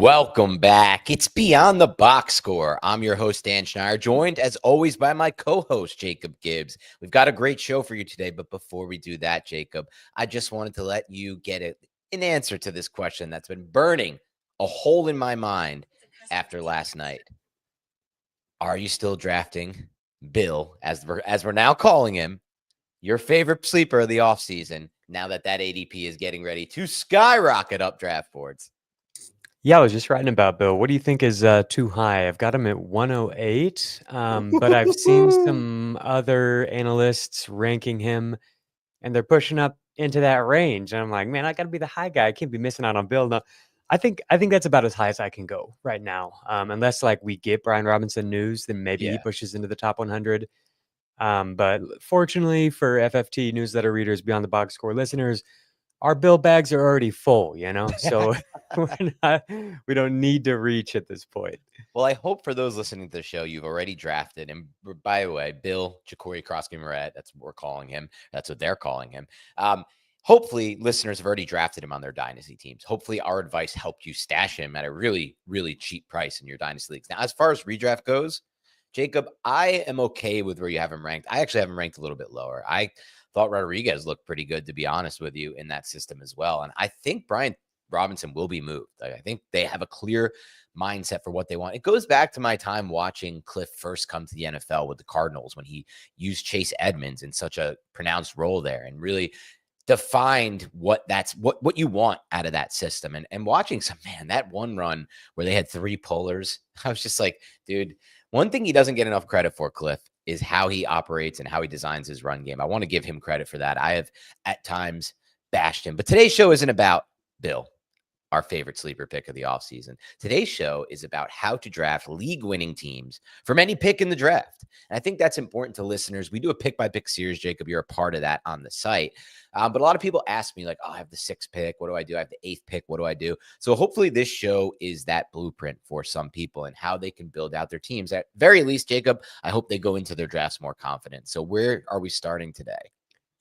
Welcome back. It's Beyond the Box Score. I'm your host, Dan Schneider, joined as always by my co-host, Jacob Gibbs. We've got a great show for you today, but before we do that, Jacob, I just wanted to let you get an answer to this question that's been burning a hole in my mind after last night. Are you still drafting Bill, as we're now calling him, your favorite sleeper of the offseason, now that ADP is getting ready to skyrocket up draft boards? Yeah, I was just writing about Bill. What do you think is too high? I've got him at 108, but I've seen some other analysts ranking him, and they're pushing up into that range. And I'm like, man, I got to be the high guy. I can't be missing out on Bill. No, I think that's about as high as I can go right now, unless like we get Brian Robinson news, then maybe he pushes into the top 100. But fortunately for FFT newsletter readers, Beyond the Box Score listeners, our bill bags are already full, so we don't need to reach at this point. Well, I hope for those listening to the show, you've already drafted. And by the way, Bill Ja'Cory Krosky-Moret, that's what we're calling him. That's what they're calling him. Hopefully, listeners have already drafted him on their dynasty teams. Hopefully, our advice helped you stash him at a really, really cheap price in your dynasty leagues. Now, as far as redraft goes, Jacob, I am okay with where you have him ranked. I actually have him ranked a little bit lower. I thought Rodriguez looked pretty good, to be honest with you, in that system as well. And I think Brian Robinson will be moved. I think they have a clear mindset for what they want. It goes back to my time watching Cliff first come to the NFL with the Cardinals when he used Chase Edmonds in such a pronounced role there and really defined what you want out of that system. And watching that one run where they had three pullers, I was just like, dude, one thing he doesn't get enough credit for, Cliff, is how he operates and how he designs his run game. I want to give him credit for that. I have at times bashed him, but today's show isn't about Bill, our favorite sleeper pick of the offseason. Today's show is about how to draft league-winning teams from any pick in the draft. And I think that's important to listeners. We do a pick-by-pick series, Jacob. You're a part of that on the site. But a lot of people ask me, like, oh, I have the 6th pick. What do I do? I have the 8th pick. What do I do? So hopefully this show is that blueprint for some people and how they can build out their teams. At very least, Jacob, I hope they go into their drafts more confident. So where are we starting today?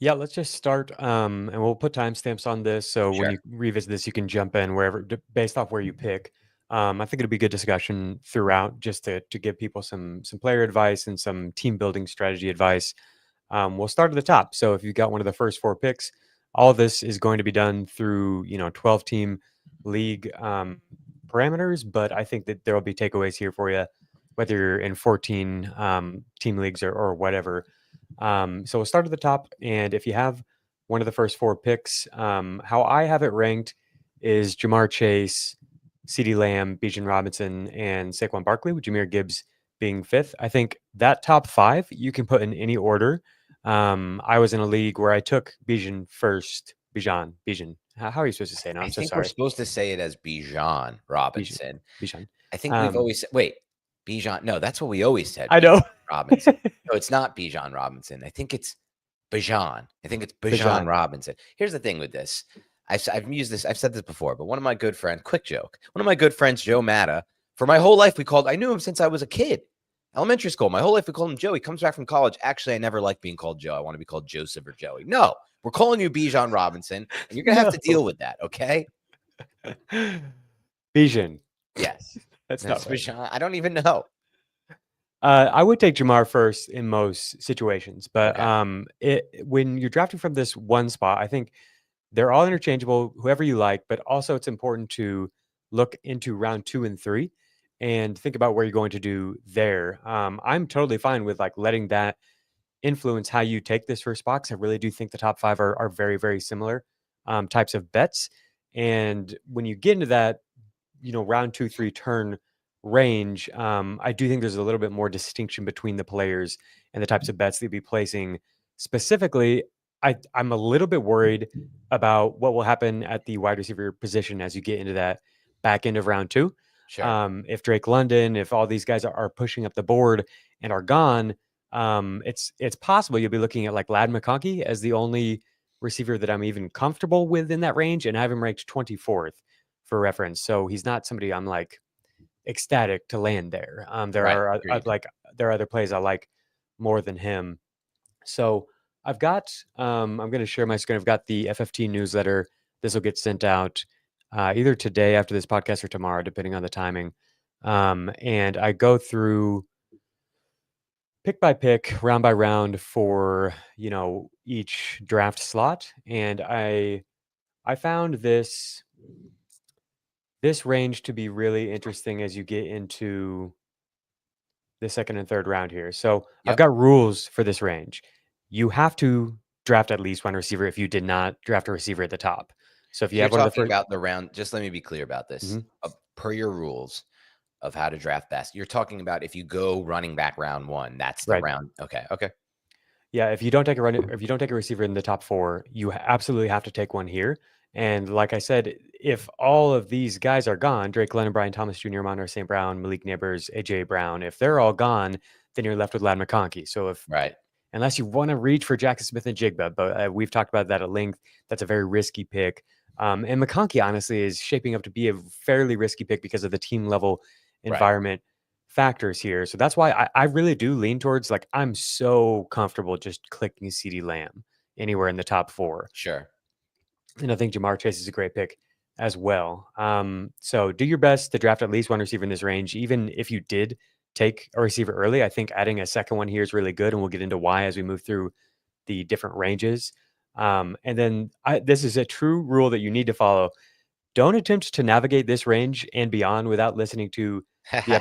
Yeah, let's just start, and we'll put timestamps on this. So when you revisit this, you can jump in wherever, based off where you pick. I think it'll be good discussion throughout, just to give people some player advice and some team building strategy advice. We'll start at the top. So if you got one of the first 4 picks, all of this is going to be done through 12-team league parameters. But I think that there will be takeaways here for you, whether you're in 14 team leagues or whatever. So we'll start at the top, and if you have one of the first 4 picks, how I have it ranked is Jamar Chase, CeeDee Lamb, Bijan Robinson, and Saquon Barkley, with Jahmyr Gibbs being 5th. I think that top 5 you can put in any order. I was in a league where I took Bijan first. Bijan. How are you supposed to say it? No, I'm so sorry. We're supposed to say it as Bijan Robinson. Bijan. I think we've always said, wait, Bijan. No, that's what we always said. I know. Robinson. No, it's not Bijan Robinson. I think it's Bijan. I think it's Bijan Robinson. Here's the thing with this. I've used this. I've said this before, but one of my good friends, quick joke. One of my good friends, Joe Matta, for my whole life, I knew him since I was a kid. Elementary school. My whole life, we called him Joe. He comes back from college. Actually, I never liked being called Joe. I want to be called Joseph or Joey. No, we're calling you Bijan Robinson, and you're going to have to deal with that, okay? Bijan. Yes. That's not right. Bijan. I don't even know. I would take Jamar first in most situations, but when you're drafting from this one spot, I think they're all interchangeable, whoever you like, but also it's important to look into round 2 and 3 and think about where you're going to do there. I'm totally fine with like letting that influence how you take this first spot, because I really do think the top 5 are very, very similar types of bets. And when you get into that, round 2, 3 turn range, I do think there's a little bit more distinction between the players and the types of bets they'd be placing. Specifically, I'm a little bit worried about what will happen at the wide receiver position as you get into that back end of round 2. Sure. If Drake London, if all these guys are pushing up the board and are gone, it's possible you'll be looking at like Ladd McConkey as the only receiver that I'm even comfortable with in that range, and I have him ranked 24th for reference. So he's not somebody I'm like ecstatic to land there. There are other plays I like more than him. So I've got I'm going to share my screen. I've got the FFT newsletter. This will get sent out either today after this podcast or tomorrow, depending on the timing. And I go through pick by pick, round by round for each draft slot, and I found this range to be really interesting as you get into the second and third round here. So I've Yep. got rules for this range. You have to draft at least one receiver if you did not draft a receiver at the top. So if you So you're have one of the talking first, about the round. Just let me be clear about this. Mhm. Per your rules of how to draft best, you're talking about if you go running back round 1, that's the Right? round. Okay. Okay. Yeah, if you don't take a receiver in the top four, you absolutely have to take one here. And like I said, if all of these guys are gone, Drake Glennon, Brian Thomas Jr., Monroe St. Brown, Malik Neighbors, AJ Brown, if they're all gone, then you're left with Lad McConkey. So if Right. unless you want to reach for Jackson Smith and Jigba, but we've talked about that at length. That's a very risky pick. And McConkey, honestly, is shaping up to be a fairly risky pick because of the team level Right. environment factors here. So that's why I really do lean towards like I'm so comfortable just clicking CD Lamb anywhere in the top four. Sure. And I think Jamar Chase is a great pick as well. So do your best to draft at least one receiver in this range. Even if you did take a receiver early, I think adding a second one here is really good. And we'll get into why as we move through the different ranges. And then this is a true rule that you need to follow. Don't attempt to navigate this range and beyond without listening to I the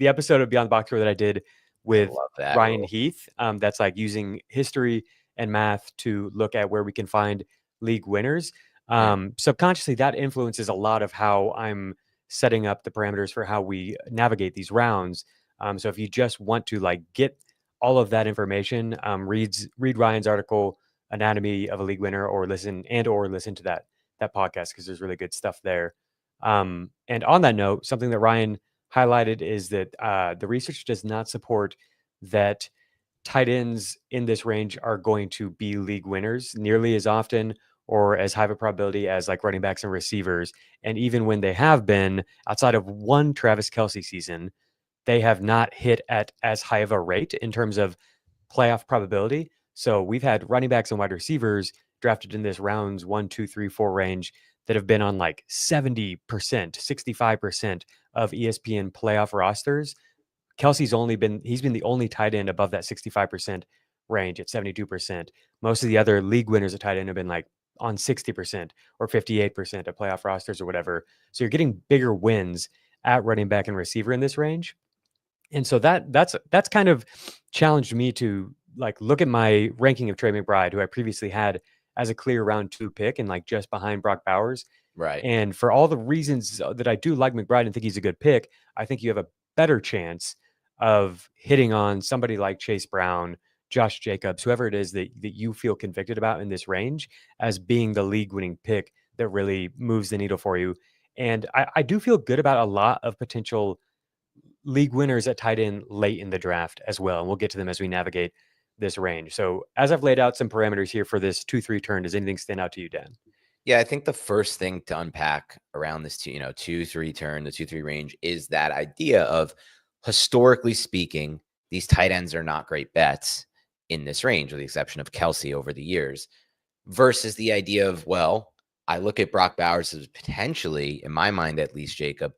episode of Beyond the Box Score that I did with love that Ryan rule. Heath. That's like using history and math to look at where we can find league winners. Mm. Subconsciously, that influences a lot of how I'm setting up the parameters for how we navigate these rounds. So if you just want to like get all of that information, read Ryan's article, Anatomy of a League Winner, or listen to that podcast because there's really good stuff there. And on that note, something that Ryan highlighted is that the research does not support that tight ends in this range are going to be league winners nearly as often or as high of a probability as like running backs and receivers. And even when they have been, outside of one Travis Kelce season, they have not hit at as high of a rate in terms of playoff probability. So we've had running backs and wide receivers drafted in this rounds 1, 2, 3, 4 range that have been on like 70%, 65% of ESPN playoff rosters. He's been the only tight end above that 65% range at 72%. Most of the other league winners at tight end have been like on 60% or 58% of playoff rosters or whatever. So you're getting bigger wins at running back and receiver in this range. And so that's kind of challenged me to like look at my ranking of Trey McBride, who I previously had as a clear round 2 pick and like just behind Brock Bowers. Right. And for all the reasons that I do like McBride and think he's a good pick, I think you have a better chance of hitting on somebody like Chase Brown, Josh Jacobs, whoever it is that you feel convicted about in this range as being the league winning pick that really moves the needle for you. And I do feel good about a lot of potential league winners at tight end late in the draft as well. And we'll get to them as we navigate this range. So as I've laid out some parameters here for this 2-3 turn, does anything stand out to you, Dan? Yeah, I think the first thing to unpack around this 2-3 turn, the 2-3 range is that idea of historically speaking, these tight ends are not great bets in this range, with the exception of Kelce over the years, versus the idea of, well, I look at Brock Bowers as potentially, in my mind at least, Jacob,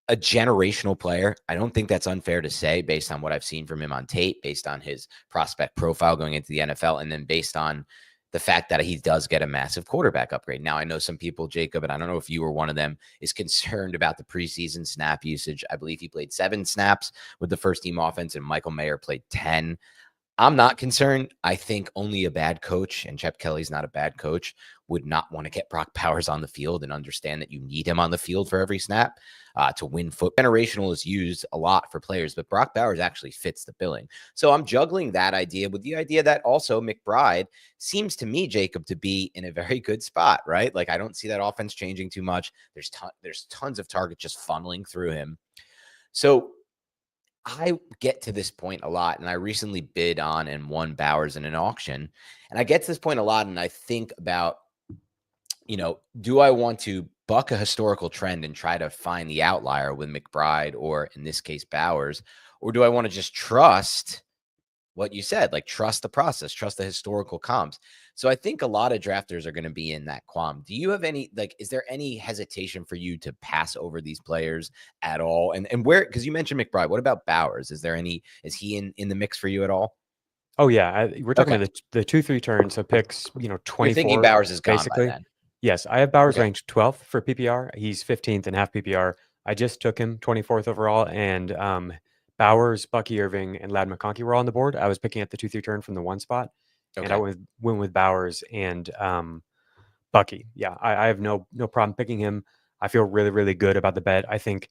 a generational player. I don't think that's unfair to say based on what I've seen from him on tape, based on his prospect profile going into the NFL, and then based on the fact that he does get a massive quarterback upgrade. Now, I know some people, Jacob, and I don't know if you were one of them, is concerned about the preseason snap usage. I believe he played 7 snaps with the first team offense, and Michael Mayer played 10. I'm not concerned. I think only a bad coach, and Chip Kelly's not a bad coach, would not want to get Brock Bowers on the field and understand that you need him on the field for every snap to win foot. Generational is used a lot for players, but Brock Bowers actually fits the billing. So I'm juggling that idea with the idea that also McBride seems to me, Jacob, to be in a very good spot, right? Like I don't see that offense changing too much. There's tons of targets just funneling through him. So I get to this point a lot, and I recently bid on and won Bowers in an auction. And I get to this point a lot, and I think about, do I want to buck a historical trend and try to find the outlier with McBride or, in this case, Bowers? Or do I want to just trust what you said, like trust the process, trust the historical comps. So I think a lot of drafters are going to be in that qualm. Do you have any, like, is there any hesitation for you to pass over these players at all? And where, because you mentioned McBride, what about Bowers? Is there any, is he in the mix for you at all? Oh yeah, we're talking Okay. about the 2-3 turn, so picks You're thinking 24 Bowers is gone by basically. then. Yes, I have Bowers Okay. ranked 12th for PPR. He's 15th in half PPR. I just took him 24th overall, and Bowers, Bucky Irving, and Lad McConkey were on the board. I was picking at the 2-3 turn from the one spot, and I Okay. went with Bowers and Bucky. Yeah, I have no problem picking him. I feel really really good about the bet. I think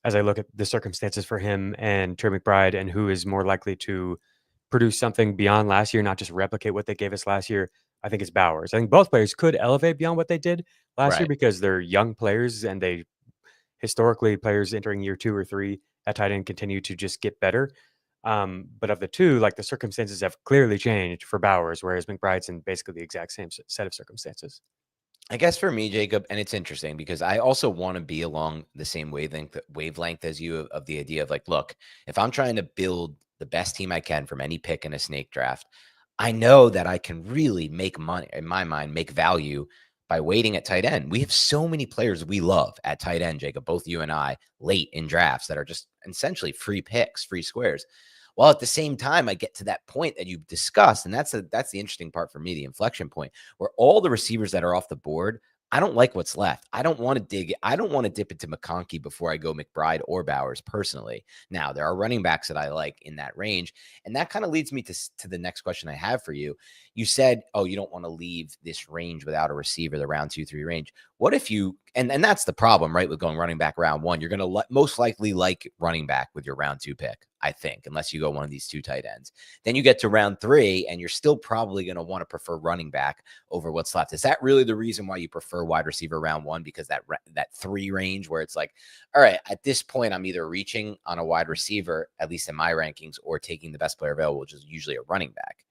as I look at the circumstances for him and Terry McBride and who is more likely to produce something beyond last year, not just replicate what they gave us last year, I think it's Bowers. I think both players could elevate beyond what they did last year Right. because they're young players and they historically players entering year 2 or 3 at tight end continue to just get better. But of the two, like the circumstances have clearly changed for Bowers, whereas McBride's in basically the exact same set of circumstances. I guess for me, Jacob, and it's interesting because I also want to be along the same wavelength as you of the idea of like, look, if I'm trying to build the best team I can from any pick in a snake draft, I know that I can really make money in my mind, make value by waiting at tight end. We have so many players we love at tight end, Jacob, both you and I, late in drafts that are just essentially free picks, free squares. While at the same time, I get to that point that you've discussed, and that's the interesting part for me, the inflection point, where all the receivers that are off the board, I don't like what's left. I don't want to dig. I don't want to dip into McConkey before I go McBride or Bowers personally. Now, there are running backs that I like in that range. And that kind of leads me to the next question I have for you. You said, oh, you don't want to leave this range without a receiver, the round 2, 3 range. What if you, and that's the problem, right? With going running back round 1, you're going to most likely like running back with your round 2 pick, I think, unless you go one of these 2 tight ends. Then you get to round 3 and you're still probably going to want to prefer running back over what's left. Is that really the reason why you prefer wide receiver round 1? Because that 3 range where it's like, all right, at this point, I'm either reaching on a wide receiver, at least in my rankings, or taking the best player available, which is usually a running back.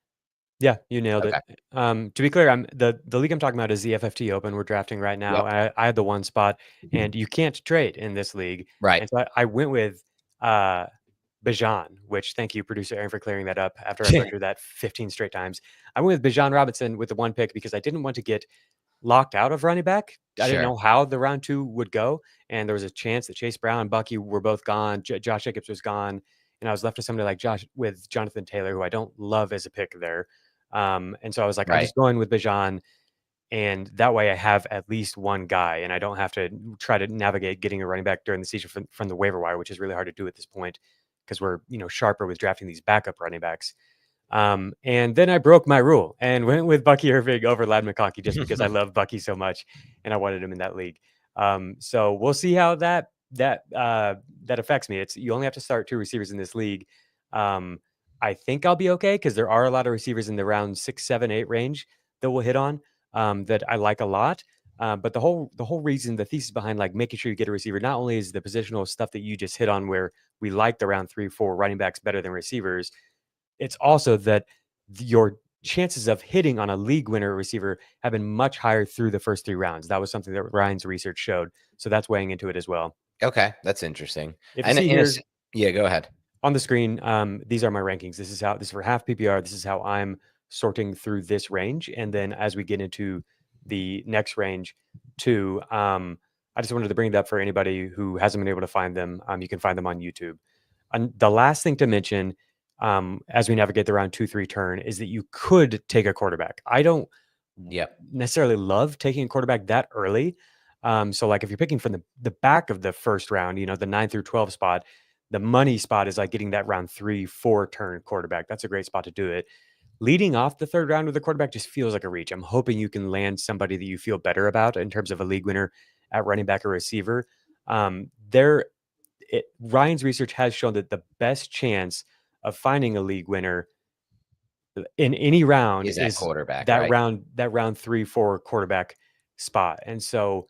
Yeah, you nailed Okay. it. To be clear, I'm the league I'm talking about is the FFT Open. We're drafting right now. Yep. I had the one spot, and you can't trade in this league. Right. And so I went with Bijan, which thank you, producer Aaron, for clearing that up after I butchered that 15 straight times. I went with Bijan Robinson with the one pick because I didn't want to get locked out of running back. I didn't Sure. know how the round 2 would go, and there was a chance that Chase Brown and Bucky were both gone. Josh Jacobs was gone, and I was left with somebody like with Jonathan Taylor, who I don't love as a pick there. And so I was like, I'm Right. just going with Bijan, and that way I have at least one guy, and I don't have to try to navigate getting a running back during the season from the waiver wire, which is really hard to do at this point because we're sharper with drafting these backup running backs. And then I broke my rule and went with Bucky Irving over Lad McConkey just because I love Bucky so much and I wanted him in that league. So we'll see how that affects me. It's you only have to start 2 receivers in this league. I think I'll be okay because there are a lot of receivers in the round 6, 7, 8 range that we'll hit on that I like a lot. But the whole reason, the thesis behind like making sure you get a receiver, not only is the positional stuff that you just hit on where we like the round 3, 4 running backs better than receivers. It's also that your chances of hitting on a league winner receiver have been much higher through the first 3 rounds. That was something that Ryan's research showed. So that's weighing into it as well. Okay. That's interesting. If you And see here yeah, go ahead. on the screen, these are my rankings. This is for half PPR. This is how I'm sorting through this range. And then as we get into the next range too, I just wanted to bring it up for anybody who hasn't been able to find them. You can find them on YouTube. And the last thing to mention, as we navigate the round 2, 3 turn, is that you could take a quarterback. I don't Yep. necessarily love taking a quarterback that early. So like if you're picking from the back of the first round, the 9 through 12 spot, the money spot is like getting that round 3, 4 turn quarterback. That's a great spot to do it. Leading off the third round with a quarterback just feels like a reach. I'm hoping you can land somebody that you feel better about in terms of a league winner at running back or receiver. Ryan's research has shown that the best chance of finding a league winner in any round Is that is quarterback, that right? round 3, 4 quarterback spot. And so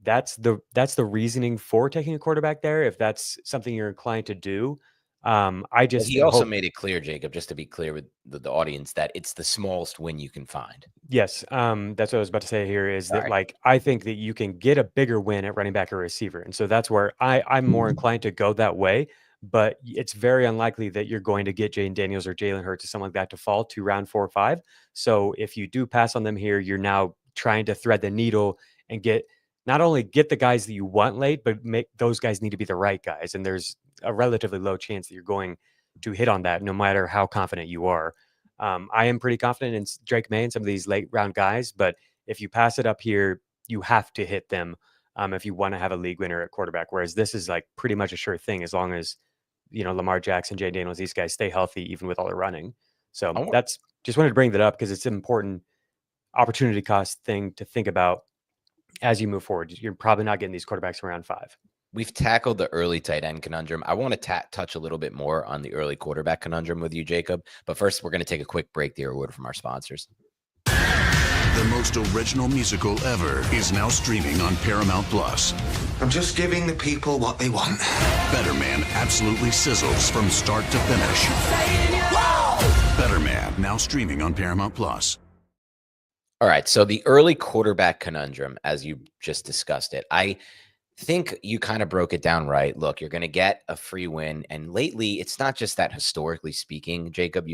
that's the reasoning for taking a quarterback there. If that's something you're inclined to do, I Well, just he also hope. made it clear, Jacob, just to be clear with the audience, that it's the smallest win you can find. Yes, that's what I was about to say here is that, Sorry. like, I think that you can get a bigger win at running back or receiver, and so that's where I'm more inclined to go that way, but it's very unlikely that you're going to get Jaden Daniels or Jalen Hurts or someone like that to fall to round 4 or 5. So if you do pass on them here, you're now trying to thread the needle and not only get the guys that you want late, but make those guys need to be the right guys. And there's a relatively low chance that you're going to hit on that, no matter how confident you are. I am pretty confident in Drake May and some of these late round guys, but if you pass it up here, you have to hit them if you want to have a league winner at quarterback. Whereas this is like pretty much a sure thing as long as Lamar Jackson, Jay Daniels, these guys stay healthy even with all their running. So that's just wanted to bring that up because it's an important opportunity cost thing to think about as you move forward. You're probably not getting these quarterbacks around 5. We've tackled the early tight end conundrum. I want to touch a little bit more on the early quarterback conundrum with you, Jacob. But first, we're going to take a quick break to hear a word from our sponsors. The most original musical ever is now streaming on Paramount Plus. I'm just giving the people what they want. Better Man absolutely sizzles from start to finish. Better Man, now streaming on Paramount Plus. All right, so the early quarterback conundrum, as you just discussed it, I think you kind of broke it down right. Look, you're going to get a free win, and lately, it's not just that historically speaking, Jacob,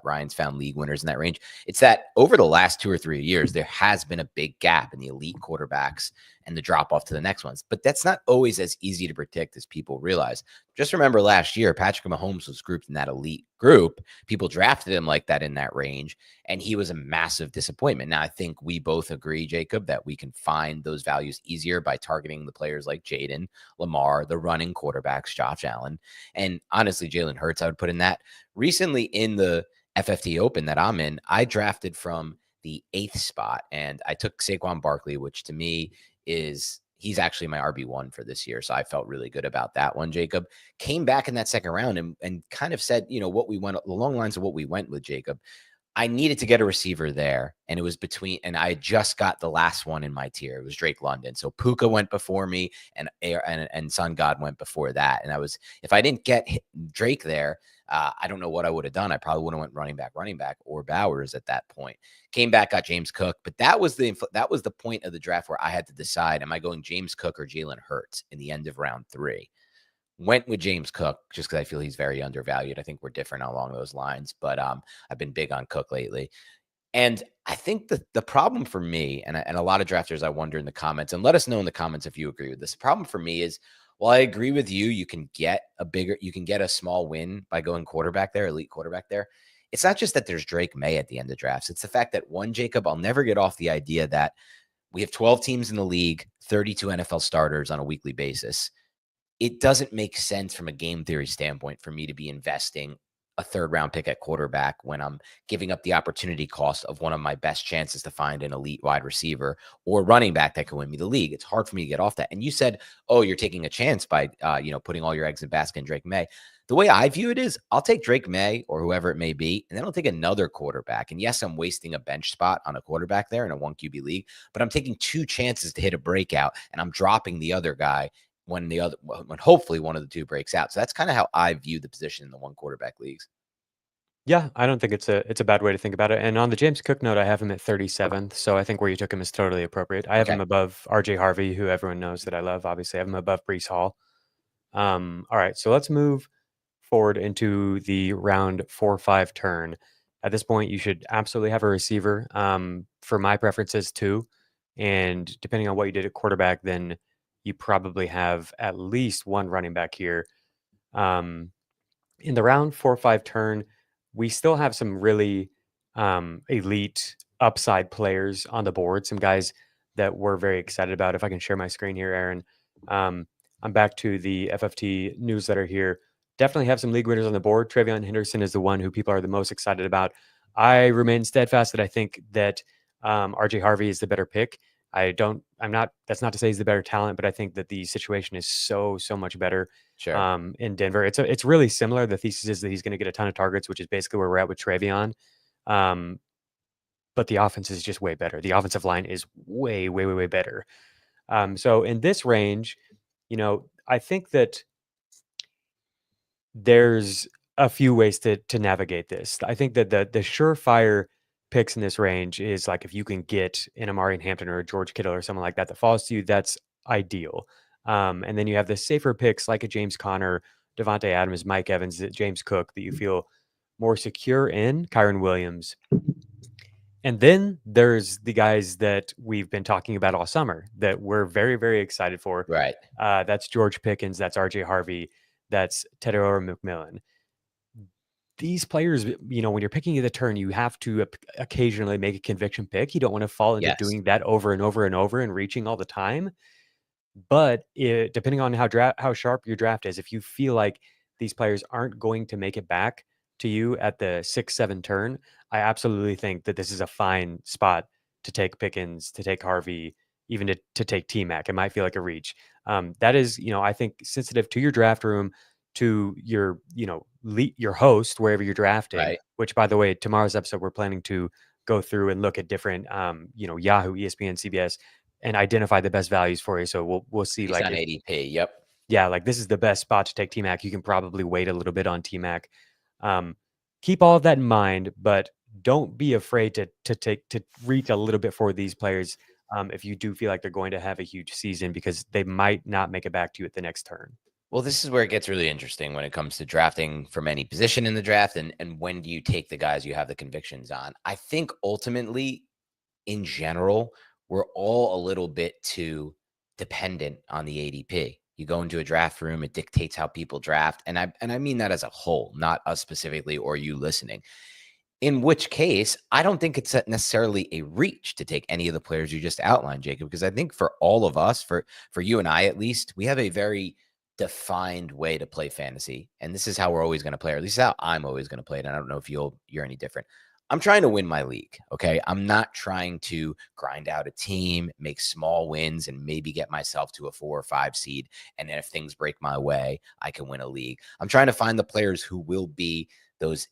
Ryan's found league winners in that range. It's that over the last 2 or 3 years, there has been a big gap in the elite quarterbacks and the drop off to the next ones. But that's not always as easy to predict as people realize. Just remember last year, Patrick Mahomes was grouped in that elite group. People drafted him like that in that range, and he was a massive disappointment. Now, I think we both agree, Jacob, that we can find those values easier by targeting the players like Jaden, Lamar, the running quarterbacks, Josh Allen, and honestly, Jalen Hurts, I would put in that. Recently in the FFT Open that I'm in, I drafted from the 8th spot, and I took Saquon Barkley, which to me he's actually my RB1 for this year. So I felt really good about that one. Jacob came back in that second round and kind of said, what we went along the lines of what we went with, Jacob. I needed to get a receiver there, and it was and I just got the last one in my tier. It was Drake London. So Puka went before me, and Sun God went before that. And if I didn't get Drake there, I don't know what I would have done. I probably would have went running back, or Bowers at that point. Came back, got James Cook, but that was the point of the draft where I had to decide: am I going James Cook or Jalen Hurts in the end of round 3? Went with James Cook just because I feel he's very undervalued. I think we're different along those lines, but I've been big on Cook lately. And I think the problem for me, and a lot of drafters, I wonder in the comments, and let us know in the comments if you agree with this. The problem for me is, while I agree with you, you can get a small win by going quarterback there, elite quarterback there. It's not just that there's Drake May at the end of drafts. It's the fact that Jacob, I'll never get off the idea that we have 12 teams in the league, 32 NFL starters on a weekly basis. It doesn't make sense from a game theory standpoint for me to be investing a 3rd round pick at quarterback when I'm giving up the opportunity cost of one of my best chances to find an elite wide receiver or running back that can win me the league. It's hard for me to get off that. And you said, oh, you're taking a chance by, putting all your eggs in basket in Drake May. The way I view it is I'll take Drake May or whoever it may be, and then I'll take another quarterback. And yes, I'm wasting a bench spot on a quarterback there in a 1 QB league, but I'm taking 2 chances to hit a breakout, and I'm dropping the other guy when hopefully one of the 2 breaks out. So that's kind of how I view the position in the 1 quarterback leagues. Yeah, I don't think it's a bad way to think about it. And on the James Cook note, I have him at 37th. So I think where you took him is totally appropriate. I have him above RJ Harvey, who everyone knows that I love. Obviously, I have him above Breece Hall. All right, so let's move forward into the round 4-5 turn. At this point, you should absolutely have a receiver. For my preferences, 2. And depending on what you did at quarterback, then you probably have at least 1 running back here. In the round 4-5 turn, we still have some really elite upside players on the board, some guys that we're very excited about. If I can share my screen here, Aaron. I'm back to the FFT newsletter here. Definitely have some league winners on the board. TreVeyon Henderson is the one who people are the most excited about. I remain steadfast that I think that RJ Harvey is the better pick. That's not to say he's the better talent, but I think that the situation is so much better in Denver. It's really similar. The thesis is that he's going to get a ton of targets, which is basically where we're at with TreVeyon. But the offense is just way better. The offensive line is way better. So in this range, I think that there's a few ways to navigate this. I think that the surefire picks in this range is like if you can get an Amari Hampton or a George Kittle or someone like that falls to you, that's ideal. And then you have the safer picks like a James Conner, Devontae Adams, Mike Evans, James Cook that you feel more secure in, Kyron Williams. And then there's the guys that we've been talking about all summer that we're very, very excited for. Right. That's George Pickens, that's RJ Harvey, that's Teodoro McMillan. These players, when you're picking the turn, you have to occasionally make a conviction pick. You don't want to fall into doing that over and over and over and reaching all the time. But depending on how sharp your draft is, if you feel like these players aren't going to make it back to you at the 6-7 turn, I absolutely think that this is a fine spot to take Pickens, to take Harvey, even to take T-Mac. It might feel like a reach. That is, I think sensitive to your draft room, to your, your host, wherever you're drafting, Right. which, by the way, tomorrow's episode, we're planning to go through and look at different, Yahoo, ESPN, CBS, and identify the best values for you. So we'll see. He's on ADP. Yep. Yeah, like this is the best spot to take T-Mac. You can probably wait a little bit on T-Mac. Keep all of that in mind, but don't be afraid to reach a little bit for these players if you do feel like they're going to have a huge season, because they might not make it back to you at the next turn. Well, this is where it gets really interesting when it comes to drafting from any position in the draft, and when do you take the guys you have the convictions on. I think ultimately, in general, we're all a little bit too dependent on the ADP. You go into a draft room, it dictates how people draft. And I mean that as a whole, not us specifically or you listening. In which case, I don't think it's necessarily a reach to take any of the players you just outlined, Jacob, because I think for all of us, for you and I at least, we have a very defined way to play fantasy. And this is how we're always going to play, or at least how I'm always going to play it. And I don't know if you're any different. I'm trying to win my league, okay? I'm not trying to grind out a team, make small wins, and maybe get myself to a 4 or 5 seed. And then if things break my way, I can win a league. I'm trying to find the players who will be those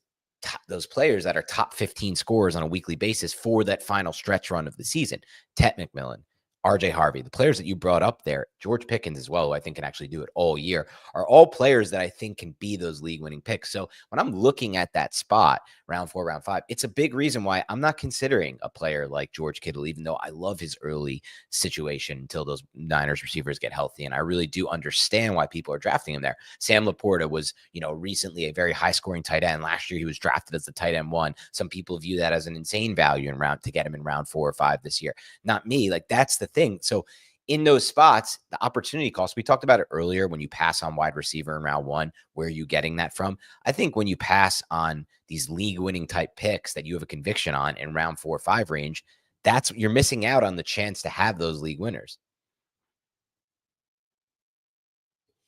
players that are top 15 scorers on a weekly basis for that final stretch run of the season. Tet McMillan, RJ Harvey, the players that you brought up there, George Pickens as well, who I think can actually do it all year, are all players that I think can be those league-winning picks. So when I'm looking at that spot, round 4, round 5, it's a big reason why I'm not considering a player like George Kittle, even though I love his early situation until those Niners receivers get healthy. And I really do understand why people are drafting him there. Sam Laporta was, recently a very high-scoring tight end. Last year, he was drafted as the tight end 1. Some people view that as an insane value to get him in round 4 or 5 this year. Not me. Like, that's the thing. So in those spots, the opportunity cost, we talked about it earlier, when you pass on wide receiver in round 1, where are you getting that from? I think when you pass on these league-winning type picks that you have a conviction on in round 4 or 5 range, you're missing out on the chance to have those league winners.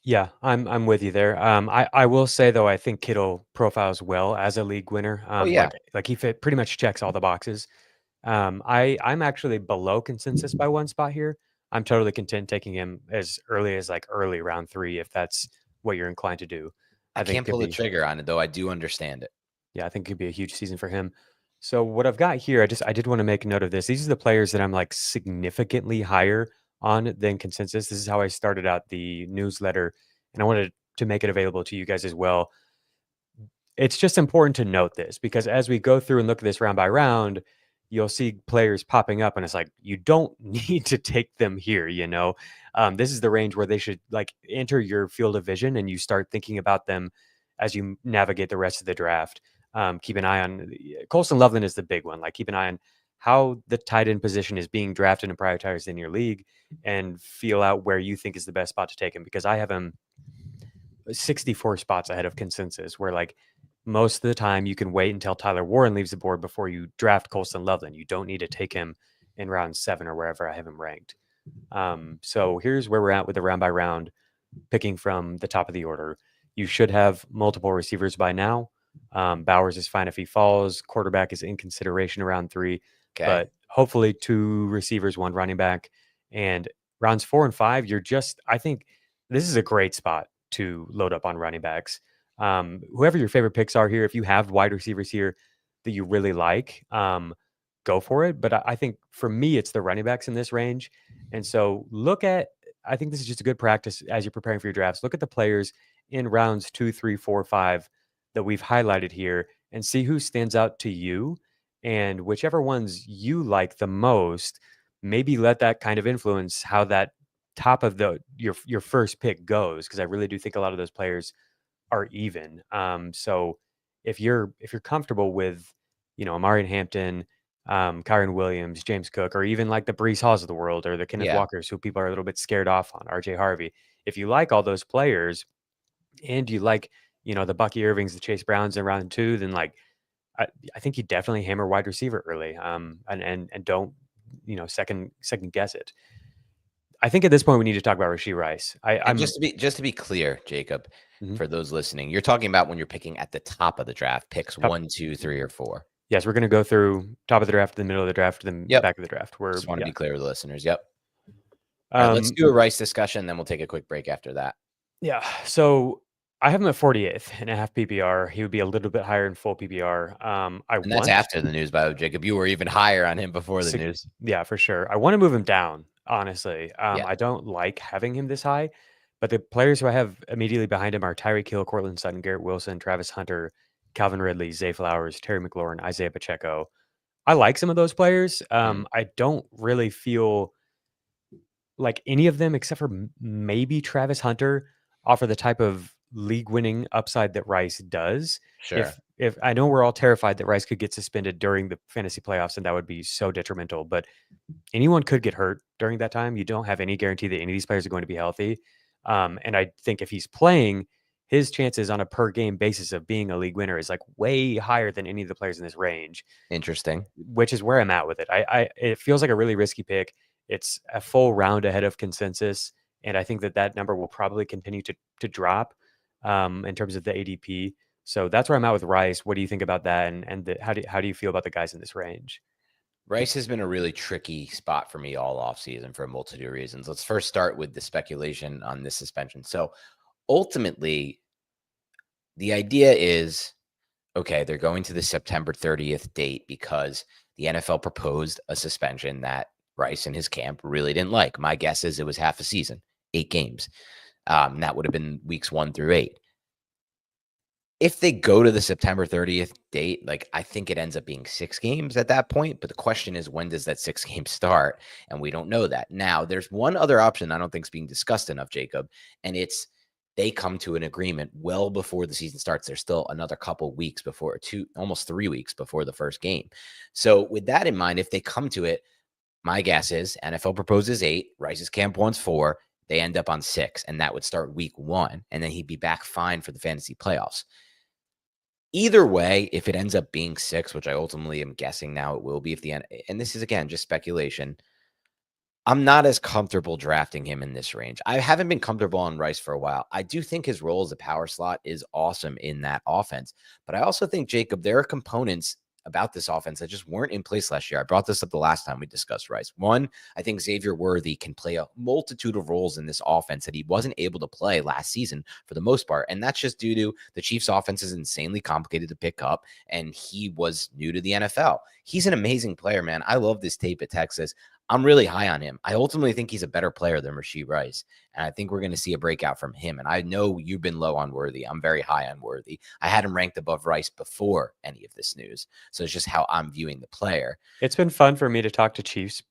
Yeah, I'm with you there. I will say though, I think Kittle profiles well as a league winner. Like he pretty much checks all the boxes. I'm actually below consensus by 1 spot here. I'm totally content taking him as early as early round 3, if that's what you're inclined to do. I can't pull the trigger on it, though. I do understand it. Yeah, I think it could be a huge season for him. So what I've got here, I did want to make note of this. These are the players that I'm significantly higher on than consensus. This is how I started out the newsletter, and I wanted to make it available to you guys as well. It's just important to note this, because as we go through and look at this round by round, you'll see players popping up and it's you don't need to take them here. This is the range where they should enter your field of vision, and you start thinking about them as you navigate the rest of the draft. Keep an eye on Colston Loveland is the big one. Keep an eye on how the tight end position is being drafted and prioritized in your league, and feel out where you think is the best spot to take him, because I have him 64 spots ahead of consensus, where most of the time you can wait until Tyler Warren leaves the board before you draft Colston Loveland. You don't need to take him in round 7 or wherever I have him ranked. So here's where we're at with the round by round, picking from the top of the order. You should have multiple receivers by now. Bowers is fine if he falls. Quarterback is in consideration around 3, but hopefully 2 receivers, 1 running back. And rounds 4 and 5, I think this is a great spot to load up on running backs. Whoever your favorite picks are here, if you have wide receivers here that you really like, go for it. But I think for me, it's the running backs in this range. And so I think this is just a good practice as you're preparing for your drafts. Look at the players in rounds 2, 3, 4, 5 that we've highlighted here, and see who stands out to you, and whichever ones you like the most, maybe let that kind of influence how that top of your first pick goes. Because I really do think a lot of those players are even. So if you're comfortable with, Amari Hampton, Kyron Williams, James Cook, or even like the Brees Halls of the world, or the Kenneth Yeah. Walkers, who people are a little bit scared off on, RJ Harvey. If you like all those players and you like, the Bucky Irvings, the Chase Browns in round 2, then like I think you definitely hammer wide receiver early. And don't, second guess it. I think at this point we need to talk about Rashee Rice. And just to be clear, Jacob, Mhm. for those listening, you're talking about when you're picking at the top of the draft, picks Top- 1, 2, 3, or 4. Yes, we're going to go through top of the draft, the middle of the draft, then Yep. back of the draft. Just want to be clear with the listeners. Yep. All right, let's Um, do a Rice discussion, then we'll take a quick break after that. yeah. So I have him at 48th in a half PPR. He would be a little bit higher in full PPR. And that's after the news, by the way, Jacob. You were even higher on him before the news. Yeah, for sure. I want to move him down, honestly. Yeah. I don't like having him this high, but the players who I have immediately behind him are Tyreek Hill, Cortland Sutton, Garrett Wilson, Travis Hunter, Calvin Ridley, Zay Flowers, Terry McLaurin, Isaiah Pacheco. I like some of those players. I don't really feel like any of them, except for maybe Travis Hunter, offer the type of league-winning upside that Rice does. Sure. If I know we're all terrified that Rice could get suspended during the fantasy playoffs, and that would be so detrimental, but anyone could get hurt during that time. You don't have any guarantee that any of these players are going to be healthy. And I think if he's playing, his chances on a per game basis of being a league winner is like way higher than any of the players in this range. Interesting. Which is where I'm at with it. It feels like a really risky pick. It's a full round ahead of consensus, and I think that number will probably continue to drop in terms of the ADP. So that's where I'm at with Rice. What do you think about that? And how do you feel about the guys in this range? Rice has been a really tricky spot for me all offseason for a multitude of reasons. Let's first start with the speculation on this suspension. So ultimately, the idea is, okay, they're going to the September 30th date because the NFL proposed a suspension that Rice and his camp really didn't like. My guess is it was half a season, 8 games. That would have been weeks 1 through 8. If they go to the September 30th date, like I think it ends up being 6 games at that point. But the question is, when does that 6 game start? And we don't know that. Now, there's one other option I don't think is being discussed enough, Jacob, and it's they come to an agreement well before the season starts. There's still another couple weeks before, almost 3 weeks before the first game. So with that in mind, if they come to it, my guess is NFL proposes 8, Rice's camp wants 4, they end up on 6, and that would start week 1, and then he'd be back fine for the fantasy playoffs. Either way, if it ends up being 6, which I ultimately am guessing now it will be, and this is again just speculation, I'm not as comfortable drafting him in this range. I haven't been comfortable on Rice for a while. I do think his role as a power slot is awesome in that offense, but I also think, Jacob, there are components about this offense that just weren't in place last year. I brought this up the last time we discussed Rice. One, I think Xavier Worthy can play a multitude of roles in this offense that he wasn't able to play last season for the most part. And that's just due to the Chiefs offense is insanely complicated to pick up. And he was new to the NFL. He's an amazing player, man. I love this tape at Texas. I'm really high on him. I ultimately think he's a better player than Rashee Rice. And I think we're going to see a breakout from him. And I know you've been low on Worthy. I'm very high on Worthy. I had him ranked above Rice before any of this news. So it's just how I'm viewing the player. It's been fun for me to talk to Chiefs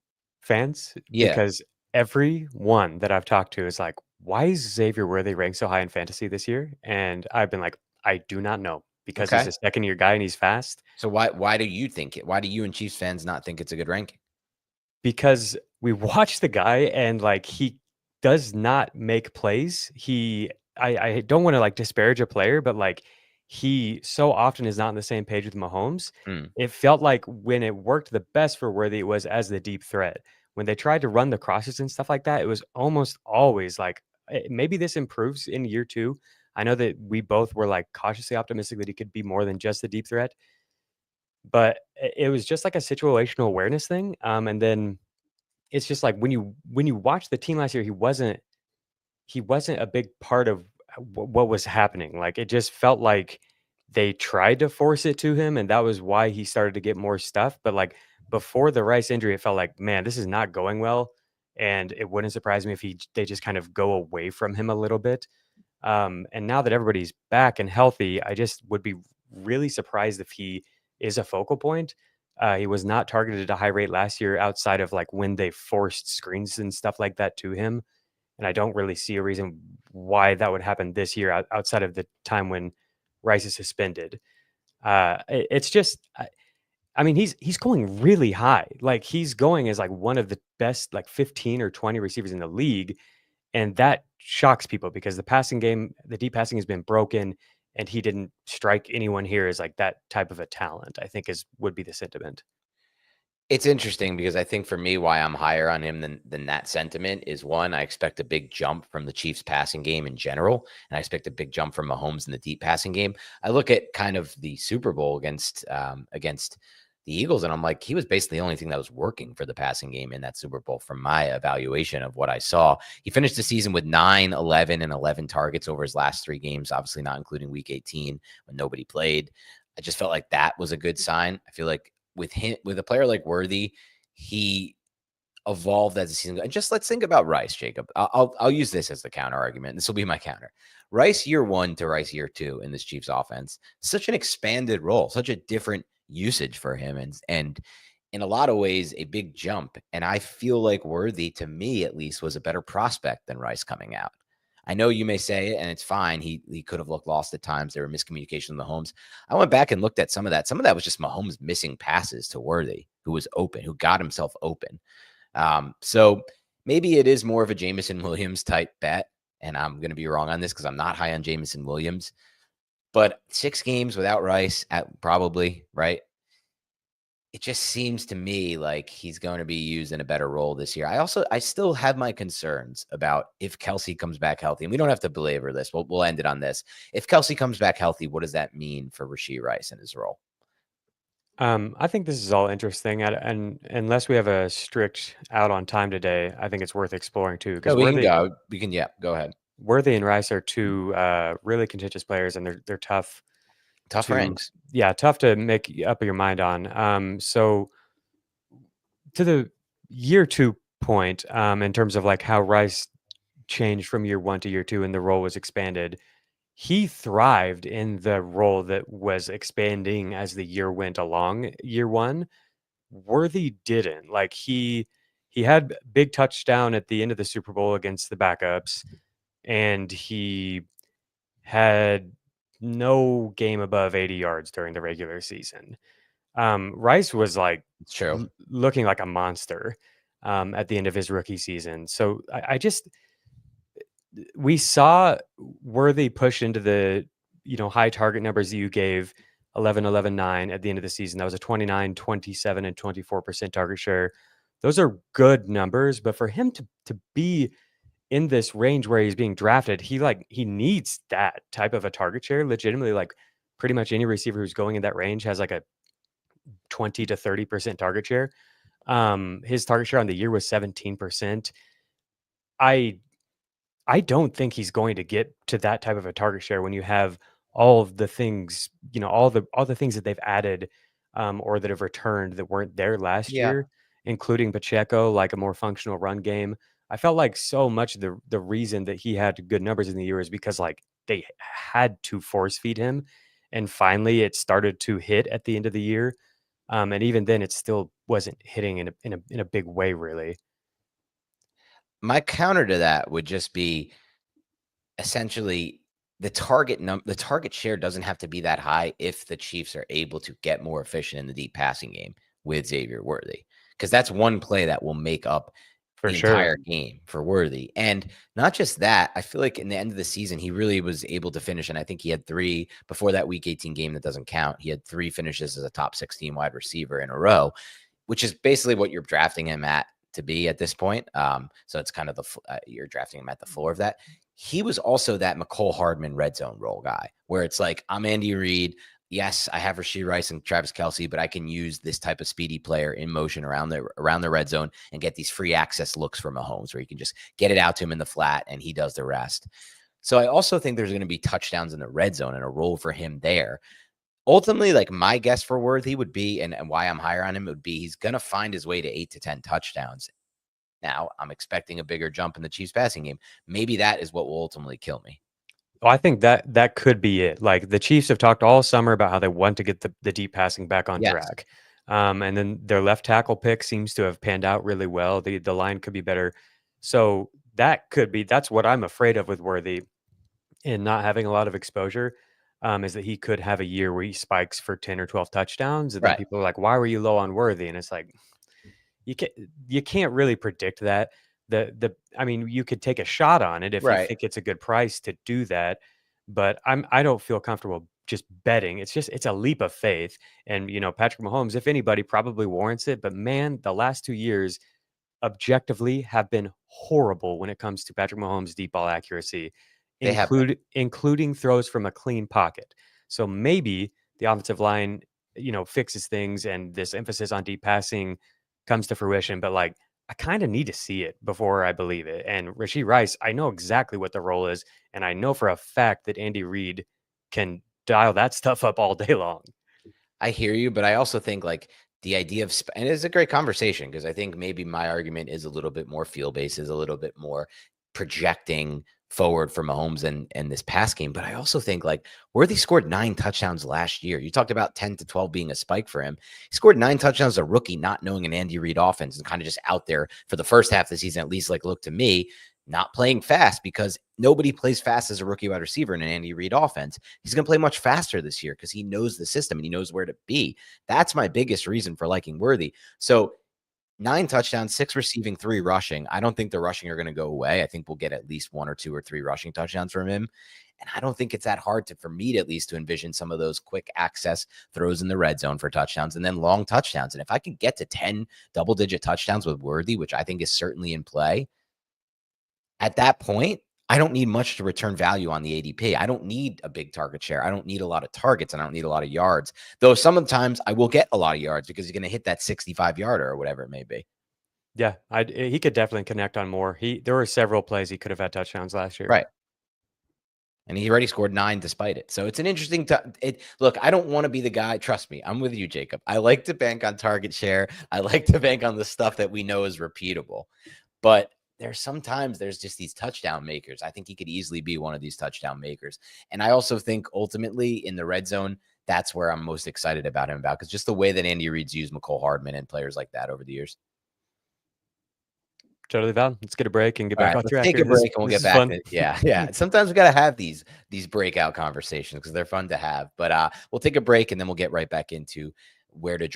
fans because every one that I've talked to is like, why is Xavier Worthy ranked so high in fantasy this year? And I've been like, I do not know, because he's a second-year guy and he's fast. So why do you think it? Why do you and Chiefs fans not think it's a good ranking? Because we watch the guy and like he does not make plays. I don't want to like disparage a player, but like he so often is not on the same page with Mahomes. It felt like when it worked the best for Worthy, it was as the deep threat. When they tried to run the crosses and stuff like that, it was almost always like maybe this improves in year 2. I know that we both were like cautiously optimistic that he could be more than just the deep threat, but it was just like a situational awareness thing. And then it's just like when you watch the team last year, he wasn't a big part of what was happening. Like it just felt like they tried to force it to him, and that was why he started to get more stuff. But like before the Rice injury, it felt like, man, this is not going well, and it wouldn't surprise me if they just kind of go away from him a little bit. And now that everybody's back and healthy, I just would be really surprised if he is a focal point. He was not targeted at a high rate last year outside of like when they forced screens and stuff like that to him. and I don't really see a reason why that would happen this year outside of the time when Rice is suspended. It's just, I mean, he's going really high. Like, he's going as like one of the best, like 15 or 20 receivers in the league. And that shocks people because the passing game, the deep passing has been broken, and he didn't strike anyone here as like that type of a talent, I think would be the sentiment. It's interesting because I think for me, why I'm higher on him than that sentiment is, one, I expect a big jump from the Chiefs passing game in general, and I expect a big jump from Mahomes in the deep passing game. I look at kind of the Super Bowl against the Eagles, and I'm like, he was basically the only thing that was working for the passing game in that Super Bowl from my evaluation of what I saw. He finished the season with 9, 11, and 11 targets over his last 3 games, obviously not including Week 18 when nobody played. I just felt like that was a good sign. I feel like with a player like Worthy, he evolved as the season goes. And just let's think about Rice, Jacob. I'll use this as the counter argument. This will be my counter. Rice year 1 to Rice year 2 in this Chiefs offense, such an expanded role, such a different usage for him, and in a lot of ways a big jump. And I feel like Worthy, to me at least, was a better prospect than Rice coming out. I know you may say it, and it's fine. He could have looked lost at times. There were miscommunication with Mahomes. I went back and looked at some of that. Some of that was just Mahomes missing passes to Worthy, who was open, who got himself open. So maybe it is more of a Jameson Williams type bet, and I'm going to be wrong on this because I'm not high on Jameson Williams. But 6 games without Rice, probably, right? It just seems to me like he's going to be used in a better role this year. I still have my concerns about if Kelsey comes back healthy, and we don't have to belabor this. We'll end it on this. If Kelsey comes back healthy, what does that mean for Rashee Rice and his role? I think this is all interesting, and unless we have a strict out on time today, I think it's worth exploring too. Because No, we can go. We can, yeah, go ahead. Worthy and Rice are 2 really contentious players, and they're tough. Tough ranks. Yeah, tough to make up your mind on. So to the year 2 point, in terms of like how Rice changed from year 1 to year 2 and the role was expanded, he thrived in the role that was expanding as the year went along. Year 1, Worthy didn't. Like, he had big touchdown at the end of the Super Bowl against the backups, and he had no game above 80 yards during the regular season. Rice was like looking like a monster at the end of his rookie season. So we saw Worthy push into the high target numbers that you gave, 11, 11, 9 at the end of the season. That was a 29, 27, and 24% target share. Those are good numbers, but for him to be in this range where he's being drafted, he needs that type of a target share. Legitimately, like pretty much any receiver who's going in that range has like a 20 to 30% target share. His target share on the year was 17%. I don't think he's going to get to that type of a target share when you have all of the things, all the things that they've added or that have returned that weren't there last year, including Pacheco, like a more functional run game. I felt like so much of the reason that he had good numbers in the year is because like they had to force feed him, and finally it started to hit at the end of the year. And even then, it still wasn't hitting in a big way, really. My counter to that would just be essentially the target share doesn't have to be that high if the Chiefs are able to get more efficient in the deep passing game with Xavier Worthy, because that's one play that will make up the entire game for Worthy. And not just that, I feel like in the end of the season, he really was able to finish. And I think he had 3 before that Week 18 game that doesn't count. He had 3 finishes as a top 16 wide receiver in a row, which is basically what you're drafting him at to be at this point. So it's kind of you're drafting him at the floor of that. He was also that McCole Hardman red zone role guy where it's like, I'm Andy Reid. Yes, I have Rashee Rice and Travis Kelce, but I can use this type of speedy player in motion around the red zone and get these free access looks for Mahomes where you can just get it out to him in the flat and he does the rest. So I also think there's going to be touchdowns in the red zone and a role for him there. Ultimately, like my guess for Worthy would be, and why I'm higher on him would be, he's going to find his way to 8 to 10 touchdowns. Now, I'm expecting a bigger jump in the Chiefs passing game. Maybe that is what will ultimately kill me. Well, I think that could be it. Like the Chiefs have talked all summer about how they want to get the deep passing back on track. And then their left tackle pick seems to have panned out really well. The line could be better. So that's what I'm afraid of with Worthy and not having a lot of exposure. Is that he could have a year where he spikes for 10 or 12 touchdowns, and then Right. people are like, "Why were you low on Worthy?" And it's like, you can't really predict that. I mean, you could take a shot on it if you Right. think it's a good price to do that, but I don't feel comfortable just betting. It's a leap of faith, and Patrick Mahomes, if anybody, probably warrants it. But man, the last 2 years objectively have been horrible when it comes to Patrick Mahomes' deep ball accuracy, They have been. including throws from a clean pocket. So maybe the offensive line, fixes things and this emphasis on deep passing comes to fruition. But like, I kind of need to see it before I believe it. And Rashee Rice, I know exactly what the role is, and I know for a fact that Andy Reid can dial that stuff up all day long. I hear you, but I also think like the idea of and it's a great conversation because I think maybe my argument is a little bit more field based, is a little bit more projecting forward for Mahomes and this pass game. But I also think like Worthy scored 9 touchdowns last year. You talked about 10 to 12 being a spike for him. He scored 9 touchdowns as a rookie, not knowing an Andy Reid offense and kind of just out there for the first half of the season, at least like look to me, not playing fast because nobody plays fast as a rookie wide receiver in an Andy Reid offense. He's going to play much faster this year because he knows the system and he knows where to be. That's my biggest reason for liking Worthy. So 9 touchdowns, 6 receiving, 3 rushing. I don't think the rushing are going to go away. I think we'll get at least 1 or 2 or 3 rushing touchdowns from him. And I don't think it's that hard for me to at least to envision some of those quick access throws in the red zone for touchdowns and then long touchdowns. And if I could get to 10 double-digit touchdowns with Worthy, which I think is certainly in play, at that point, I don't need much to return value on the ADP. I don't need a big target share. I don't need a lot of targets. I don't need a lot of yards. Though some of the times I will get a lot of yards because he's going to hit that 65-yarder or whatever it may be. Yeah, he could definitely connect on more. There were several plays he could have had touchdowns last year. Right. And he already scored 9 despite it. So it's an interesting look, I don't want to be the guy. Trust me, I'm with you, Jacob. I like to bank on target share. I like to bank on the stuff that we know is repeatable. But sometimes there's just these touchdown makers. I think he could easily be one of these touchdown makers. And I also think ultimately in the red zone, that's where I'm most excited about him because just the way that Andy Reid's used McCole Hardman and players like that over the years. Totally valid. Let's get a break and get back on track. Take a break and we'll get back. Yeah. Sometimes we got to have these breakout conversations because they're fun to have. But we'll take a break and then we'll get right back into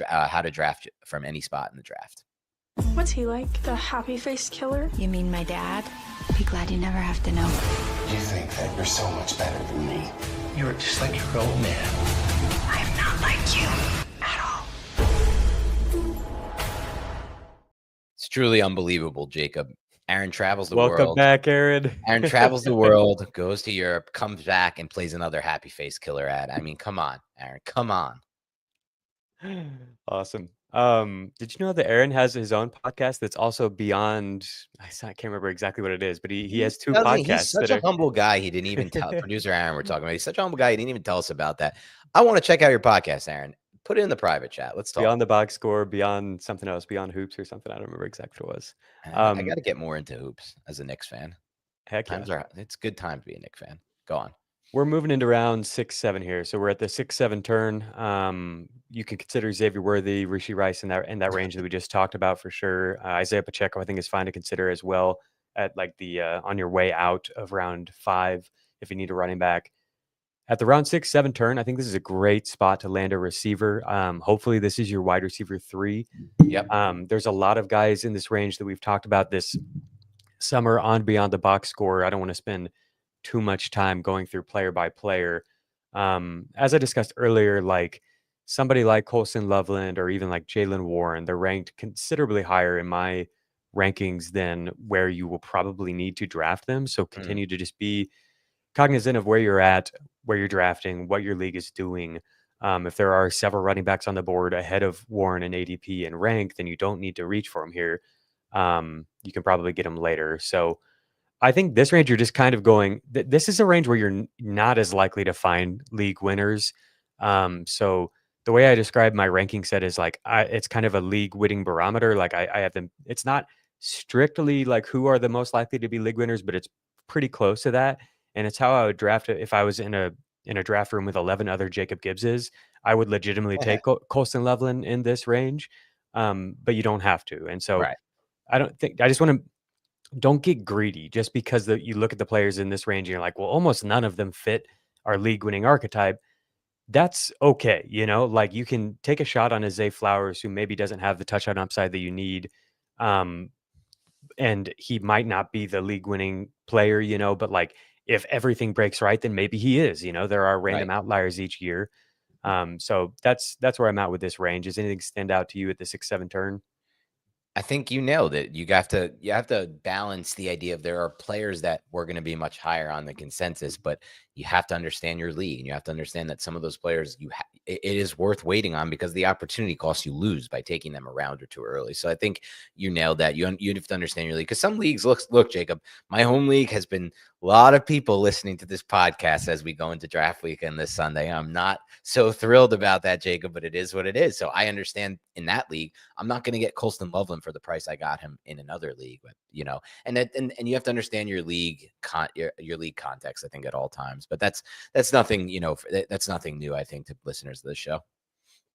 how to draft from any spot in the draft. What's he like? The happy-faced killer? You mean my dad? Be glad you never have to know. You think that you're so much better than me. You're just like your old man. I am not like you at all. It's truly unbelievable, Jacob. Aaron travels the world. Welcome back, Aaron. Aaron travels the world, goes to Europe, comes back, and plays another happy face killer ad. I mean, come on, Aaron. Come on. Awesome. Did you know that Aaron has his own podcast that's also beyond? I can't remember exactly what it is, but he has 2 podcasts. He's such a humble guy. He didn't even tell producer Aaron we're talking about. He's such a humble guy. He didn't even tell us about that. I want to check out your podcast, Aaron. Put it in the private chat. Let's talk. Beyond the Boxscore, beyond something else, beyond hoops or something. I don't remember exactly what it was. I got to get more into hoops as a Knicks fan. Heck yeah. It's a good time to be a Knicks fan. Go on. We're moving into round 6, 7 here. So we're at the 6, 7 turn. You can consider Xavier Worthy, Rashee Rice in that range that we just talked about for sure. Isaiah Pacheco, I think, is fine to consider as well at like the on your way out of round 5 if you need a running back. At the round 6, 7 turn, I think this is a great spot to land a receiver. Hopefully this is your wide receiver 3. Yep. There's a lot of guys in this range that we've talked about this summer on Beyond the Boxscore. I don't want to spend too much time going through player by player. As I discussed earlier, like somebody like Colson Loveland or even like Jaylen Warren, they're ranked considerably higher in my rankings than where you will probably need to draft them. So continue to just be cognizant of where you're at, where you're drafting, what your league is doing. If there are several running backs on the board ahead of Warren and ADP and rank, then you don't need to reach for them here. You can probably get them later. So I think this range, you're just kind of going, this is a range where you're not as likely to find league winners. So the way I describe my ranking set is like, it's kind of a league winning barometer. Like I have them, it's not strictly like who are the most likely to be league winners, but it's pretty close to that. And it's how I would draft it. If I was in a draft room with 11 other Jacob Gibbses, I would legitimately take Colson Loveland in this range. But you don't have to. And so I just want to don't get greedy just because you look at the players in this range and you're like, well, almost none of them fit our league winning archetype. That's okay. Like you can take a shot on a Zay Flowers who maybe doesn't have the touchdown upside that you need. Um, and he might not be the league winning player, but like if everything breaks right, then maybe he is. There are random outliers each year. So that's where I'm at with this range. Does anything stand out to you at the 6-7 turn? I think you nailed it. You have to balance the idea of there are players that were going to be much higher on the consensus, but you have to understand your league, and you have to understand that some of those players it is worth waiting on because the opportunity cost you lose by taking them a round or two early. So I think you nailed that. You have to understand your league because some leagues look, Jacob, my home league has been a lot of people listening to this podcast as we go into draft weekend this Sunday. I'm not so thrilled about that, Jacob, but it is what it is. So I understand in that league, I'm not going to get Colston Loveland for the price I got him in another league, but and you have to understand your league your league context, I think, at all times. But that's nothing, that's nothing new, I think, to listeners of the show.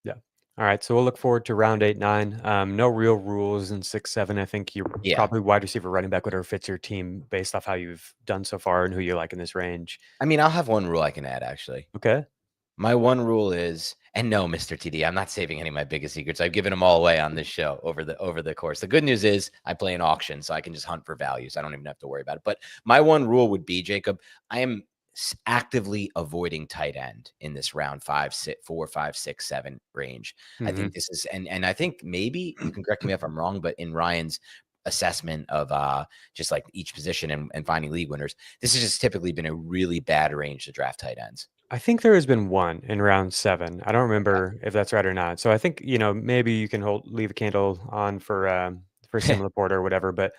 Yeah. All right. So we'll look forward to round 8, 9. No real rules in 6, 7. I think you're probably wide receiver, running back, whatever fits your team based off how you've done so far and who you like in this range. I mean, I'll have one rule I can add, actually. Okay. My one rule is, and no, Mr. TD, I'm not saving any of my biggest secrets. I've given them all away on this show over the course. The good news is I play an auction, so I can just hunt for values. I don't even have to worry about it. But my one rule would be, Jacob, I am actively avoiding tight end in this round 4, 5, 6, 7 range. Mm-hmm. I think this is, and I think maybe you can correct me if I'm wrong, but in Ryan's assessment of just like each position and finding league winners, this has just typically been a really bad range to draft tight ends. I think there has been one in round 7. I don't remember if that's right or not. So I think, maybe you can leave a candle on for Sim Laporta or whatever. But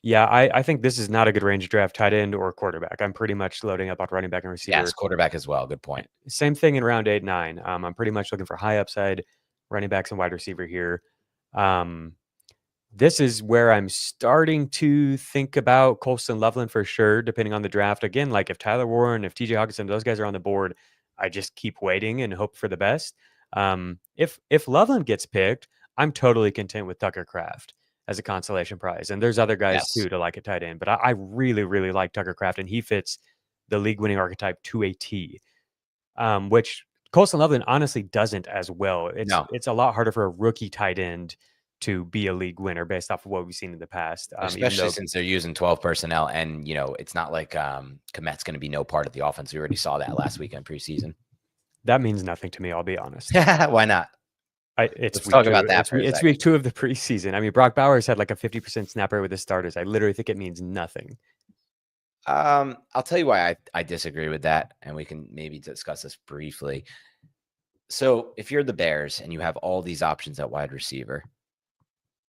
yeah, I think this is not a good range to draft tight end or quarterback. I'm pretty much loading up on running back and receiver. Yes, quarterback as well. Good point. Same thing in round 8, 9. I'm pretty much looking for high upside running backs and wide receiver here. This is where I'm starting to think about Colston Loveland for sure, depending on the draft. Again, like if Tyler Warren, if TJ Hawkinson, those guys are on the board, I just keep waiting and hope for the best. If Loveland gets picked, I'm totally content with Tucker Kraft as a consolation prize. And there's other guys too to like a tight end, but I really, really like Tucker Kraft, and he fits the league winning archetype to a T, which Colston Loveland honestly doesn't as well. It's a lot harder for a rookie tight end to be a league winner based off of what we've seen in the past. Especially since they're using 12 personnel, and, it's not like Komet's going to be no part of the offense. We already saw that last weekend preseason. That means nothing to me, I'll be honest. Why not? Let's talk about that. It's week 2 of the preseason. I mean, Brock Bowers had like a 50% snap rate with the starters. I literally think it means nothing. I'll tell you why I disagree with that, and we can maybe discuss this briefly. So if you're the Bears and you have all these options at wide receiver,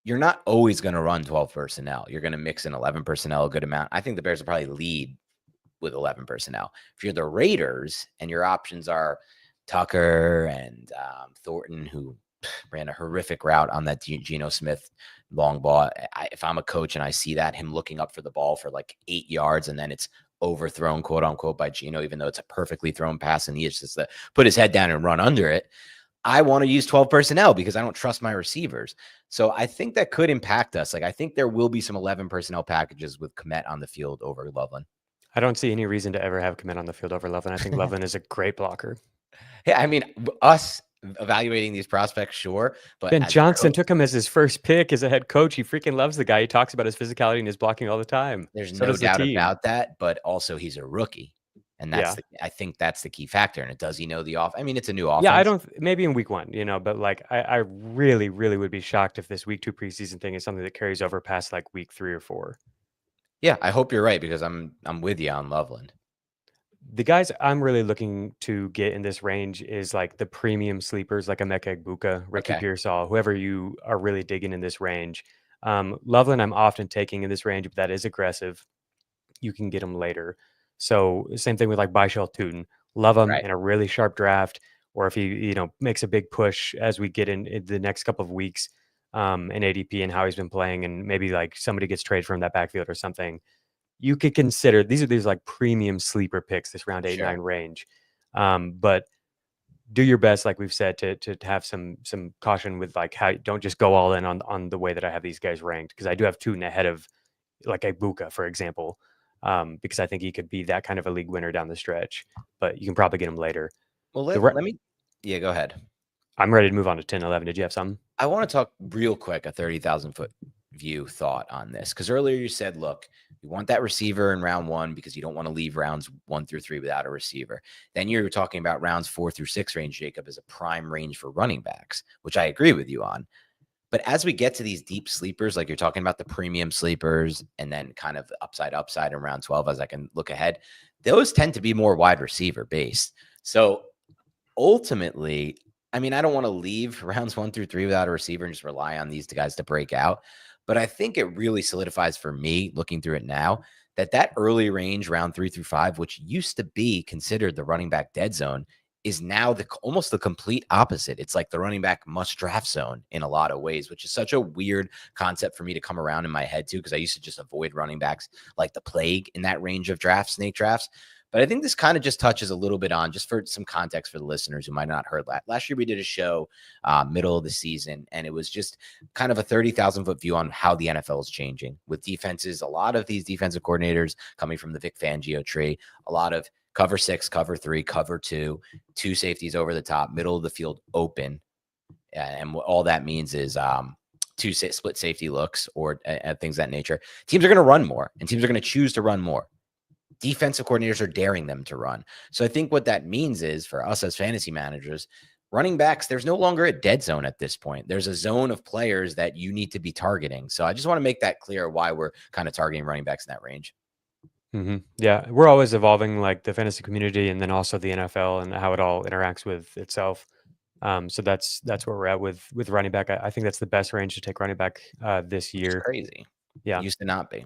you're not always going to run 12 personnel. You're going to mix in 11 personnel a good amount. I think the Bears will probably lead with 11 personnel. If you're the Raiders and your options are Tucker and Thornton, who ran a horrific route on that Geno Smith long ball. If I'm a coach and I see that, him looking up for the ball for like 8 yards and then it's overthrown, quote unquote, by Geno, even though it's a perfectly thrown pass and he just has to put his head down and run under it, I want to use 12 personnel because I don't trust my receivers. So I think that could impact us. Like, I think there will be some 11 personnel packages with Kmet on the field over Loveland. I don't see any reason to ever have Kmet on the field over Loveland. I think Loveland is a great blocker. Yeah, I mean, us evaluating these prospects, sure. But Ben Johnson took him as his first pick as a head coach. He freaking loves the guy. He talks about his physicality and his blocking all the time. There's no doubt about that, but also he's a rookie. And that's I think that's the key factor. And does he know the off? I mean, it's a new offense. Yeah, maybe in week 1, but like I really, really would be shocked if this week 2 preseason thing is something that carries over past like week 3 or 4. Yeah, I hope you're right because I'm with you on Loveland. The guys I'm really looking to get in this range is like the premium sleepers, like Emeka Egbuka, Ricky Pearsall, whoever you are really digging in this range. Loveland, I'm often taking in this range, but that is aggressive. You can get him later. So same thing with like Baishal Tootin. Love him in a really sharp draft, or if he makes a big push as we get in the next couple of weeks in ADP and how he's been playing, and maybe like somebody gets traded from that backfield or something. You could consider these are like premium sleeper picks, this round 8, 9 range. But do your best, like we've said, to have some caution with like how don't just go all in on the way that I have these guys ranked, because I do have Tootin ahead of like a Buka, for example, because I think he could be that kind of a league winner down the stretch. But you can probably get him later. Well, let me. Yeah, go ahead. I'm ready to move on to 10, 11. Did you have something? I want to talk real quick, a 30,000 foot view thought on this. Because earlier you said, look, you want that receiver in round 1 because you don't want to leave rounds 1 through 3 without a receiver. Then you were talking about rounds 4 through 6 range, Jacob, as a prime range for running backs, which I agree with you on. But as we get to these deep sleepers, like you're talking about the premium sleepers and then kind of the upside in round 12, as I can look ahead, those tend to be more wide receiver based. So ultimately, I mean, I don't want to leave rounds 1 through 3 without a receiver and just rely on these guys to break out. But I think it really solidifies for me, looking through it now, that early range, round 3 through 5, which used to be considered the running back dead zone, is now almost the complete opposite. It's like the running back must draft zone in a lot of ways, which is such a weird concept for me to come around in my head too, because I used to just avoid running backs like the plague in that range of drafts, snake drafts. But I think this kind of just touches a little bit on, just for some context for the listeners who might not have heard that. Last year, we did a show middle of the season, and it was just kind of a 30,000 foot view on how the NFL is changing with defenses. A lot of these defensive coordinators coming from the Vic Fangio tree, a lot of cover 6, cover 3, cover 2, 2 safeties over the top, middle of the field open. And all that means is 2 split safety looks or things of that nature. Teams are going to run more, and teams are going to choose to run more. Defensive coordinators are daring them to run. So I think what that means is for us as fantasy managers, running backs, there's no longer a dead zone at this point. There's a zone of players that you need to be targeting. So I just want to make that clear why we're kind of targeting running backs in that range. Mm-hmm. Yeah, we're always evolving, like the fantasy community and then also the NFL and how it all interacts with itself. So that's where we're at with running back. I think that's the best range to take running back this year. It's crazy. Yeah. It used to not be.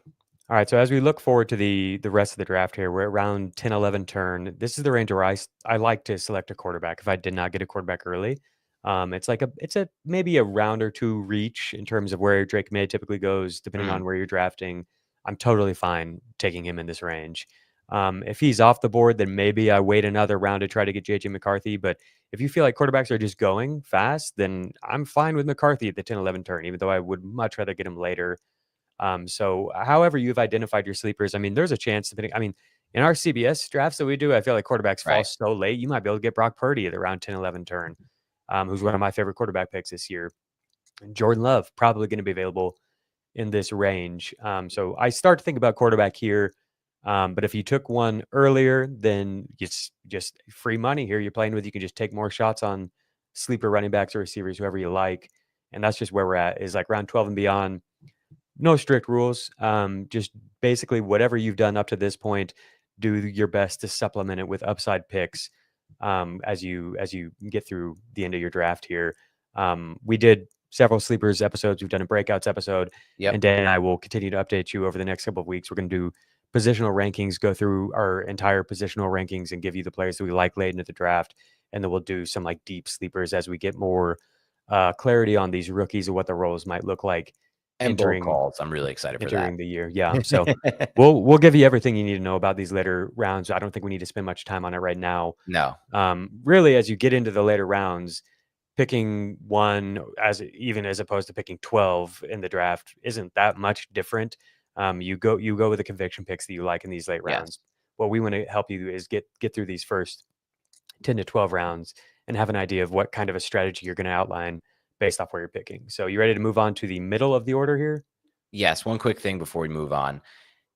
All right, so as we look forward to the rest of the draft here, we're around 10, 11 turn. This is the range where I like to select a quarterback if I did not get a quarterback early. It's a maybe a round or 2 reach in terms of where Drake May typically goes, depending on where you're drafting. I'm totally fine taking him in this range. If he's off the board, then maybe I wait another round to try to get JJ McCarthy. But if you feel like quarterbacks are just going fast, then I'm fine with McCarthy at the 10, 11 turn, even though I would much rather get him later. So however you've identified your sleepers, I mean, there's a chance, in our CBS drafts that we do, I feel like quarterbacks fall so late. You might be able to get Brock Purdy at around 10, 11 turn, who's one of my favorite quarterback picks this year. Jordan Love, probably going to be available in this range. So I start to think about quarterback here. But if you took one earlier, then it's just free money here you're playing with. You can just take more shots on sleeper running backs or receivers, whoever you like. And that's just where we're at, is like round 12 and beyond. No strict rules. Just basically whatever you've done up to this point, do your best to supplement it with upside picks as you get through the end of your draft here. We did several sleepers episodes. We've done a breakouts episode. Yep. And Dan and I will continue to update you over the next couple of weeks. We're going to do positional rankings, go through our entire positional rankings and give you the players that we like late into the draft. And then we'll do some like deep sleepers as we get more clarity on these rookies and what the roles might look like. And bold calls. I'm really excited for that. Entering the year. Yeah. So we'll give you everything you need to know about these later rounds. I don't think we need to spend much time on it right now. No. Really, as you get into the later rounds, picking one as opposed to picking 12 in the draft isn't that much different. You go with the conviction picks that you like in these late rounds. Yes. What we want to help you is get through these first 10 to 12 rounds and have an idea of what kind of a strategy you're going to outline based off where you're picking. So you ready to move on to the middle of the order here? Yes. One quick thing before we move on.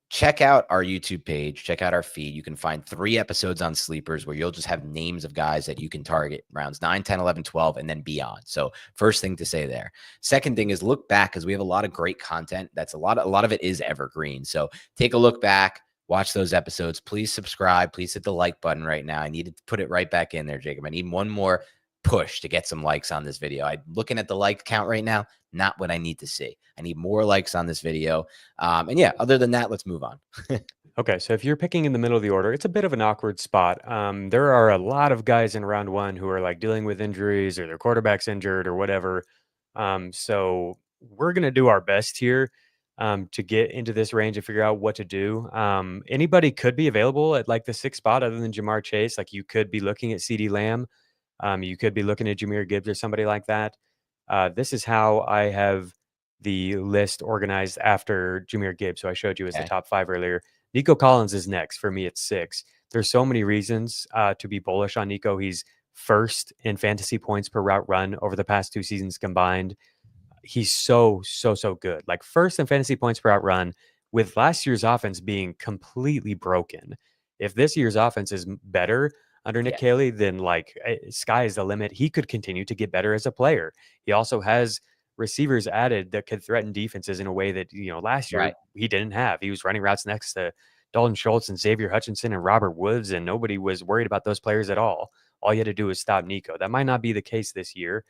Check out our YouTube page. Check out our feed. You can find 3 episodes on sleepers where you'll just have names of guys that you can target rounds 9, 10, 11, 12, and then beyond. So first thing to say there. Second thing is look back, because we have a lot of great content. That's a lot of it is evergreen. So take a look back, watch those episodes. Please subscribe. Please hit the like button right now. I need to put it right back in there, Jacob. I need one more push to get some likes on this video. I'm looking at the like count right now, not what I need to see. I need more likes on this video. And yeah, other than that, let's move on. Okay, so if you're picking in the middle of the order, it's a bit of an awkward spot. There are a lot of guys in round 1 who are like dealing with injuries or their quarterback's injured or whatever. So we're going to do our best here to get into this range and figure out what to do. Anybody could be available at like the 6th spot other than Jamar Chase. Like you could be looking at CeeDee Lamb. You could be looking at Jahmyr Gibbs or somebody like that. This is how I have the list organized after Jahmyr Gibbs, who I showed you as the top 5 earlier. Nico Collins is next. For me, it's 6. There's so many reasons to be bullish on Nico. He's first in fantasy points per route run over the past 2 seasons combined. He's so good. Like first in fantasy points per route run, with last year's offense being completely broken. If this year's offense is better under Nick Caley, then like sky is the limit. He could continue to get better as a player. He also has receivers added that could threaten defenses in a way that, last year he didn't have. He was running routes next to Dalton Schultz and Xavier Hutchinson and Robert Woods, and nobody was worried about those players at all. All you had to do was stop Nico. That might not be the case this year.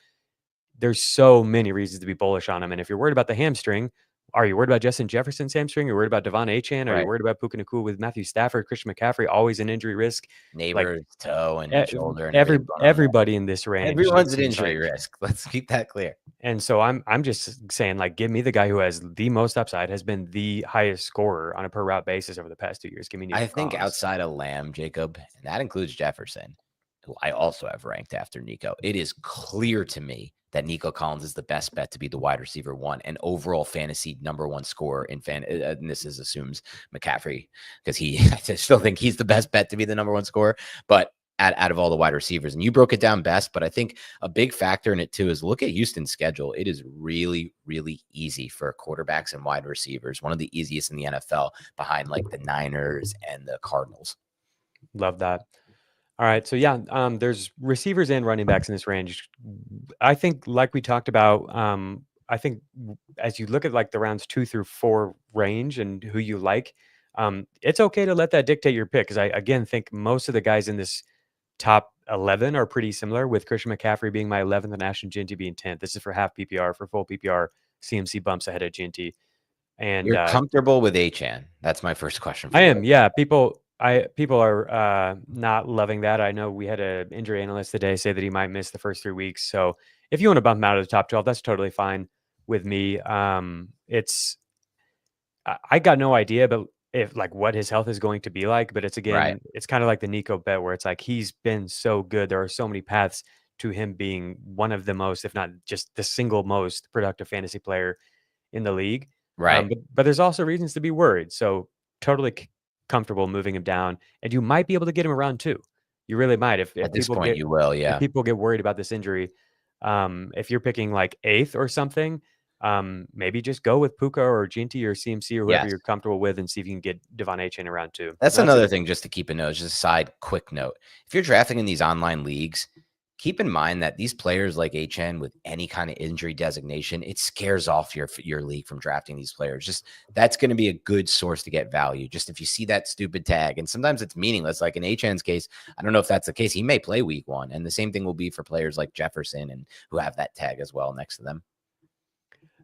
There's so many reasons to be bullish on him. And if you're worried about the hamstring, are you worried about Justin Jefferson's hamstring? Are you worried about Devon Achane? Are you worried about Puka Nacua with Matthew Stafford, Christian McCaffrey, always an injury risk? Neighbor's toe and shoulder. And everybody in this range. Everyone's an injury risk. Let's keep that clear. And so I'm just saying, like, give me the guy who has the most upside, has been the highest scorer on a per route basis over the past 2 years. Give me Nico I think Collins. outside of Lamb, Jacob, and that includes Jefferson, who I also have ranked after Nico, it is clear to me that Nico Collins is the best bet to be the wide receiver 1 and overall fantasy number 1 scorer in and this assumes McCaffrey, because I still think he's the best bet to be the number 1 scorer, but out of all the wide receivers. And you broke it down best, but I think a big factor in it too is look at Houston's schedule. It is really, really easy for quarterbacks and wide receivers. One of the easiest in the NFL, behind like the Niners and the Cardinals. Love that. All right. So there's receivers and running backs in this range. I think, like we talked about, I think as you look at like the rounds 2 through 4 range and who you like, it's okay to let that dictate your pick. Because I, again, think most of the guys in this top 11 are pretty similar, with Christian McCaffrey being my 11th and Ashton Jeanty being 10th. This is for half PPR. For full PPR, CMC bumps ahead of Jeanty. And you're comfortable with Achane? That's my first question. I am. Yeah. People are not loving that. I know we had an injury analyst today say that he might miss the first 3 weeks. So if you want to bump him out of the top 12, that's totally fine with me. I got no idea, but if like what his health is going to be like, but it's it's kind of like the Nico bet where it's like, he's been so good. There are so many paths to him being one of the most, if not just the single most productive fantasy player in the league. Right. But there's also reasons to be worried. So totally comfortable moving him down, and you might be able to get him around 2. You really might. If at this point you will, if people get worried about this injury, if you're picking like 8th or something, maybe just go with Puka or Jeanty or CMC or whoever you're comfortable with, and see if you can get Devon Achane around 2. That's another thing just to keep a note, just a side quick note. If you're drafting in these online leagues, keep in mind that these players like Achane with any kind of injury designation, it scares off your league from drafting these players. Just that's going to be a good source to get value. Just if you see that stupid tag, and sometimes it's meaningless. Like in Achane's case, I don't know if that's the case. He may play week 1, and the same thing will be for players like Jefferson and who have that tag as well next to them.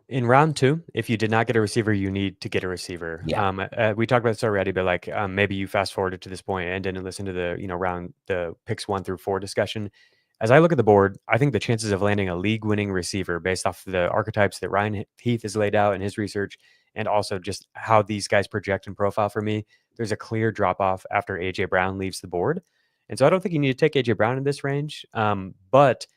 In round 2, if you did not get a receiver, you need to get a receiver. Yeah. We talked about this already, but like maybe you fast forwarded to this point and didn't listen to the picks 1 through 4 discussion. As I look at the board, I think the chances of landing a league-winning receiver based off the archetypes that Ryan Heath has laid out in his research, and also just how these guys project and profile for me, there's a clear drop-off after A.J. Brown leaves the board. And so I don't think you need to take A.J. Brown in this range, but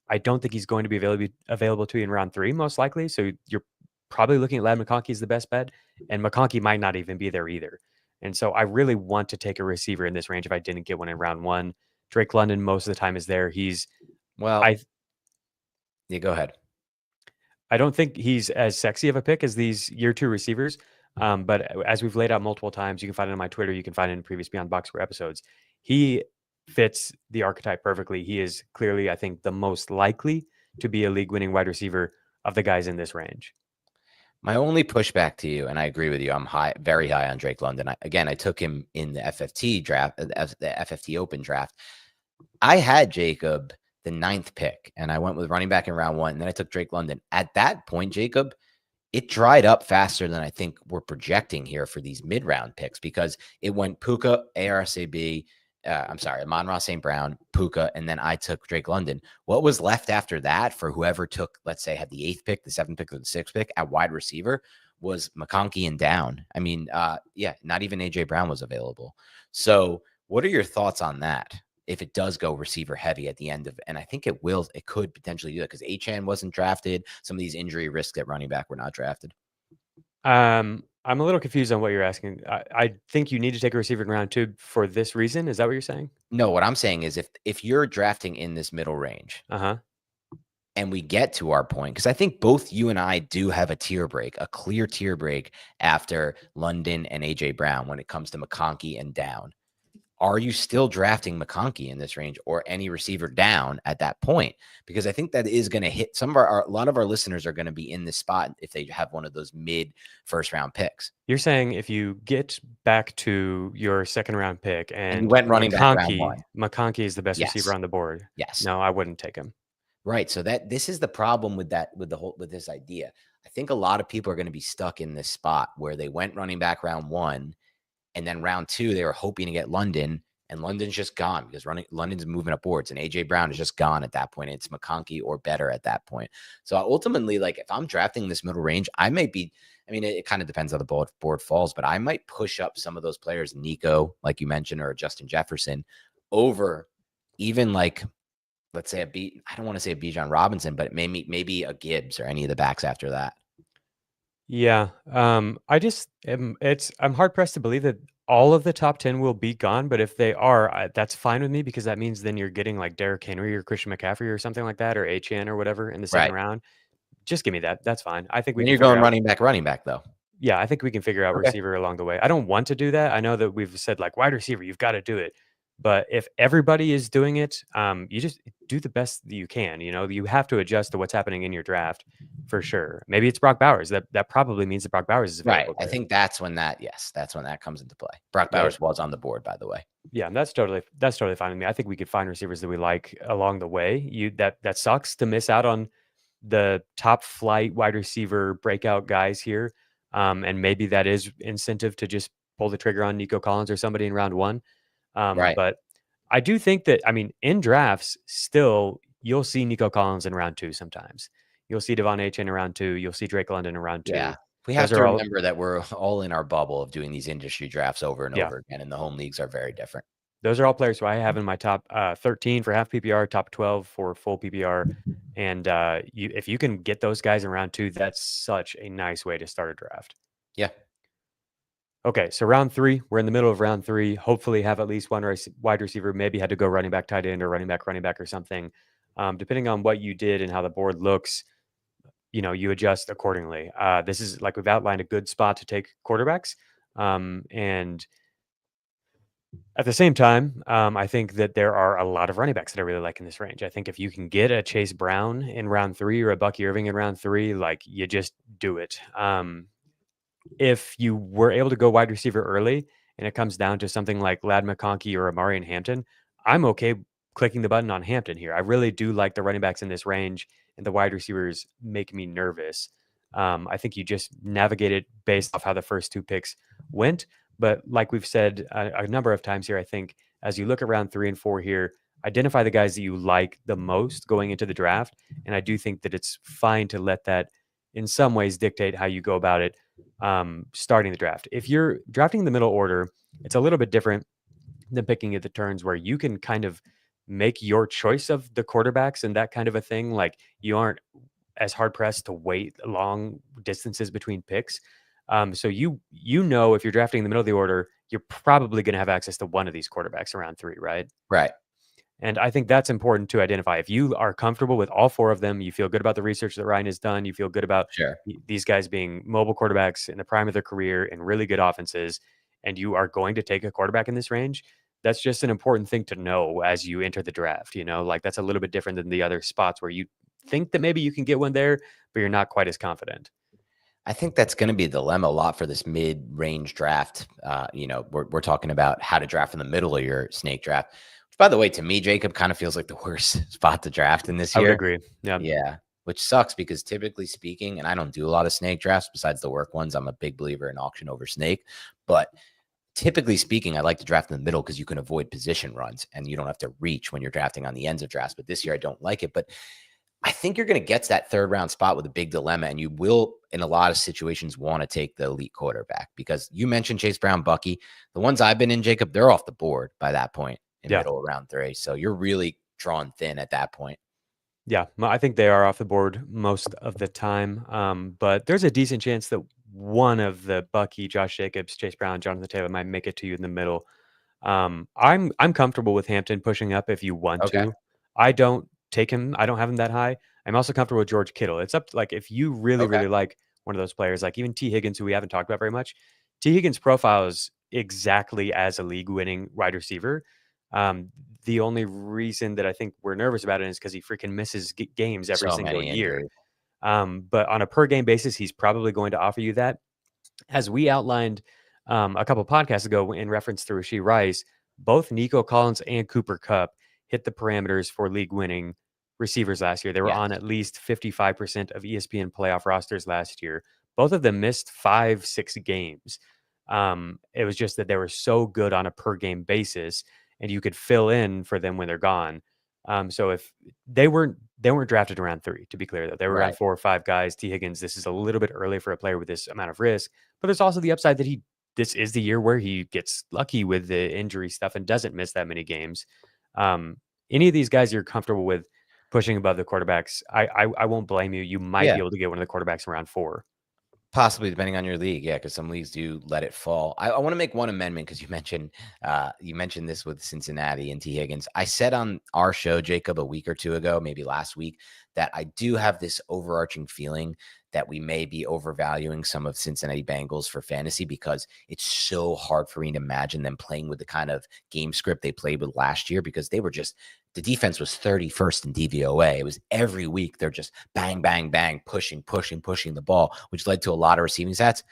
I don't think he's going to be available to you in round 3, most likely. So you're probably looking at Ladd McConkey as the best bet, and McConkey might not even be there either. And so I really want to take a receiver in this range if I didn't get one in round 1. Drake London most of the time is there. Go ahead. I don't think he's as sexy of a pick as these year 2 receivers. But as we've laid out multiple times, you can find it on my Twitter. You can find it in previous Beyond Boxscore episodes. He fits the archetype perfectly. He is clearly, I think, the most likely to be a league-winning wide receiver of the guys in this range. My only pushback to you, and I agree with you, I'm very high on Drake London. I took him in the FFT draft, the FFT Open draft. I had Jacob the 9th pick, and I went with running back in round 1, and then I took Drake London. At that point, Jacob, it dried up faster than I think we're projecting here for these mid-round picks, because it went Puka, Amon-Ra St. Brown, Puka, and then I took Drake London. What was left after that for whoever took, let's say, had the 8th pick, the 7th pick, or the 6th pick at wide receiver was McConkey and down. I mean, not even A.J. Brown was available. So what are your thoughts on that? if it does go receiver heavy at the end of, and I think it could potentially do that because Achane wasn't drafted. Some of these injury risks at running back were not drafted. I'm a little confused on what you're asking. I think you need to take a receiver in round 2 for this reason. Is that what you're saying? No, what I'm saying is if you're drafting in this middle range, and we get to our point, because I think both you and I do have a clear tier break after London and AJ Brown when it comes to McConkey and down. Are you still drafting McConkey in this range or any receiver down at that point? Because I think that is going to hit a lot of our listeners are going to be in this spot if they have one of those mid first round picks. You're saying if you get back to your second round pick and you went running back round 1. McConkey is the best receiver on the board. Yes. No, I wouldn't take him. Right. So this is the problem with this idea. I think a lot of people are going to be stuck in this spot where they went running back round 1. And then round 2, they were hoping to get London, and London's just gone because London's moving up boards, and AJ Brown is just gone at that point. It's McConkey or better at that point. So ultimately, like if I'm drafting this middle range, it kind of depends how the board falls, but I might push up some of those players, Nico, like you mentioned, or Justin Jefferson, over even like, let's say I don't want to say a Bijan Robinson, but maybe a Gibbs or any of the backs after that. Yeah. I'm hard pressed to believe that all of the top 10 will be gone, but if they are, that's fine with me because that means then you're getting like Derrick Henry or Christian McCaffrey or something like that, or Achane or whatever in the second round. Just give me that. That's fine. I think you're going running back though. Yeah, I think we can figure out receiver along the way. I don't want to do that. I know that we've said like wide receiver, you've got to do it. But if everybody is doing it, you just do the best that you can. You have to adjust to what's happening in your draft for sure. Maybe it's Brock Bowers. That probably means that Brock Bowers is available. Right. I think that's when that comes into play. Brock Bowers was on the board, by the way. Yeah, and that's totally fine with me. I think we could find receivers that we like along the way. That sucks to miss out on the top flight wide receiver breakout guys here. And maybe that is incentive to just pull the trigger on Nico Collins or somebody in round 1. But I do think that, in drafts, still, you'll see Nico Collins in round 2 sometimes. You'll see Devon Achane in round 2. You'll see Drake London in round 2. Yeah. We have to remember that we're all in our bubble of doing these industry drafts over and over again, and the home leagues are very different. Those are all players who I have in my top 13 for half PPR, top 12 for full PPR. And if you can get those guys in round 2, that's such a nice way to start a draft. Yeah. Okay, so round 3, we're in the middle of round 3. Hopefully have at least one wide receiver, maybe had to go running back, tight end, or running back or something. Depending on what you did and how the board looks, you adjust accordingly. This is, like we've outlined, a good spot to take quarterbacks. And at the same time, I think that there are a lot of running backs that I really like in this range. I think if you can get a Chase Brown in round 3 or a Bucky Irving in round 3, like you just do it. If you were able to go wide receiver early and it comes down to something like Ladd McConkey or Amari Hampton, I'm okay clicking the button on Hampton here. I really do like the running backs in this range, and the wide receivers make me nervous. I think you just navigate it based off how the first 2 picks went. But like we've said a number of times here, I think as you look at round 3 and 4 here, identify the guys that you like the most going into the draft. And I do think that it's fine to let that in some ways dictate how you go about it starting the draft. If you're drafting the middle order, it's a little bit different than picking at the turns where you can kind of make your choice of the quarterbacks and that kind of a thing. Like you aren't as hard pressed to wait long distances between picks. So if you're drafting in the middle of the order, you're probably going to have access to one of these quarterbacks around 3, right? Right. And I think that's important to identify. If you are comfortable with all 4 of them, you feel good about the research that Ryan has done, you feel good about these guys being mobile quarterbacks in the prime of their career and really good offenses, and you are going to take a quarterback in this range, that's just an important thing to know as you enter the draft. Like that's a little bit different than the other spots where you think that maybe you can get one there, but you're not quite as confident. I think that's going to be a dilemma a lot for this mid-range draft. We're talking about how to draft in the middle of your snake draft. Which, by the way, to me, Jacob, kind of feels like the worst spot to draft in this year. I would agree. Yeah. Yeah. Which sucks because typically speaking, and I don't do a lot of snake drafts besides the work ones. I'm a big believer in auction over snake. But typically speaking, I like to draft in the middle because you can avoid position runs and you don't have to reach when you're drafting on the ends of drafts. But this year, I don't like it. But I think you're going to get to that 3rd round spot with a big dilemma, and you will, in a lot of situations, want to take the elite quarterback because you mentioned Chase Brown, Bucky. The ones I've been in, Jacob, they're off the board by that point. in middle of round 3. So you're really drawn thin at that point. Yeah, I think they are off the board most of the time. But there's a decent chance that one of the Bucky, Josh Jacobs, Chase Brown, Jonathan Taylor might make it to you in the middle. I'm comfortable with Hampton pushing up if you want to. I don't take him. I don't have him that high. I'm also comfortable with George Kittle. It's up to, like, if you really like one of those players, like even T. Higgins, who we haven't talked about very much. T. Higgins' profile is exactly as a league-winning wide receiver. The only reason that I think we're nervous about it is because he freaking misses games every single year. But on a per-game basis, he's probably going to offer you that. As we outlined a couple podcasts ago in reference to Rashee Rice, both Nico Collins and Cooper Kupp hit the parameters for league-winning receivers last year. They were on at least 55% of ESPN playoff rosters last year. Both of them missed 5-6 games. It was just that they were so good on a per-game basis, and you could fill in for them when they're gone. So if they weren't drafted around 3, to be clear, though. They were around 4 or 5 guys. T. Higgins, this is a little bit early for a player with this amount of risk, but there's also the upside that this is the year where he gets lucky with the injury stuff and doesn't miss that many games. Any of these guys you're comfortable with pushing above the quarterbacks, I won't blame you. You might be able to get one of the quarterbacks around 4. Possibly, depending on your league. Yeah, because some leagues do let it fall. I want to make one amendment because you mentioned this with Cincinnati and T. Higgins. I said on our show, Jacob, a week or 2 ago, maybe last week, that I do have this overarching feeling that we may be overvaluing some of Cincinnati Bengals for fantasy because it's so hard for me to imagine them playing with the kind of game script they played with last year, because they were just, the defense was 31st in DVOA. It was every week they're just bang, bang, bang, pushing the ball, which led to a lot of receiving stats.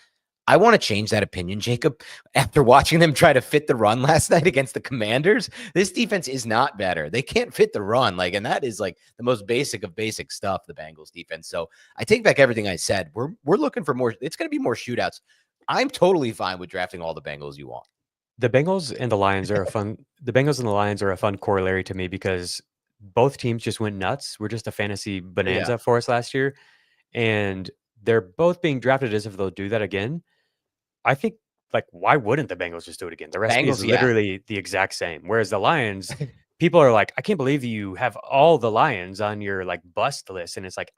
I want to change that opinion, Jacob. After watching them try to fit the run last night against the Commanders, this defense is not better. They can't fit the run, and that is like the most basic of basic stuff, the Bengals defense. So I take back everything I said. We're looking for more. It's going to be more shootouts. I'm totally fine with drafting all the Bengals you want. The Bengals and the Lions are a fun corollary to me because both teams just went nuts. We're just a fantasy bonanza for us last year, and they're both being drafted as if they'll do that again. I think, why wouldn't the Bengals just do it again? The recipe is literally the exact same. Whereas the Lions, people are like, I can't believe you have all the Lions on your bust list. And it's like,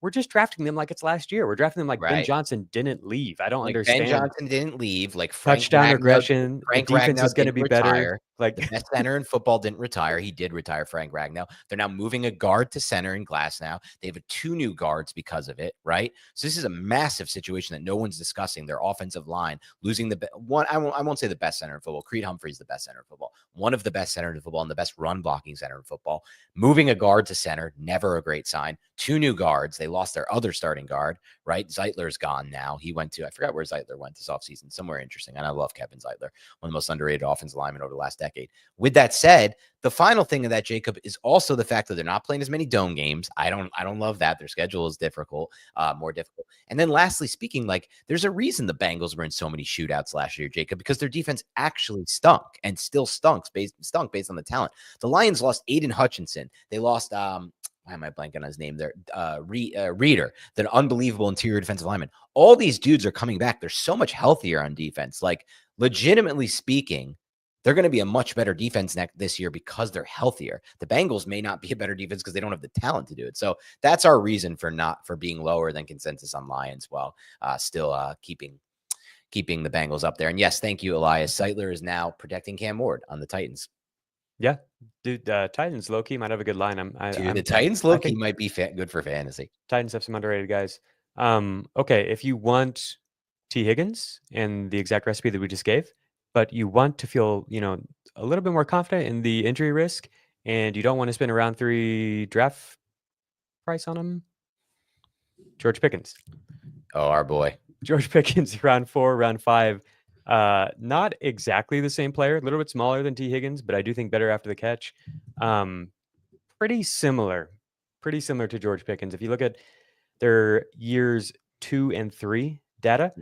we're just drafting them like it's last year. We're drafting them like Ben Johnson didn't leave. I don't understand. Ben Johnson didn't leave. Touchdown regression. Frank the defense Ragnow is going to be better. The best center in football didn't retire. He did retire, Frank Ragnow. They're now moving a guard to center in Glass now. They have 2 new guards because of it, right? So this is a massive situation that no one's discussing. Their offensive line losing one. I won't say the best center in football. Creed Humphrey's the best center in football. One of the best centers in football and the best run blocking center in football. Moving a guard to center, never a great sign. 2 new guards. They lost their other starting guard, right? Zeitler's gone now. He went to, I forgot where Zeitler went this offseason, somewhere interesting. And I love Kevin Zeitler, one of the most underrated offensive linemen over the last decade. With that said, the final thing of that, Jacob, is also the fact that they're not playing as many dome games. I don't love that. Their schedule is more difficult. And then lastly speaking, there's a reason the Bengals were in so many shootouts last year, Jacob, because their defense actually stunk and still stunk based on the talent. The Lions lost Aiden Hutchinson. They lost, why am I blanking on his name there? Reader, the unbelievable interior defensive lineman. All these dudes are coming back. They're so much healthier on defense. Legitimately speaking, they're going to be a much better defense this year because they're healthier. The Bengals may not be a better defense because they don't have the talent to do it. So that's our reason for being lower than consensus on Lions, while still keeping the Bengals up there. And yes, thank you, Elias. Zeitler is now protecting Cam Ward on the Titans. Yeah, dude, Titans low-key might have a good line. The Titans low-key might be good for fantasy. Titans have some underrated guys. Okay, if you want T. Higgins and the exact recipe that we just gave, but you want to feel, a little bit more confident in the injury risk, and you don't want to spend a round 3 draft price on him, George Pickens. Oh, our boy. George Pickens, round 4, round 5. Not exactly the same player, a little bit smaller than T. Higgins, but I do think better after the catch. Pretty similar to George Pickens. If you look at their years 2 and 3 data,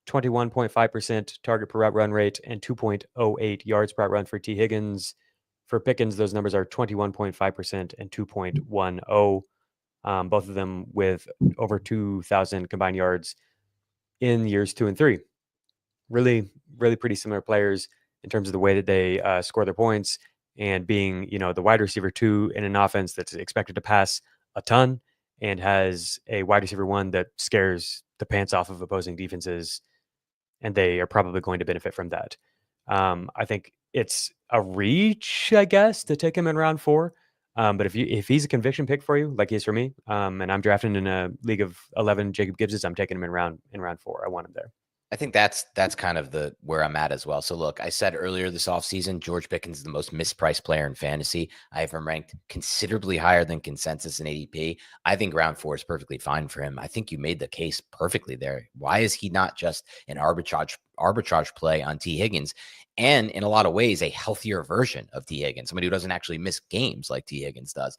21.5% target per route run rate and 2.08 yards per route run for T. Higgins. For Pickens, those numbers are 21.5% and 2.10. Both of them with over 2,000 combined yards in years 2 and 3. Really, really pretty similar players in terms of the way that they score their points. and being, the wide receiver 2 in an offense that's expected to pass a ton and has a wide receiver 1 that scares the pants off of opposing defenses, and they are probably going to benefit from that. I think it's a reach, I guess, to take him in round 4. But if he's a conviction pick for you, like he is for me, and I'm drafting in a league of 11 Jacob Gibbses, I'm taking him in round 4. I want him there. I think that's kind of where I'm at as well. So look, I said earlier this offseason, George Pickens is the most mispriced player in fantasy. I have him ranked considerably higher than consensus in ADP. I think round 4 is perfectly fine for him. I think you made the case perfectly there. Why is he not just an arbitrage play on T. Higgins? And in a lot of ways, a healthier version of T. Higgins, somebody who doesn't actually miss games like T. Higgins does.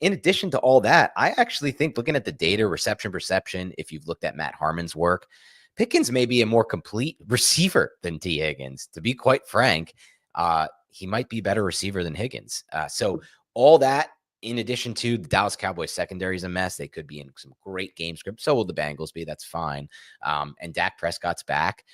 In addition to all that, I actually think, looking at the data, reception perception, if you've looked at Matt Harmon's work, Pickens may be a more complete receiver than T. Higgins. To be quite frank, he might be a better receiver than Higgins. So all that, in addition to the Dallas Cowboys secondary is a mess. They could be in some great game script. So will the Bengals be. That's fine. And Dak Prescott's back.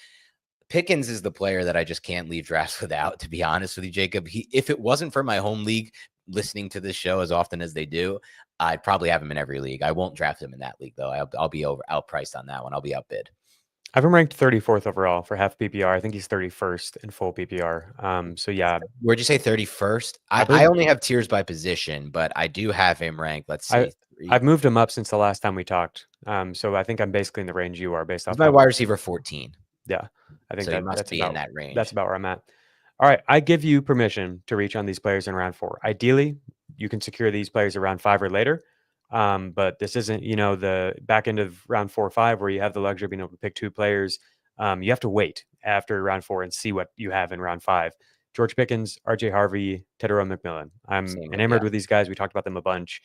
Pickens is the player that I just can't leave drafts without, to be honest with you, Jacob. If it wasn't for my home league listening to this show as often as they do, I'd probably have him in every league. I won't draft him in that league, though. I'll be outpriced on that one. I'll be outbid. I have him ranked 34th overall for half PPR. I think he's 31st in full PPR. So yeah. Where'd you say 31st? I only have tiers by position, but I do have him ranked. Let's see. I've moved him up since the last time we talked. So I think I'm basically in the range you are based off. He's my wide receiver 14. Yeah. I think so that's about, in that range. That's about where I'm at. All right. I give you permission to reach on these players in round 4. Ideally, you can secure these players around 5 or later. But this isn't, the back end of round 4 or 5 where you have the luxury of being able to pick 2 players. You have to wait after round 4 and see what you have in round 5. George Pickens, RJ Harvey, Tedero McMillan. I'm enamored with these guys. We talked about them a bunch.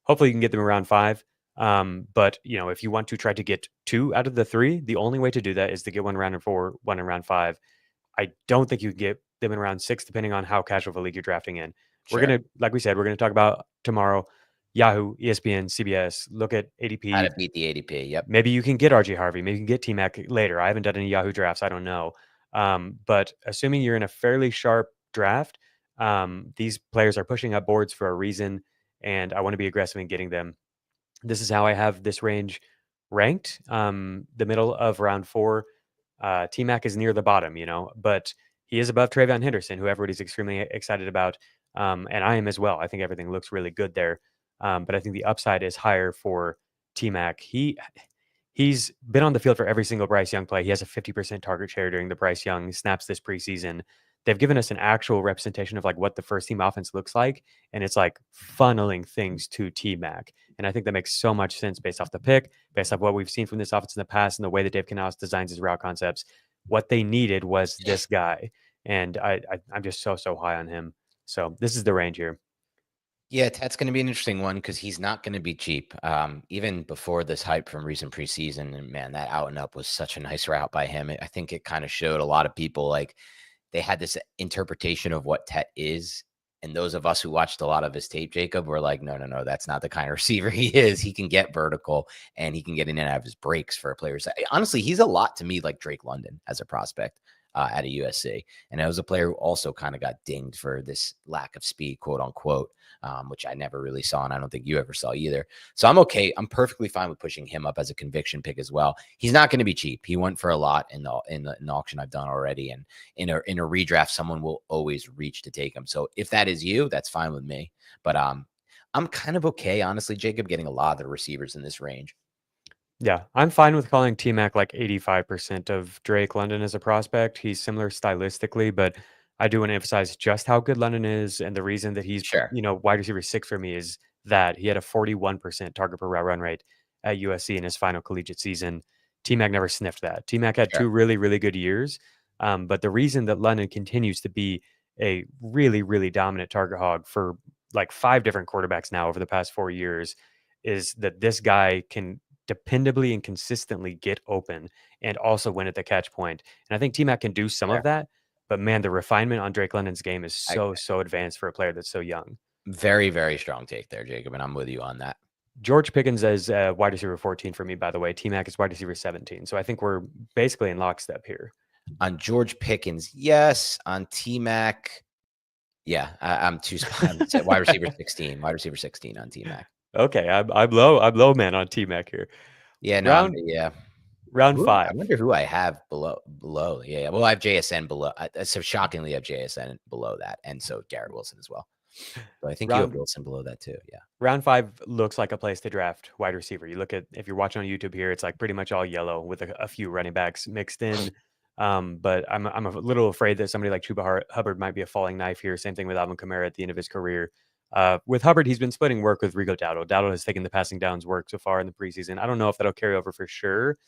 Hopefully you can get them around 5. But if you want to try to get 2 out of the 3, the only way to do that is to get 1 round 4, 1 in round 5. I don't think you can get them in round 6, depending on how casual of a league you're drafting in. Sure. We're going to, like we said, we're going to talk about tomorrow Yahoo, ESPN, CBS, look at ADP. How to beat the ADP, yep. Maybe you can get RJ Harvey. Maybe you can get T-Mac later. I haven't done any Yahoo drafts. I don't know. But assuming you're in a fairly sharp draft, these players are pushing up boards for a reason, and I want to be aggressive in getting them. This is how I have this range ranked. The middle of round 4, T-Mac is near the bottom, but he is above Travion Henderson, who everybody's extremely excited about, and I am as well. I think everything looks really good there. But I think the upside is higher for T-Mac. He's been on the field for every single Bryce Young play. He has a 50% target share during the Bryce Young snaps this preseason. They've given us an actual representation of like what the first team offense looks like, and it's like funneling things to T-Mac. And I think that makes so much sense based off the pick, based off what we've seen from this offense in the past, and the way that Dave Canales designs his route concepts. What they needed was this guy, and I'm just so high on him. So this is the range here. Yeah, that's going to be an interesting one because he's not going to be cheap. Even before this hype from recent preseason, and man, that out and up was such a nice route by him. I think it kind of showed a lot of people like they had this interpretation of what Tet is. And those of us who watched a lot of his tape, Jacob, were like, no, that's not the kind of receiver he is. He can get vertical and he can get in and out of his breaks for players. Honestly, he's a lot to me like Drake London as a prospect. At a USC. And I was a player who also kind of got dinged for this lack of speed, quote unquote, which I never really saw. And I don't think you ever saw either. So I'm okay. I'm perfectly fine with pushing him up as a conviction pick as well. He's not going to be cheap. He went for a lot in the auction I've done already. And in a redraft, someone will always reach to take him. So if that is you, that's fine with me. But I'm kind of okay, honestly, Jacob, getting a lot of the receivers in this range. Yeah, I'm fine with calling T-Mac like 85% of Drake London as a prospect. He's similar stylistically, but I do want to emphasize just how good London is. And the reason that he's, wide receiver 6 for me is that he had a 41% target per route run rate at USC in his final collegiate season. T-Mac never sniffed that. T-Mac had 2 really, really good years. But the reason that London continues to be a really, really dominant target hog for like 5 different quarterbacks now over the past 4 years is that this guy can dependably and consistently get open and also win at the catch point. And I think T-Mac can do some of that, but man, the refinement on Drake London's game is so advanced for a player that's so young. Very, very strong take there, Jacob. And I'm with you on that. George Pickens is wide receiver 14 for me, by the way. T-Mac is wide receiver 17. So I think we're basically in lockstep here. On George Pickens, yes. On T-Mac, Yeah, I'm too wide receiver 16, wide receiver 16 on T-Mac. Okay, I'm low man on T-Mac here. Yeah, no, Round I 5. wonder who I have below. Yeah, well, I have JSN below. So shockingly, I have JSN below that, and so Garrett Wilson as well. But I think you have Round Wilson below that too. Yeah, round 5 looks like a place to draft wide receiver. You look at, if you're watching on YouTube here, it's like pretty much all yellow with a few running backs mixed in. But I'm a little afraid that somebody like Chuba Hubbard might be a falling knife here. Same thing with Alvin Kamara at the end of his career. With Hubbard, he's been splitting work with Rigo Dowdle. Dowdle has taken the passing downs work so far in the preseason. I don't know if that'll carry over for sure.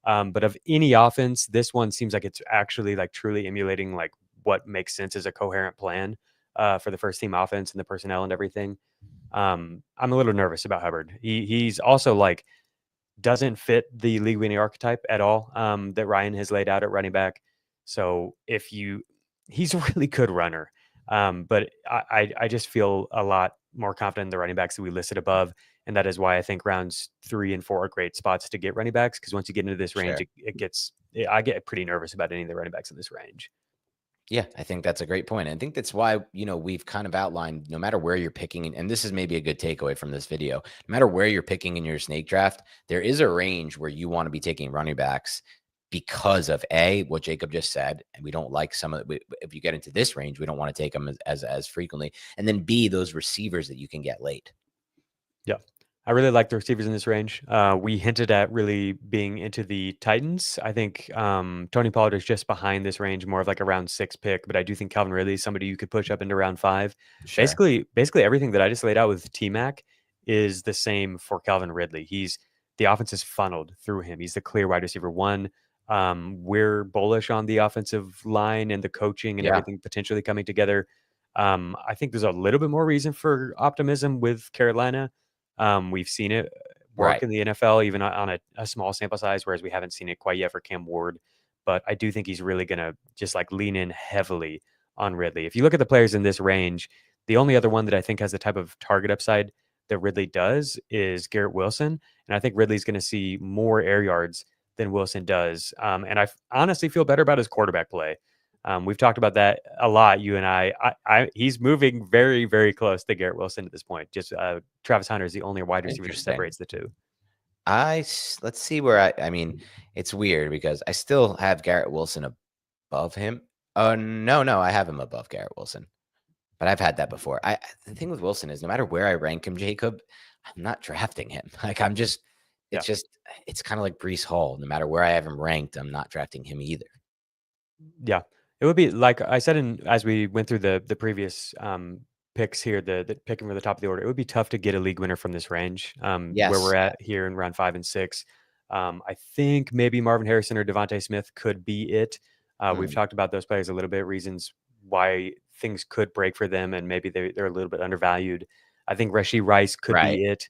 But of any offense, this one seems like it's actually like truly emulating like what makes sense as a coherent plan for the first team offense and the personnel and everything. I'm a little nervous about Hubbard. He's also like doesn't fit the league winning archetype at all that Ryan has laid out at running back. So he's a really good runner. But I just feel a lot more confident in the running backs that we listed above. And that is why I think rounds 3 and 4 are great spots to get running backs. Because once you get into this range, I get pretty nervous about any of the running backs in this range. Yeah, I think that's a great point. I think that's why, we've kind of outlined, no matter where you're picking, and this is maybe a good takeaway from this video, no matter where you're picking in your snake draft, there is a range where you want to be taking running backs because of what Jacob just said, and we don't like some of it. If you get into this range, we don't want to take them as frequently. And then B, those receivers that you can get late. Yeah. I really like the receivers in this range. We hinted at really being into the Titans. I think Tony Pollard is just behind this range, more of like a round 6 pick, but I do think Calvin Ridley is somebody you could push up into round 5. Sure. Basically everything that I just laid out with T-Mac is the same for Calvin Ridley. The offense is funneled through him. He's the clear wide receiver 1. We're bullish on the offensive line and the coaching and everything potentially coming together. I think there's a little bit more reason for optimism with Carolina. We've seen it work in the NFL, even on a small sample size, whereas we haven't seen it quite yet for Cam Ward. But I do think he's really going to just like lean in heavily on Ridley. If you look at the players in this range, the only other one that I think has the type of target upside that Ridley does is Garrett Wilson. And I think Ridley's going to see more air yards than Wilson does. And I honestly feel better about his quarterback play. We've talked about that a lot, you and I. He's moving very, very close to Garrett Wilson at this point. Just Travis Hunter is the only wide receiver that separates the two. Let's see where I mean, it's weird because I still have Garrett Wilson above him. Oh, no, I have him above Garrett Wilson, but I've had that before. The thing with Wilson is no matter where I rank him, Jacob, I'm not drafting him. Like it's kind of like Breece Hall. No matter where I have him ranked, I'm not drafting him either. Yeah. It would be like I said as we went through the previous picks here, the picking from the top of the order. It would be tough to get a league winner from this range. Where we're at here in round 5 and 6. I think maybe Marvin Harrison or Devontae Smith could be it. We've talked about those players a little bit, reasons why things could break for them, and maybe they're a little bit undervalued. I think Rashee Rice could be it.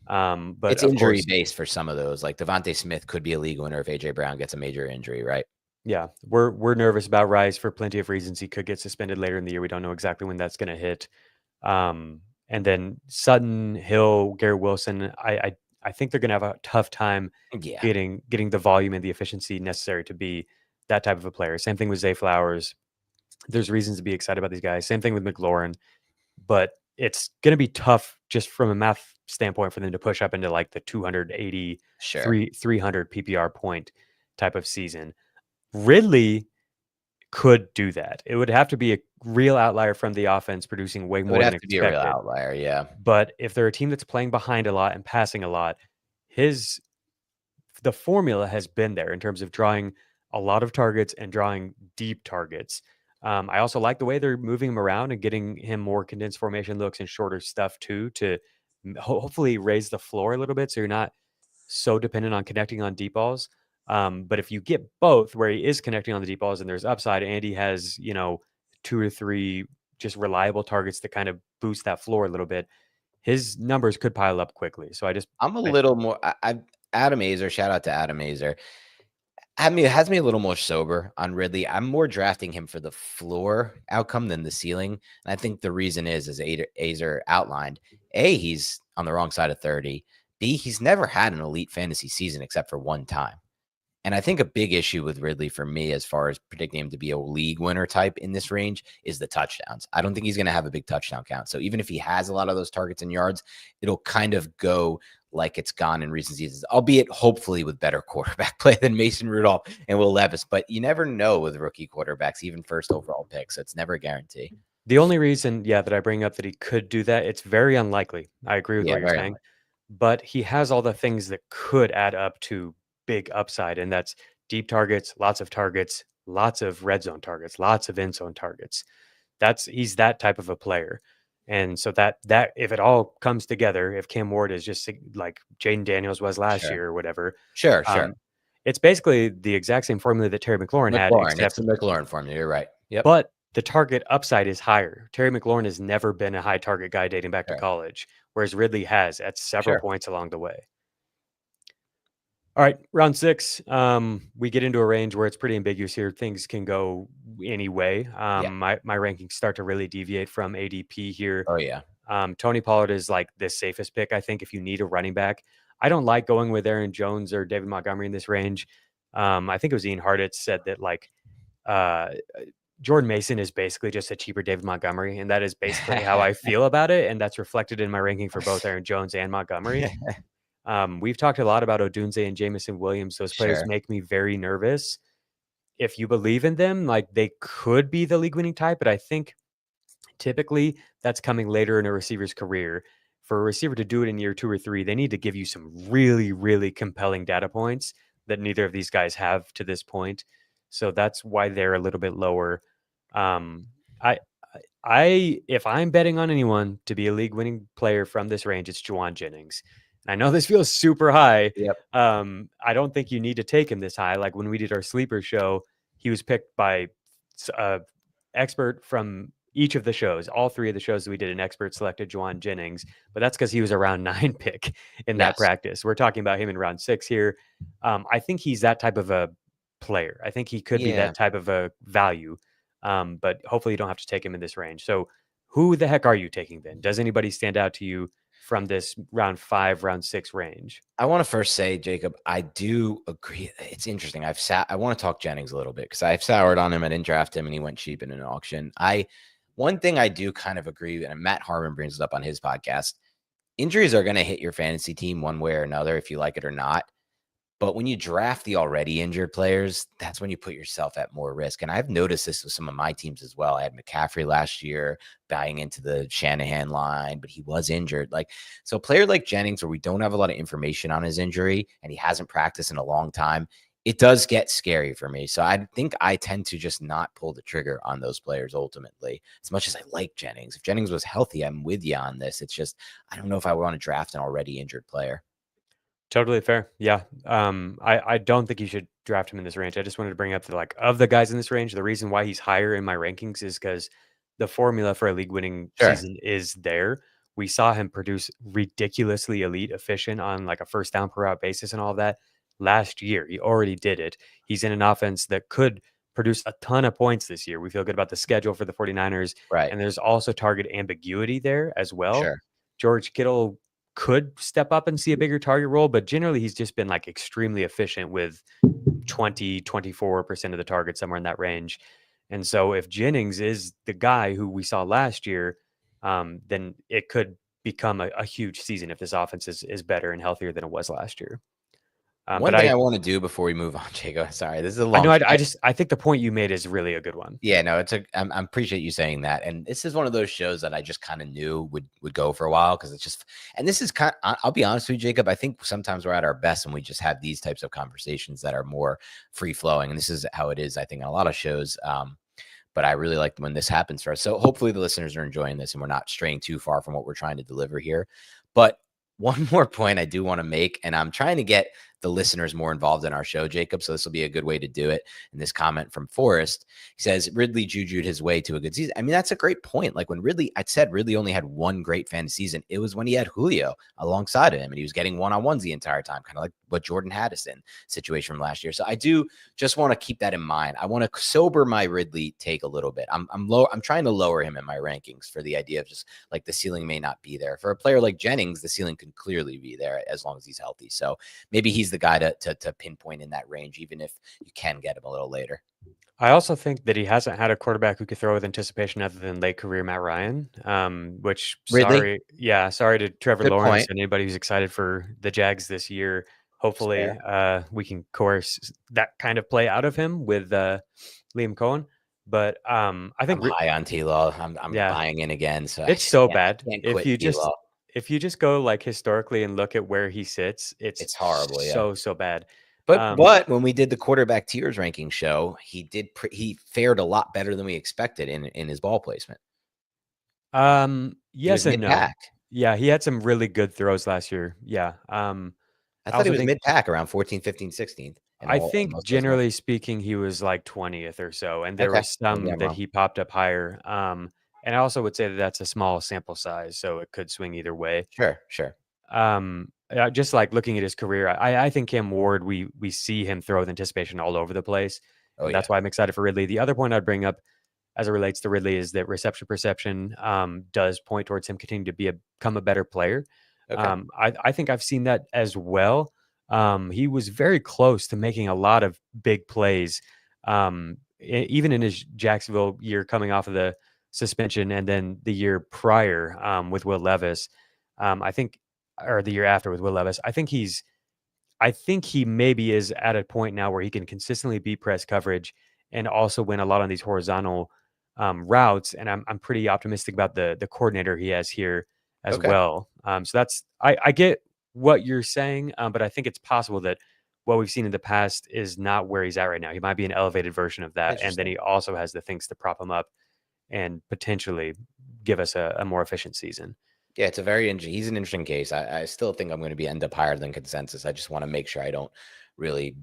But it's injury based for some of those. Like Devontae Smith could be a league winner if AJ Brown gets a major injury, right? Yeah, we're nervous about Rice for plenty of reasons. He could get suspended later in the year. We don't know exactly when that's going to hit. And then Sutton, Hill, Garrett Wilson. I think they're going to have a tough time getting the volume and the efficiency necessary to be that type of a player. Same thing with Zay Flowers. There's reasons to be excited about these guys. Same thing with McLaurin. But it's going to be tough just from a math standpoint for them to push up into like the 280, 300 PPR point type of season. Ridley could do that. It would have to be a real outlier from the offense, producing way more than expected. Be a real outlier, yeah. But if they're a team that's playing behind a lot and passing a lot, the formula has been there in terms of drawing a lot of targets and drawing deep targets. I also like the way they're moving him around and getting him more condensed formation looks and shorter stuff too, to hopefully raise the floor a little bit so you're not so dependent on connecting on deep balls. But if you get both where he is connecting on the deep balls and there's upside and he has, 2 or 3 just reliable targets to kind of boost that floor a little bit, his numbers could pile up quickly. So I'm a little more, Adam Azer, shout out to Adam Azer. It has me a little more sober on Ridley. I'm more drafting him for the floor outcome than the ceiling. And I think the reason is, as Azer outlined, A, he's on the wrong side of 30. B, he's never had an elite fantasy season except for one time. And I think a big issue with Ridley for me, as far as predicting him to be a league winner type in this range, is the touchdowns. I don't think he's going to have a big touchdown count. So even if he has a lot of those targets and yards, it'll kind of go like it's gone in recent seasons, albeit hopefully with better quarterback play than Mason Rudolph and Will Levis. But you never know with rookie quarterbacks, even first overall picks. So it's never a guarantee. The only reason, that I bring up that he could do that, it's very unlikely. I agree with what you're saying. But he has all the things that could add up to big upside, and that's deep targets, lots of red zone targets, lots of end zone targets. He's that type of a player. And so that if it all comes together, if Cam Ward is just like Jaden Daniels was last year or whatever, Sure. It's basically the exact same formula that Terry McLaurin had. It's the McLaurin formula. You're right. Yep. But the target upside is higher. Terry McLaurin has never been a high target guy dating back to college, whereas Ridley has at several points along the way. All right, round 6. We get into a range where it's pretty ambiguous here. Things can go any way. My rankings start to really deviate from ADP here. Oh, yeah. Tony Pollard is like the safest pick, I think, if you need a running back. I don't like going with Aaron Jones or David Montgomery in this range. I think it was Ian Hartitz said that Jordan Mason is basically just a cheaper David Montgomery, and that is basically how I feel about it, and that's reflected in my ranking for both Aaron Jones and Montgomery. We've talked a lot about Odunze and Jamison Williams. Those players make me very nervous. If you believe in them, they could be the league-winning type, but I think typically that's coming later in a receiver's career. For a receiver to do it in year 2 or 3, they need to give you some really, really compelling data points that neither of these guys have to this point. So that's why they're a little bit lower. If I'm betting on anyone to be a league winning player from this range, it's Juwan Jennings. I know this feels super high. Yep. I don't think you need to take him this high. Like when we did our sleeper show, he was picked by expert from each of the shows. All 3 of the shows that we did, an expert selected Juwan Jennings, but that's because he was a round 9 pick in that practice. We're talking about him in round 6 here. I think he's that type of a player. I think he could be that type of a value, but hopefully you don't have to take him in this range. So who the heck are you taking then? Does anybody stand out to you from this round 5, round 6 range? I want to first say, Jacob, I do agree. It's interesting. I want to talk Jennings a little bit because I've soured on him. I didn't draft him and he went cheap in an auction. One thing I do kind of agree, and Matt Harmon brings it up on his podcast, injuries are going to hit your fantasy team one way or another, if you like it or not. But when you draft the already injured players, that's when you put yourself at more risk. And I've noticed this with some of my teams as well. I had McCaffrey last year buying into the Shanahan line, but he was injured. So a player like Jennings, where we don't have a lot of information on his injury and he hasn't practiced in a long time, it does get scary for me. So I think I tend to just not pull the trigger on those players ultimately, as much as I like Jennings. If Jennings was healthy, I'm with you on this. It's just, I don't know if I want to draft an already injured player. Totally fair. Yeah. I don't think you should draft him in this range. I just wanted to bring up that, of the guys in this range, the reason why he's higher in my rankings is because the formula for a league winning season is there. We saw him produce ridiculously elite efficient on a first down per route basis and all of that last year. He already did it. He's in an offense that could produce a ton of points this year. We feel good about the schedule for the 49ers. Right. And there's also target ambiguity there as well. Sure. George Kittle could step up and see a bigger target role, but generally he's just been extremely efficient with 24% of the targets, somewhere in that range. And so if Jennings is the guy who we saw last year, then it could become a huge season if this offense is better and healthier than it was last year. One thing I want to do before we move on, Jacob. Sorry, this is a long. I think the point you made is really a good one. Yeah, no, I appreciate you saying that. And this is one of those shows that I just kind of knew would go for a while because it's just. And this is I'll be honest with you, Jacob. I think sometimes we're at our best when we just have these types of conversations that are more free flowing. And this is how it is, I think, in a lot of shows. But I really like when this happens for us. So hopefully the listeners are enjoying this and we're not straying too far from what we're trying to deliver here. But one more point I do want to make, and I'm trying to get the listeners more involved in our show, Jacob. So this will be a good way to do it. In this comment from Forrest, he says, Ridley juju'd his way to a good season. I mean, that's a great point. When Ridley only had one great fantasy season. It was when he had Julio alongside of him and he was getting one-on-ones the entire time, kind of like what Jordan Haddison situation from last year. So I do just want to keep that in mind. I want to sober my Ridley take a little bit. I'm trying to lower him in my rankings for the idea of just the ceiling may not be there. For a player like Jennings, the ceiling can clearly be there as long as he's healthy. So maybe he's the guy to pinpoint in that range, even if you can get him a little later. I also think that he hasn't had a quarterback who could throw with anticipation other than late career Matt Ryan, which Ridley, sorry to Trevor good Lawrence point. and anybody who's excited for the Jags this year. Hopefully, we can coerce that kind of play out of him with Liam Cohen. But I think I'm high on T-Law. I'm yeah, buying in again. So it's so I bad. can't If quit you T-Law. just go like historically and look at where he sits, it's It's horrible. Yeah. so bad. But when we did the quarterback tiers ranking show, he fared a lot better than we expected in his ball placement. Yes and no. Mid-pack. Yeah, he had some really good throws last year. Yeah. I thought he was mid-pack around 14, 15, 16. I think generally speaking, he was like 20th or so, and there were some that he popped up higher. And I also would say that that's a small sample size, so it could swing either way. Sure. Just like looking at his career, I think Cam Ward, we see him throw with anticipation all over the place. And that's why I'm excited for Ridley. The other point I'd bring up as it relates to Ridley is that reception perception does point towards him continuing to become a better player. Okay. I think I've seen that as well. He was very close to making a lot of big plays, even in his Jacksonville year coming off of the suspension and then the year prior with Will Levis. Or the year after with Will Levis. I think he maybe is at a point now where he can consistently beat press coverage and also win a lot on these horizontal routes. And I'm pretty optimistic about the coordinator he has here as well. So that's I get what you're saying, but I think it's possible that what we've seen in the past is not where he's at right now. He might be an elevated version of that, and then he also has the things to prop him up and potentially give us a more efficient season. Yeah, it's he's an interesting case. I still think I'm going to end up higher than consensus. I just want to make sure I don't really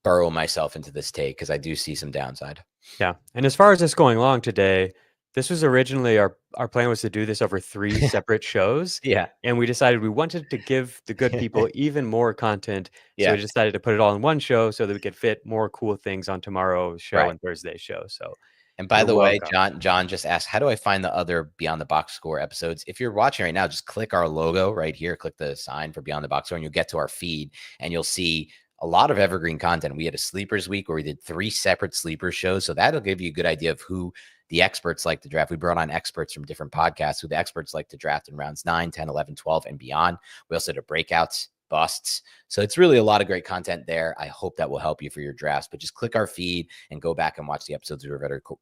burrow myself into this take because I do see some downside. Yeah. And as far as this going along today, this was originally our plan was to do this over 3 separate shows. Yeah. And we decided we wanted to give the good people even more content. Yeah. So we decided to put it all in one show so that we could fit more cool things on tomorrow's show and Thursday's show. So and by the way, John just asked, how do I find the other Beyond the Box Score episodes? If you're watching right now, just click our logo right here, click the sign for Beyond the Box Score, and you'll get to our feed and you'll see a lot of evergreen content. We had a sleepers week where we did 3 separate sleeper shows. So that'll give you a good idea of who the experts like to draft. We brought on experts from different podcasts who the experts like to draft in rounds 9, 10, 11, 12, and beyond. We also did breakouts, busts. So it's really a lot of great content there. I hope that will help you for your drafts, but just click our feed and go back and watch the episodes we've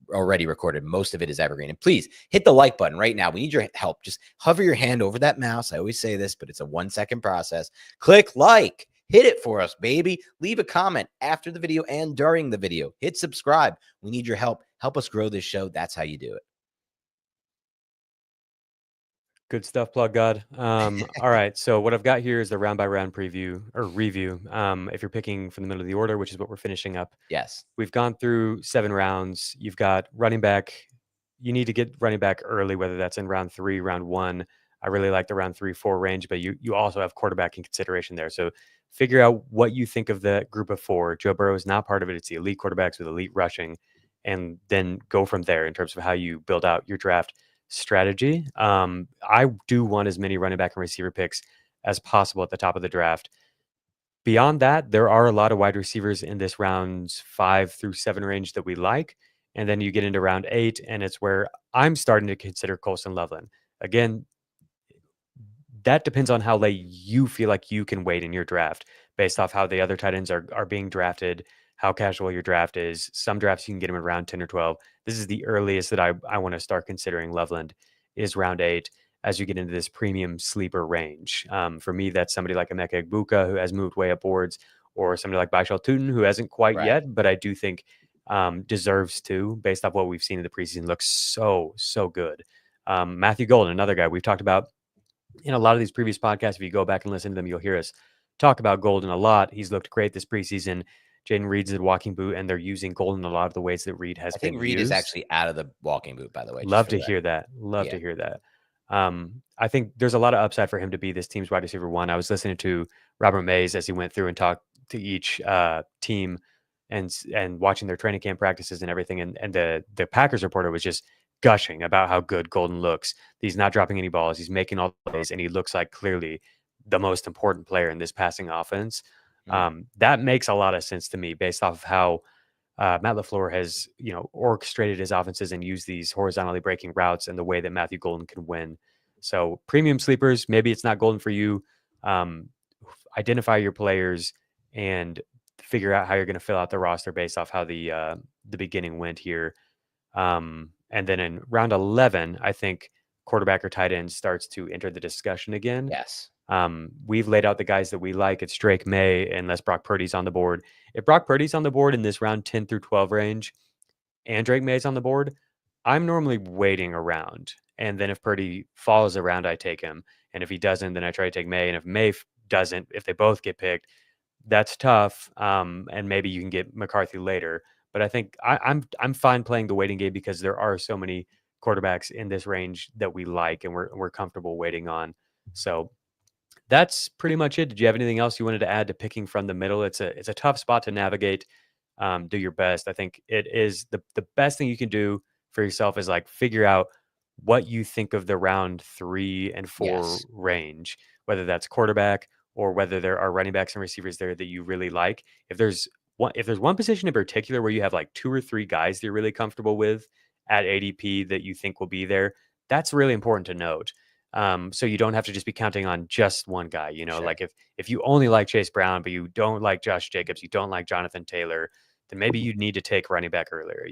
already recorded. Most of it is evergreen. And please hit the like button right now. We need your help. Just hover your hand over that mouse. I always say this, but it's a 1-second process. Click like. Hit it for us, baby. Leave a comment after the video and during the video. Hit subscribe. We need your help. Help us grow this show. That's how you do it. Good stuff, Plug God. All right. So what I've got here is the round by round preview or review. If you're picking from the middle of the order, which is what we're finishing up. Yes. We've gone through 7 rounds. You've got running back. You need to get running back early, whether that's in round 3, round 1. I really like the round 3-4 range, but you also have quarterback in consideration there. So figure out what you think of the group of 4. Joe Burrow is not part of it. It's the elite quarterbacks with elite rushing, and then go from there in terms of how you build out your draft strategy. I do want as many running back and receiver picks as possible at the top of the draft. Beyond that, there are a lot of wide receivers in this rounds 5 through 7 range that we like. And then you get into round 8, and it's where I'm starting to consider Colson Loveland. Again, that depends on how late you feel like you can wait in your draft based off how the other tight ends are being drafted, how casual your draft is. Some drafts you can get them in round 10 or 12. This is the earliest that I want to start considering Loveland is round 8 as you get into this premium sleeper range. For me, that's somebody like Emeka Egbuka who has moved way up boards, or somebody like Baishal Tootin who hasn't quite yet, but I do think deserves to, based off what we've seen in the preseason. Looks so good. Matthew Golden, another guy we've talked about in a lot of these previous podcasts. If you go back and listen to them, you'll hear us talk about Golden a lot. He's looked great this preseason. Jaden Reed's a walking boot, and they're using Golden a lot of the ways that Reed has been used. I think Reed is actually out of the walking boot, by the way. Love to hear that. To hear that. I think there's a lot of upside for him to be this team's wide receiver 1. I was listening to Robert Mays as he went through and talked to each team and watching their training camp practices and everything. And the Packers reporter was just gushing about how good Golden looks. He's not dropping any balls. He's making all the plays, and he looks like clearly the most important player in this passing offense. That makes a lot of sense to me based off of how Matt LaFleur has, orchestrated his offenses and used these horizontally breaking routes and the way that Matthew Golden can win. So premium sleepers, maybe it's not Golden for you. Identify your players and figure out how you're going to fill out the roster based off how the beginning went here. And then in round 11, I think quarterback or tight end starts to enter the discussion again. Yes. We've laid out the guys that we like. It's Drake May unless Brock Purdy's on the board. If Brock Purdy's on the board in this round 10 through 12 range and Drake May's on the board, I'm normally waiting around. And then if Purdy falls around, I take him. And if he doesn't, then I try to take May. And if May doesn't, if they both get picked, that's tough. And maybe you can get McCarthy later. But I think I'm fine playing the waiting game because there are so many quarterbacks in this range that we like and we're comfortable waiting on. So that's pretty much it. Did you have anything else you wanted to add to picking from the middle? It's a tough spot to navigate. Do your best. I think it is the best thing you can do for yourself is like figure out what you think of the round 3 and 4 range, whether that's quarterback or whether there are running backs and receivers there that you really like. If there's one position in particular where you have like 2 or 3 guys that you're really comfortable with at ADP that you think will be there, that's really important to note. So you don't have to just be counting on just one guy, Sure. Like if you only like Chase Brown, but you don't like Josh Jacobs, you don't like Jonathan Taylor, then maybe you need to take running back earlier,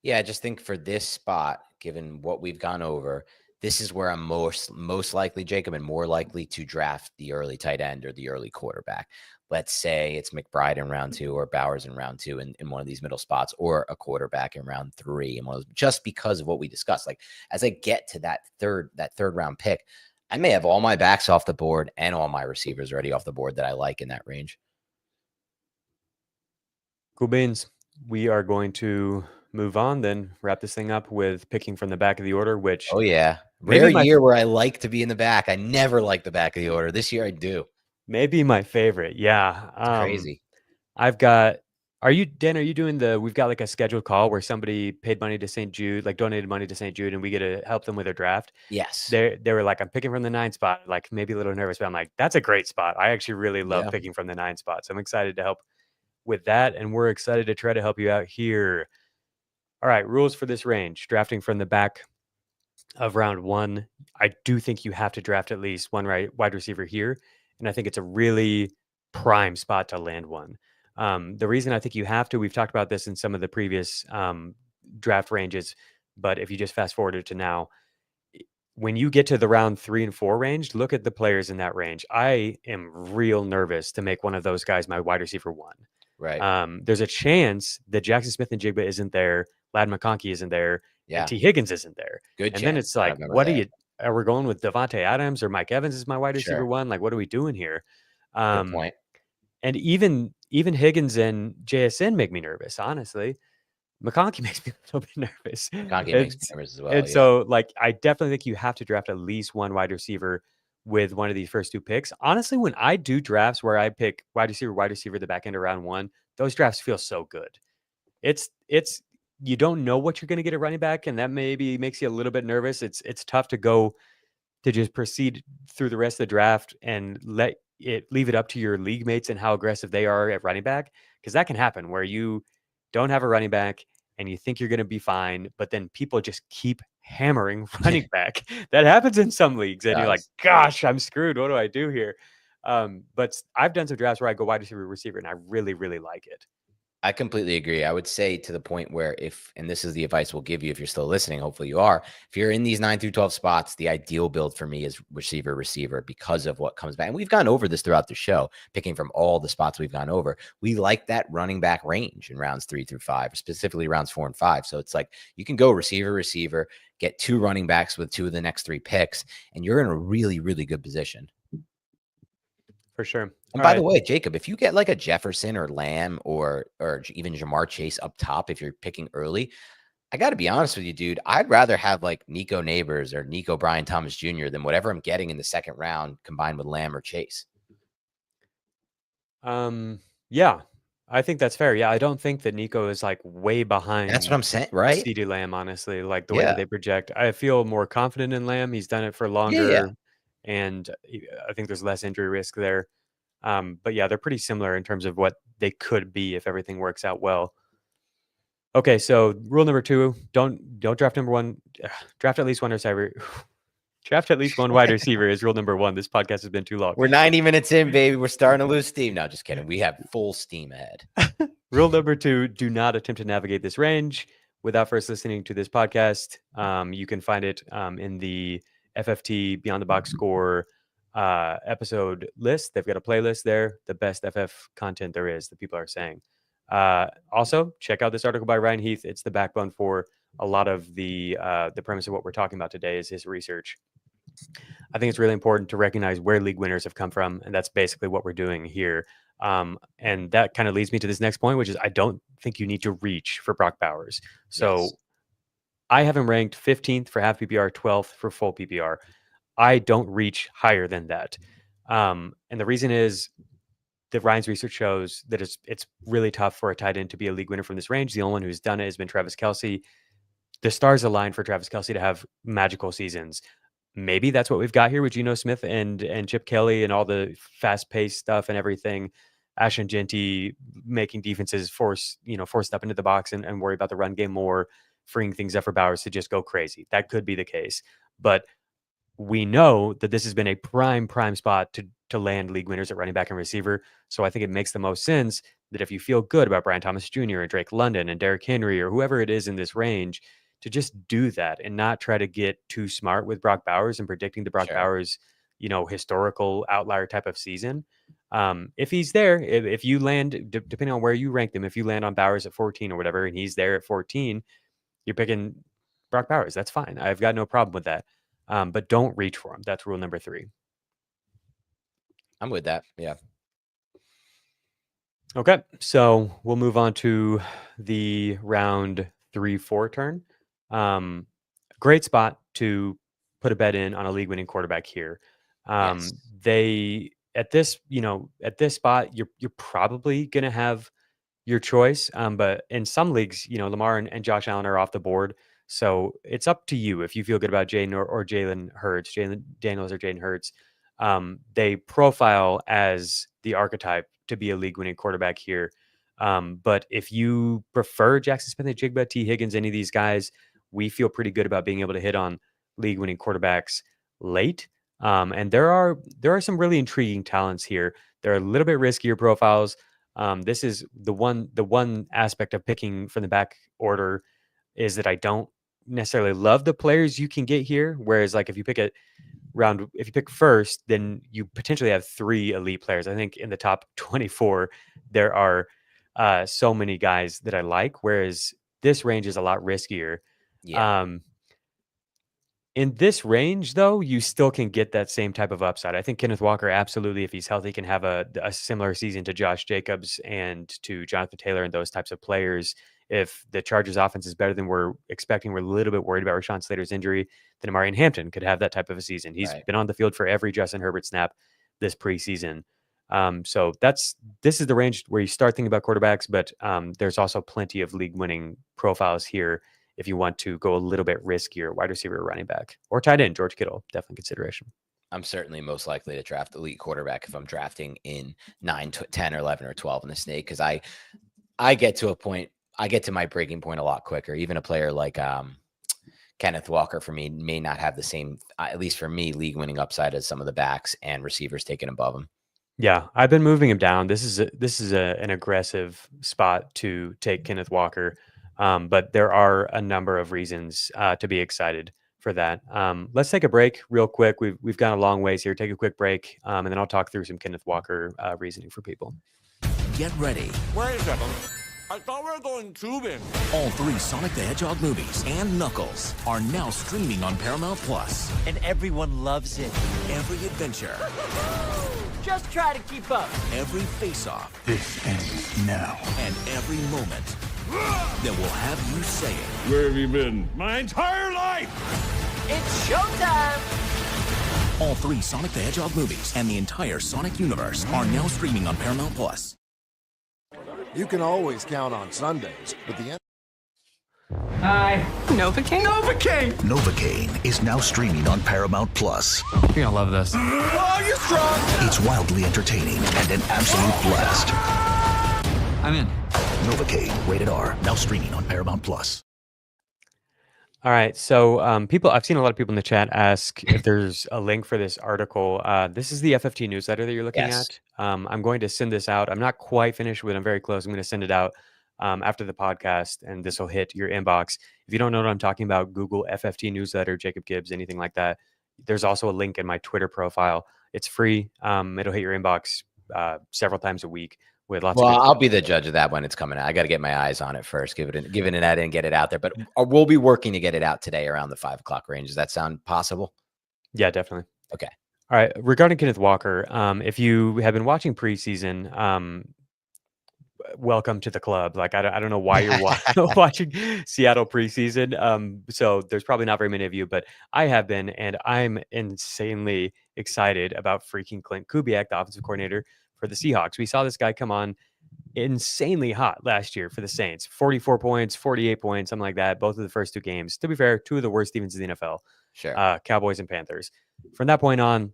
Yeah, I just think for this spot, given what we've gone over, this is where I'm most likely, Jacob, and more likely to draft the early tight end or the early quarterback. Let's say it's McBride in round 2 or Bowers in round 2 in one of these middle spots, or a quarterback in round 3. And just because of what we discussed, like as I get to that third round pick, I may have all my backs off the board and all my receivers already off the board that I like in that range. Cool beans. We are going to move on, then wrap this thing up with picking from the back of the order, which rare year where I like to be in the back. I never like the back of the order. This year I do. Maybe my favorite. Yeah. It's crazy. I've got, are you doing we've got like a scheduled call where somebody paid money to St. Jude, like donated money to St. Jude, and we get to help them with their draft. Yes. They were like, I'm picking from the 9 spot, like maybe a little nervous, but I'm like, that's a great spot. I actually really love picking from the 9 spot. So I'm excited to help with that. And we're excited to try to help you out here. All right. Rules for this range, drafting from the back of round 1. I do think you have to draft at least one wide receiver here. And I think it's a really prime spot to land one. The reason I think you have to, we've talked about this in some of the previous draft ranges, but if you just fast forwarded to now, when you get to the round 3 and 4 range, look at the players in that range. I am real nervous to make one of those guys my wide receiver 1. Right. There's a chance that Jackson Smith and Jigba isn't there, Lad McConkey isn't there, and T. Higgins isn't there. Good. And then it's like, are we going with Devontae Adams or Mike Evans is my wide receiver 1? Like, what are we doing here? Good point. And even Higgins and JSN make me nervous, honestly. McConkey makes me a little bit nervous. McConkey makes me nervous as well. And so, like, I definitely think you have to draft at least one wide receiver with one of these first 2 picks. Honestly, when I do drafts where I pick wide receiver, the back end of round 1, those drafts feel so good. It's you don't know what you're going to get at running back, and that maybe makes you a little bit nervous. It's tough to just proceed through the rest of the draft and leave it up to your league mates and how aggressive they are at running back, because that can happen where you don't have a running back and you think you're going to be fine, but then people just keep hammering running back. That happens in some leagues, and you're like, gosh, I'm screwed. What do I do here? But I've done some drafts where I go wide receiver, and I really, really like it. I completely agree. I would say to the point where and this is the advice we'll give you if you're still listening, hopefully you are, if you're in these 9 through 12 spots, the ideal build for me is receiver because of what comes back. And we've gone over this throughout the show, picking from all the spots we've gone over. We like that running back range in rounds 3 through 5, specifically rounds 4 and 5. So it's like you can go receiver, get 2 running backs with 2 of the next 3 picks, and you're in a really, really good position. For sure. And by the way, Jacob, if you get like a Jefferson or Lamb or even Jamar Chase up top, if you're picking early, I got to be honest with you, dude. I'd rather have like Nico Neighbors or Nico Brian Thomas Jr. than whatever I'm getting in the second round combined with Lamb or Chase. Yeah, I think that's fair. Yeah, I don't think that Nico is like way behind. That's what I'm saying, right? CeeDee Lamb, honestly, like the way that they project. I feel more confident in Lamb. He's done it for longer, and I think there's less injury risk there. But yeah, they're pretty similar in terms of what they could be if everything works out well. Okay, so rule number 2, don't draft number 1. Draft at least one receiver. Draft at least one wide receiver is rule number 1. This podcast has been too long. We're 90 minutes in, baby. We're starting to lose steam. No, just kidding. We have full steam ahead. Rule number 2, do not attempt to navigate this range without first listening to this podcast. You can find it in the FFT Beyond the Box Score episode list. They've got a playlist there, the best FF content there is, that people are saying. Also, check out this article by Ryan Heath. It's the backbone for a lot of the premise of what we're talking about today is his research. I think it's really important to recognize where league winners have come from, and that's basically what we're doing here. And that kind of leads me to this next point, which is I don't think you need to reach for Brock Bowers. So yes. I have him ranked 15th for half PPR, 12th for full PPR. I don't reach higher than that. And the reason is that Ryan's research shows that it's really tough for a tight end to be a league winner from this range. The only one who's done it has been Travis Kelce. The stars align for Travis Kelce to have magical seasons. Maybe that's what we've got here with Geno Smith and Chip Kelly and all the fast-paced stuff and everything. Ashton Genty making defenses force up into the box and worry about the run game more, freeing things up for Bowers to just go crazy. That could be the case. But we know that this has been a prime spot to land league winners at running back and receiver. So I think it makes the most sense that if you feel good about Brian Thomas Jr. and Drake London and Derrick Henry or whoever it is in this range, to just do that and not try to get too smart with Brock Bowers and predicting the Brock Bowers, historical outlier type of season. If he's there, if you land, depending on where you rank them, if you land on Bowers at 14 or whatever, and he's there at 14, you're picking Brock Bowers. That's fine. I've got no problem with that. But don't reach for him. That's rule number 3. I'm with that. Yeah. Okay. So we'll move on to the round 3-4 turn. Great spot to put a bet in on a league winning quarterback here. Yes. They at this spot, you're probably going to have your choice. But in some leagues, Lamar and Josh Allen are off the board. So it's up to you if you feel good about Jaden or Jalen Hurts, Jalen Daniels or Jaden Hurts. They profile as the archetype to be a league-winning quarterback here. But if you prefer Jackson Smith-Njigba, T. Higgins, any of these guys, we feel pretty good about being able to hit on league-winning quarterbacks late. And there are some really intriguing talents here. They're a little bit riskier profiles. This is the one aspect of picking from the back order is that I don't necessarily love the players you can get here. Whereas like if you pick first, then you potentially have 3 elite players. I think in the top 24, there are so many guys that I like, whereas this range is a lot riskier. Yeah. In this range, though, you still can get that same type of upside. I think Kenneth Walker, absolutely, if he's healthy, can have a similar season to Josh Jacobs and to Jonathan Taylor and those types of players. If the Chargers offense is better than we're expecting, we're a little bit worried about Rashawn Slater's injury, then Amarian Hampton could have that type of a season. He's been on the field for every Justin Herbert snap this preseason. So this is the range where you start thinking about quarterbacks, but there's also plenty of league-winning profiles here if you want to go a little bit riskier, wide receiver or running back. Or tight end, George Kittle, definitely consideration. I'm certainly most likely to draft elite quarterback if I'm drafting in 9, 10, or 11, or 12 in the snake, because I get to my breaking point a lot quicker. Even a player like Kenneth Walker, for me, may not have the same, at least for me, league-winning upside as some of the backs and receivers taken above him. Yeah, I've been moving him down. This is an aggressive spot to take Kenneth Walker, but there are a number of reasons to be excited for that. Let's take a break real quick. We've gone a long ways here. Take a quick break, and then I'll talk through some Kenneth Walker reasoning for people. Get ready. Wait a second. I thought we were going tubing. All 3 Sonic the Hedgehog movies and Knuckles are now streaming on Paramount Plus. And everyone loves it. Every adventure. Just try to keep up. Every face-off. This ends now. And every moment that will have you saying, Where have you been? My entire life! It's showtime! All 3 Sonic the Hedgehog movies and the entire Sonic universe are now streaming on Paramount Plus. You can always count on Sundays, but the Hi. Novocaine? Novocaine! Novocaine is now streaming on Paramount Plus. You're gonna love this. Oh, you're strong! It's wildly entertaining and an absolute blast. I'm in. Novocaine, rated R, now streaming on Paramount Plus. All right. So I've seen a lot of people in the chat ask if there's a link for this article. This is the FFT newsletter that you're looking Yes. at. I'm going to send this out. I'm not quite finished with it. I'm very close. I'm going to send it out after the podcast, and this will hit your inbox. If you don't know what I'm talking about, Google FFT newsletter, Jacob Gibbs, anything like that. There's also a link in my Twitter profile. It's free. It'll hit your inbox several times a week. Well, I'll be the judge of that when it's coming out. I got to get my eyes on it first, give it an ad and get it out there. But we'll be working to get it out today around the 5 o'clock range. Does that sound possible? Yeah, definitely. Okay. All right. Regarding Kenneth Walker, if you have been watching preseason, welcome to the club. Like, I don't know why you're watching Seattle preseason. So there's probably not very many of you, but I have been, and I'm insanely excited about freaking Clint Kubiak, the offensive coordinator for the Seahawks. We saw this guy come on insanely hot last year for the Saints. 44 points, 48 points, something like that. Both of the first 2 games. To be fair, 2 of the worst defenses in the NFL. Sure. Cowboys and Panthers. From that point on,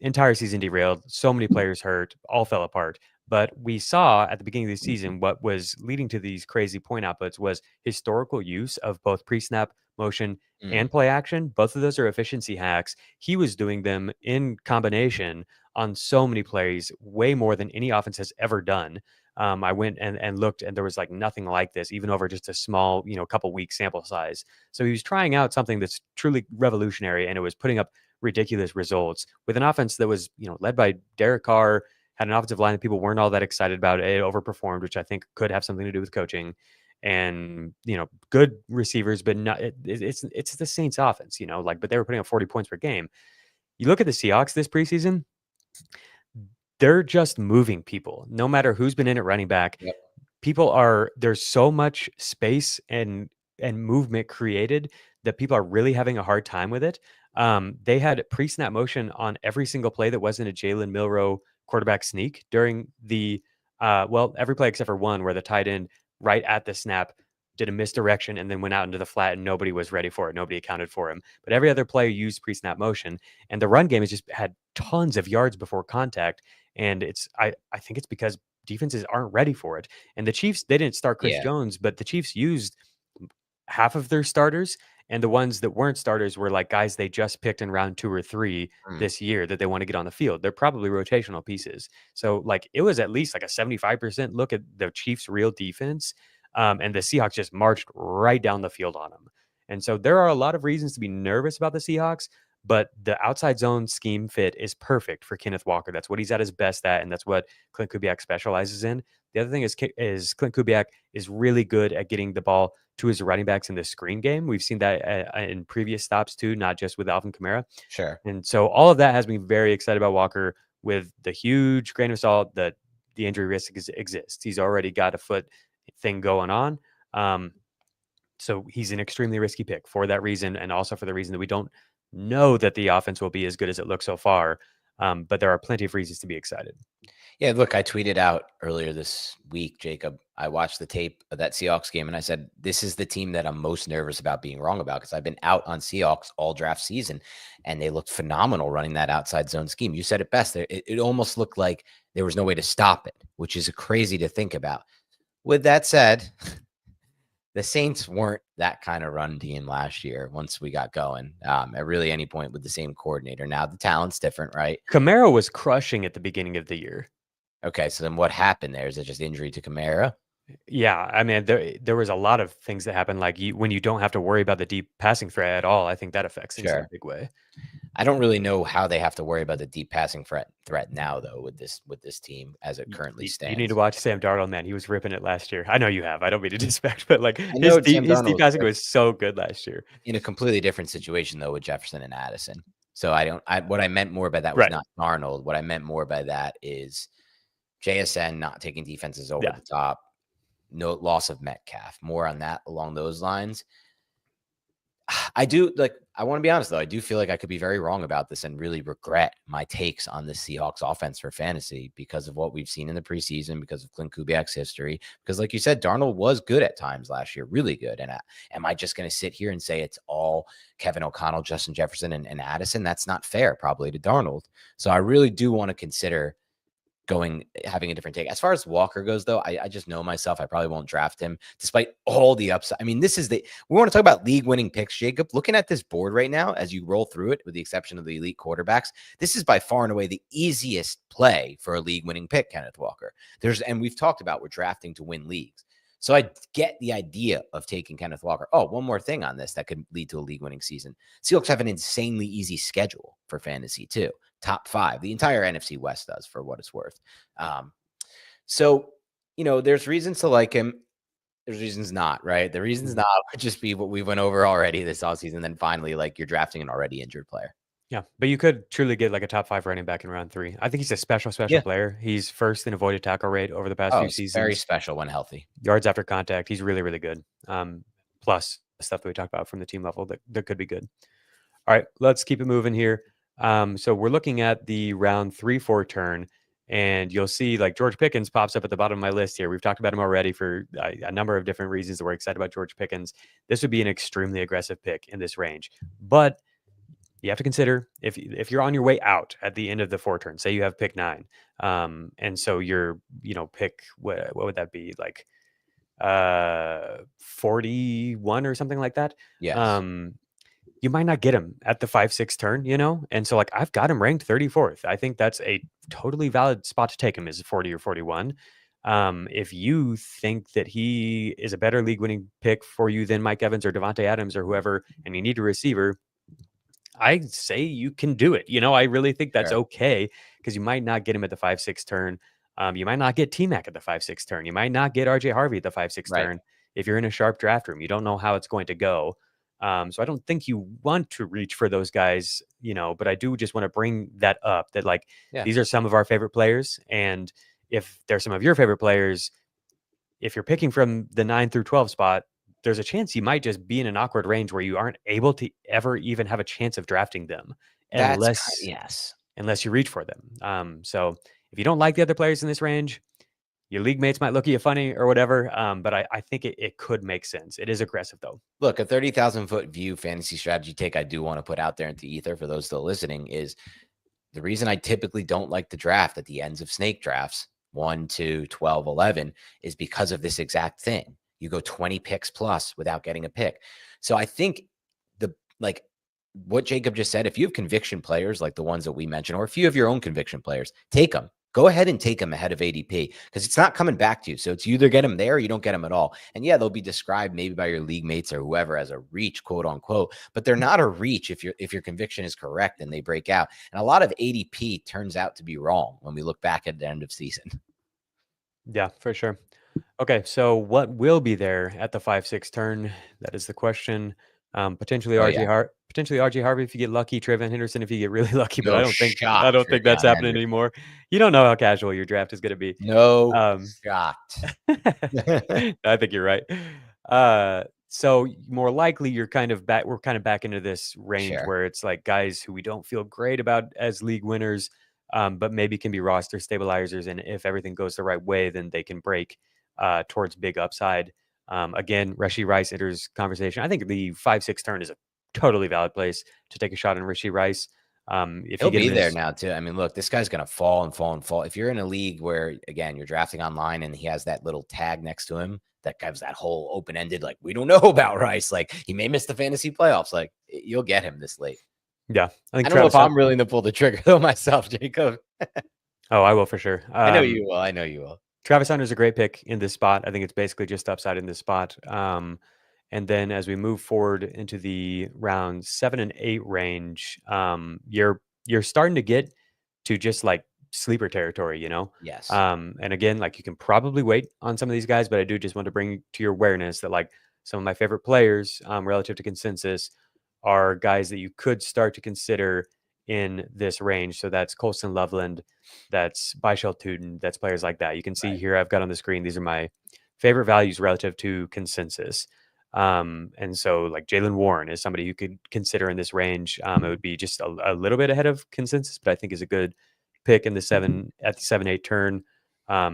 entire season derailed. So many players hurt. All fell apart. But we saw at the beginning of the season what was leading to these crazy point outputs was historical use of both pre-snap motion and play action. Both of those are efficiency hacks. He was doing them in combination on so many plays, way more than any offense has ever done. I went and looked, and there was like nothing like this, even over just a small, couple week sample size. So he was trying out something that's truly revolutionary, and it was putting up ridiculous results with an offense that was, led by Derek Carr, had an offensive line that people weren't all that excited about. It overperformed, which I think could have something to do with coaching, and good receivers, but not. It's the Saints offense, but they were putting up 40 points per game. You look at the Seahawks this preseason. They're just moving people, no matter who's been in at running back. Yep. There's so much space and movement created that people are really having a hard time with it. They had pre-snap motion on every single play that wasn't a Jalen Milroe quarterback sneak during the every play except for one where the tight end right at the snap did a misdirection and then went out into the flat and nobody was ready for it. Nobody accounted for him. But every other play used pre-snap motion, and the run game has just had tons of yards before contact. And I think it's because defenses aren't ready for it. And the Chiefs, they didn't start Chris Jones, but the Chiefs used half of their starters. And the ones that weren't starters were like guys they just picked in round 2 or 3 this year that they want to get on the field. They're probably rotational pieces. So like it was at least like a 75% look at the Chiefs' real defense. And the Seahawks just marched right down the field on them. And so there are a lot of reasons to be nervous about the Seahawks, but the outside zone scheme fit is perfect for Kenneth Walker. That's what he's at his best at, and that's what Clint Kubiak specializes in. The other thing is Clint Kubiak is really good at getting the ball to his running backs in the screen game. We've seen that in previous stops too, not just with Alvin Kamara. Sure. And so all of that has me very excited about Walker, with the huge grain of salt that the injury risk exists. He's already got a foot thing going on. So he's an extremely risky pick for that reason, and also for the reason that we don't know that the offense will be as good as it looks so far. But there are plenty of reasons to be excited. Yeah, look, I tweeted out earlier this week, Jacob. I watched the tape of that Seahawks game, and I said, this is the team that I'm most nervous about being wrong about, because I've been out on Seahawks all draft season, and they looked phenomenal running that outside zone scheme. You said it best. It almost looked like there was no way to stop it, which is crazy to think about. With that said, the Saints weren't that kind of run team last year once we got going at really any point with the same coordinator. Now the talent's different, right? Kamara was crushing at the beginning of the year. Okay, so then what happened there? Is it just injury to Kamara? Yeah, I mean, there was a lot of things that happened. Like when you don't have to worry about the deep passing threat at all, I think that affects things in a big way. I don't really know how they have to worry about the deep passing threat now, though, with this team as it currently stands. You need to watch Sam Darnold, man. He was ripping it last year. I know you have. I don't mean to disrespect, but like his deep passing was so good last year. In a completely different situation, though, with Jefferson and Addison. So what I meant more by that was not Darnold. What I meant more by that is JSN not taking defenses over the top, no loss of Metcalf, more on that along those lines. I do like, I want to be honest though. I do feel like I could be very wrong about this and really regret my takes on the Seahawks offense for fantasy because of what we've seen in the preseason, because of Clint Kubiak's history. Because like you said, Darnold was good at times last year, really good. And am I just going to sit here and say it's all Kevin O'Connell, Justin Jefferson, and Addison? That's not fair, probably, to Darnold. So I really do want to consider having a different take. As far as Walker goes, though, I just know myself. I probably won't draft him despite all the upside. I mean, we want to talk about league winning picks, Jacob. Looking at this board right now, as you roll through it, with the exception of the elite quarterbacks, this is by far and away the easiest play for a league winning pick, Kenneth Walker. And we've talked about we're drafting to win leagues. So I get the idea of taking Kenneth Walker. Oh, one more thing on this that could lead to a league winning season. Seahawks have an insanely easy schedule for fantasy too. Top 5. The entire NFC West does, for what it's worth. So, there's reasons to like him. There's reasons not, right? The reasons not would just be what we went over already this offseason. Then finally, like, you're drafting an already injured player. Yeah, but you could truly get like a top 5 running back in round 3. I think he's a special player. He's first in avoided tackle rate over the past few seasons. Very special when healthy. Yards after contact. He's really, really good. Plus the stuff that we talked about from the team level that could be good. All right, let's keep it moving here. So we're looking at the round 3-4 turn, and you'll see like George Pickens pops up at the bottom of my list here. We've talked about him already for a number of different reasons that we're excited about George Pickens. This would be an extremely aggressive pick in this range, but you have to consider if you're on your way out at the end of the 4 turn, say you have pick 9, and so you're pick what would that be, like 41 or something like that. Yes. You might not get him at the 5-6 turn, and so like I've got him ranked 34th. I think that's a totally valid spot to take him, is 40 or 41. If you think that he is a better league winning pick for you than Mike Evans or Devontae Adams or whoever, and you need a receiver, I say you can do it. I really think that's okay, because you might not get him at the 5-6 turn. You might not get T-Mac at the 5-6 turn. You might not get RJ Harvey at the 5-6 turn. If you're in a sharp draft room, you don't know how it's going to go. So I don't think you want to reach for those guys, but I do just want to bring that up, that like, these are some of our favorite players. And if they're some of your favorite players, if you're picking from the 9 through 12 spot, there's a chance you might just be in an awkward range where you aren't able to ever even have a chance of drafting them unless you reach for them. So if you don't like the other players in this range, your league mates might look at you funny or whatever, but I think it could make sense. It is aggressive, though. Look, a 30,000-foot view fantasy strategy take I do want to put out there into ether for those still listening is the reason I typically don't like the draft at the ends of snake drafts, 1, 2, 12, 11, is because of this exact thing. You go 20 picks plus without getting a pick. So I think what Jacob just said, if you have conviction players like the ones that we mentioned, or if you have your own conviction players, take them. Go ahead and take them ahead of ADP, because it's not coming back to you. So it's you either get them there or you don't get them at all. And yeah, they'll be described maybe by your league mates or whoever as a reach, quote unquote, but they're not a reach if your conviction is correct and they break out. And a lot of ADP turns out to be wrong when we look back at the end of season. Yeah, for sure. Okay, so what will be there at the 5-6 turn? That is the question. Potentially RJ Harvey if you get lucky, Trayvon Henderson if you get really lucky, but I don't think that's happening anymore. You don't know how casual your draft is going to be. Shocked. I think you're right. So more likely we're kind of back into this range where it's like guys who we don't feel great about as league winners, but maybe can be roster stabilizers, and if everything goes the right way, then they can break towards big upside. Again, Rashee Rice enters conversation. I think the 5-6 turn is a totally valid place to take a shot on Rashee Rice. If he'll be there now too. I mean, look, this guy's going to fall and fall and fall. If you're in a league where, again, you're drafting online and he has that little tag next to him that gives that whole open-ended, like, we don't know about Rice, like he may miss the fantasy playoffs, like you'll get him this late. Yeah. I don't know if I'm willing to pull the trigger though myself, Jacob. Oh, I will for sure. I know you will. Travis Hunter's a great pick in this spot. I think it's basically just upside in this spot. And then as we move forward into the round 7 and 8 range, you're starting to get to just like sleeper territory, Yes. And again, like you can probably wait on some of these guys, but I do just want to bring to your awareness that like some of my favorite players relative to consensus are guys that you could start to consider in this range. So that's Colston Loveland, that's Byshell Tootin, that's players like that. You can see here I've got on the screen, these are my favorite values relative to consensus. And so like Jaylen Warren is somebody you could consider in this range. It would be just a little bit ahead of consensus, but I think is a good pick in the 7-8 turn.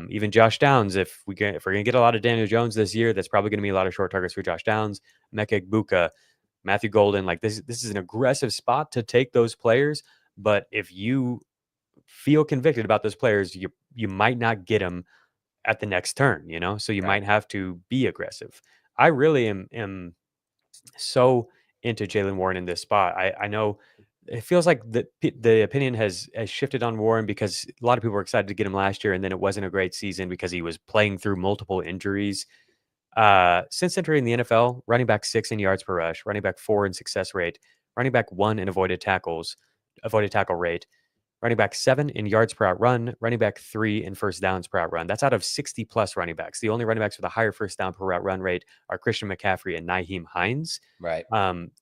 Even Josh Downs, if we're gonna get a lot of Daniel Jones this year, that's probably gonna be a lot of short targets for Josh Downs, Emeka Egbuka, Matthew Golden. Like this is an aggressive spot to take those players, but if you feel convicted about those players, you might not get them at the next turn, so you might have to be aggressive. I really am so into Jaylen Warren in this spot. I know it feels like the opinion has shifted on Warren because a lot of people were excited to get him last year, and then it wasn't a great season because he was playing through multiple injuries. Since entering the NFL, running back 6 in yards per rush, running back 4 in success rate, running back 1 in avoided tackle rate, running back 7 in yards per out run, running back 3 in first downs per out run. That's out of 60 plus running backs. The only running backs with a higher first down per out run rate are Christian McCaffrey and Nyheim Hines. Right.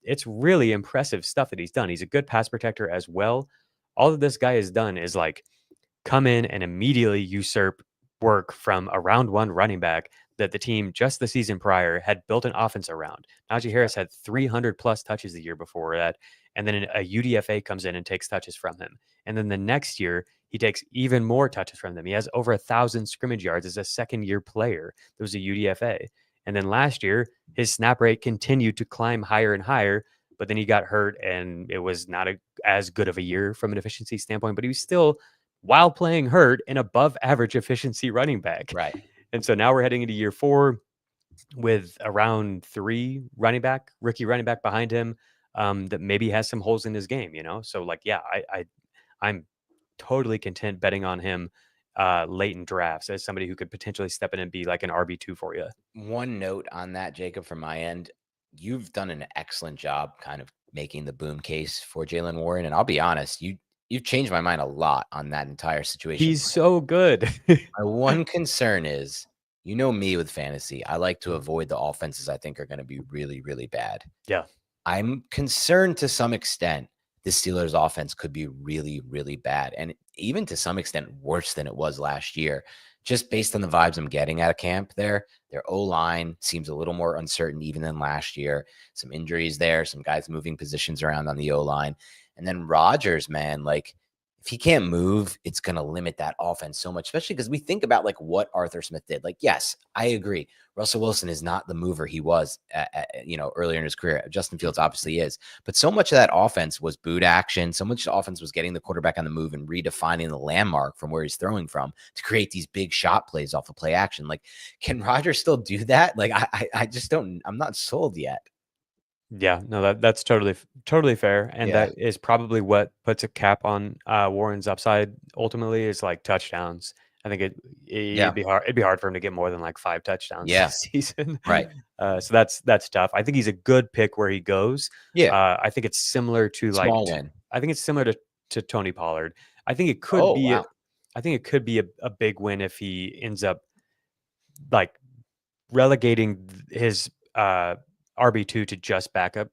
It's really impressive stuff that he's done. He's a good pass protector as well. All that this guy has done is like come in and immediately usurp work from a round 1 running back that the team just the season prior had built an offense around. Najee Harris had 300 plus touches the year before that. And then a UDFA comes in and takes touches from him. And then the next year, he takes even more touches from them. He has over 1,000 scrimmage yards as a second-year player. There was a UDFA. And then last year, his snap rate continued to climb higher and higher, but then he got hurt, and it was not as good of a year from an efficiency standpoint, but he was still, while playing hurt, an above-average efficiency running back. Right. And so now we're heading into year 4 with around 3 rookie running back behind him. That maybe has some holes in his game, So like, yeah, I'm totally content betting on him late in drafts as somebody who could potentially step in and be like an RB2 for you. One note on that, Jacob, from my end, you've done an excellent job kind of making the boom case for Jaylen Warren. And I'll be honest, you've changed my mind a lot on that entire situation. He's so good. My one concern is, me with fantasy, I like to avoid the offenses I think are going to be really, really bad. Yeah. I'm concerned to some extent the Steelers offense could be really, really bad. And even to some extent worse than it was last year, just based on the vibes I'm getting out of camp there. Their O-line seems a little more uncertain even than last year. Some injuries there, some guys moving positions around on the O-line. And then Rodgers, man, like if he can't move, it's going to limit that offense so much, especially because we think about like what Arthur Smith did. Like, yes, I agree. Russell Wilson is not the mover he was, earlier in his career. Justin Fields obviously is, but so much of that offense was boot action. So much of the offense was getting the quarterback on the move and redefining the landmark from where he's throwing from to create these big shot plays off of play action. Like, can Rodgers still do that? Like, I just don't. I'm not sold yet. Yeah, no, that's totally fair, and that is probably what puts a cap on Warren's upside. Ultimately, is like touchdowns. I think it'd be hard. It'd be hard for him to get more than like 5 touchdowns this season. Right. So that's tough. I think he's a good pick where he goes. Yeah. I think it's similar to Small win. I think it's similar to Tony Pollard. I think it could be. Wow. I think it could be a big win if he ends up like relegating his RB2 to just backup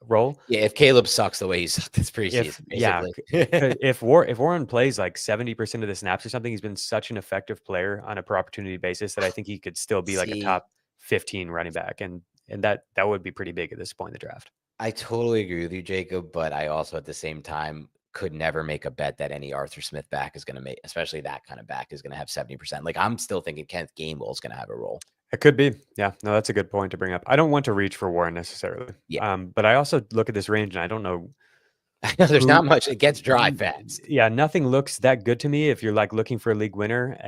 role. Yeah, if Caleb sucks the way he sucked this preseason, if Warren plays like 70% of the snaps or something, he's been such an effective player on a per opportunity basis that I think he could still be like a top 15 running back, and that would be pretty big at this point in the draft. I totally agree with you, Jacob, but I also at the same time could never make a bet that any Arthur Smith back is going to make, especially that kind of back, is going to have 70%. Like, I'm still thinking Kenneth Gainwell is going to have a role. It could be. Yeah, no, that's a good point to bring up. I don't want to reach for Warren necessarily. Yeah. But I also look at this range and I don't know. I know there's not much. It gets dry fast. Yeah, nothing looks that good to me if you're like looking for a league winner,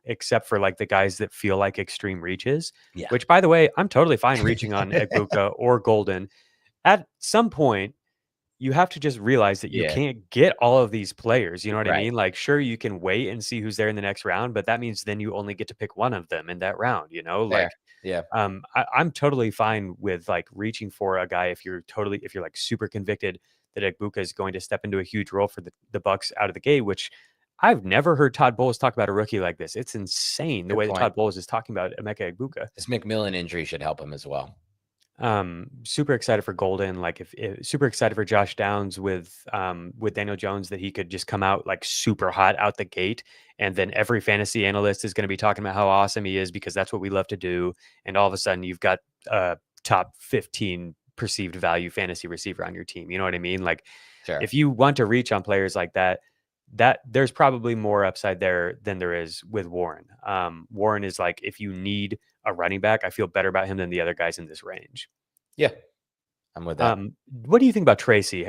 except for like the guys that feel like extreme reaches. Yeah. Which, by the way, I'm totally fine reaching on Egbuka or Golden. At some point, you have to just realize that you can't get all of these players. You know what I mean? Like, sure, you can wait and see who's there in the next round, but that means then you only get to pick one of them in that round, Fair. I'm totally fine with like reaching for a guy if you're like super convicted that Egbuka is going to step into a huge role for the Bucs out of the gate, which I've never heard Todd Bowles talk about a rookie like this. It's insane the way that Todd Bowles is talking about Emeka Egbuka. This McMillan injury should help him as well. Super excited for Golden. Like if super excited for Josh Downs with Daniel Jones, that he could just come out like super hot out the gate, and then every fantasy analyst is going to be talking about how awesome he is because that's what we love to do. And all of a sudden you've got top 15 perceived value fantasy receiver on your team. You know what I mean? Like, Sure. if you want to reach on players like that, there's probably more upside there than there is with Warren. Warren is like, if you need a running back, I feel better about him than the other guys in this range. Yeah, I'm with that. What do you think about Tracy?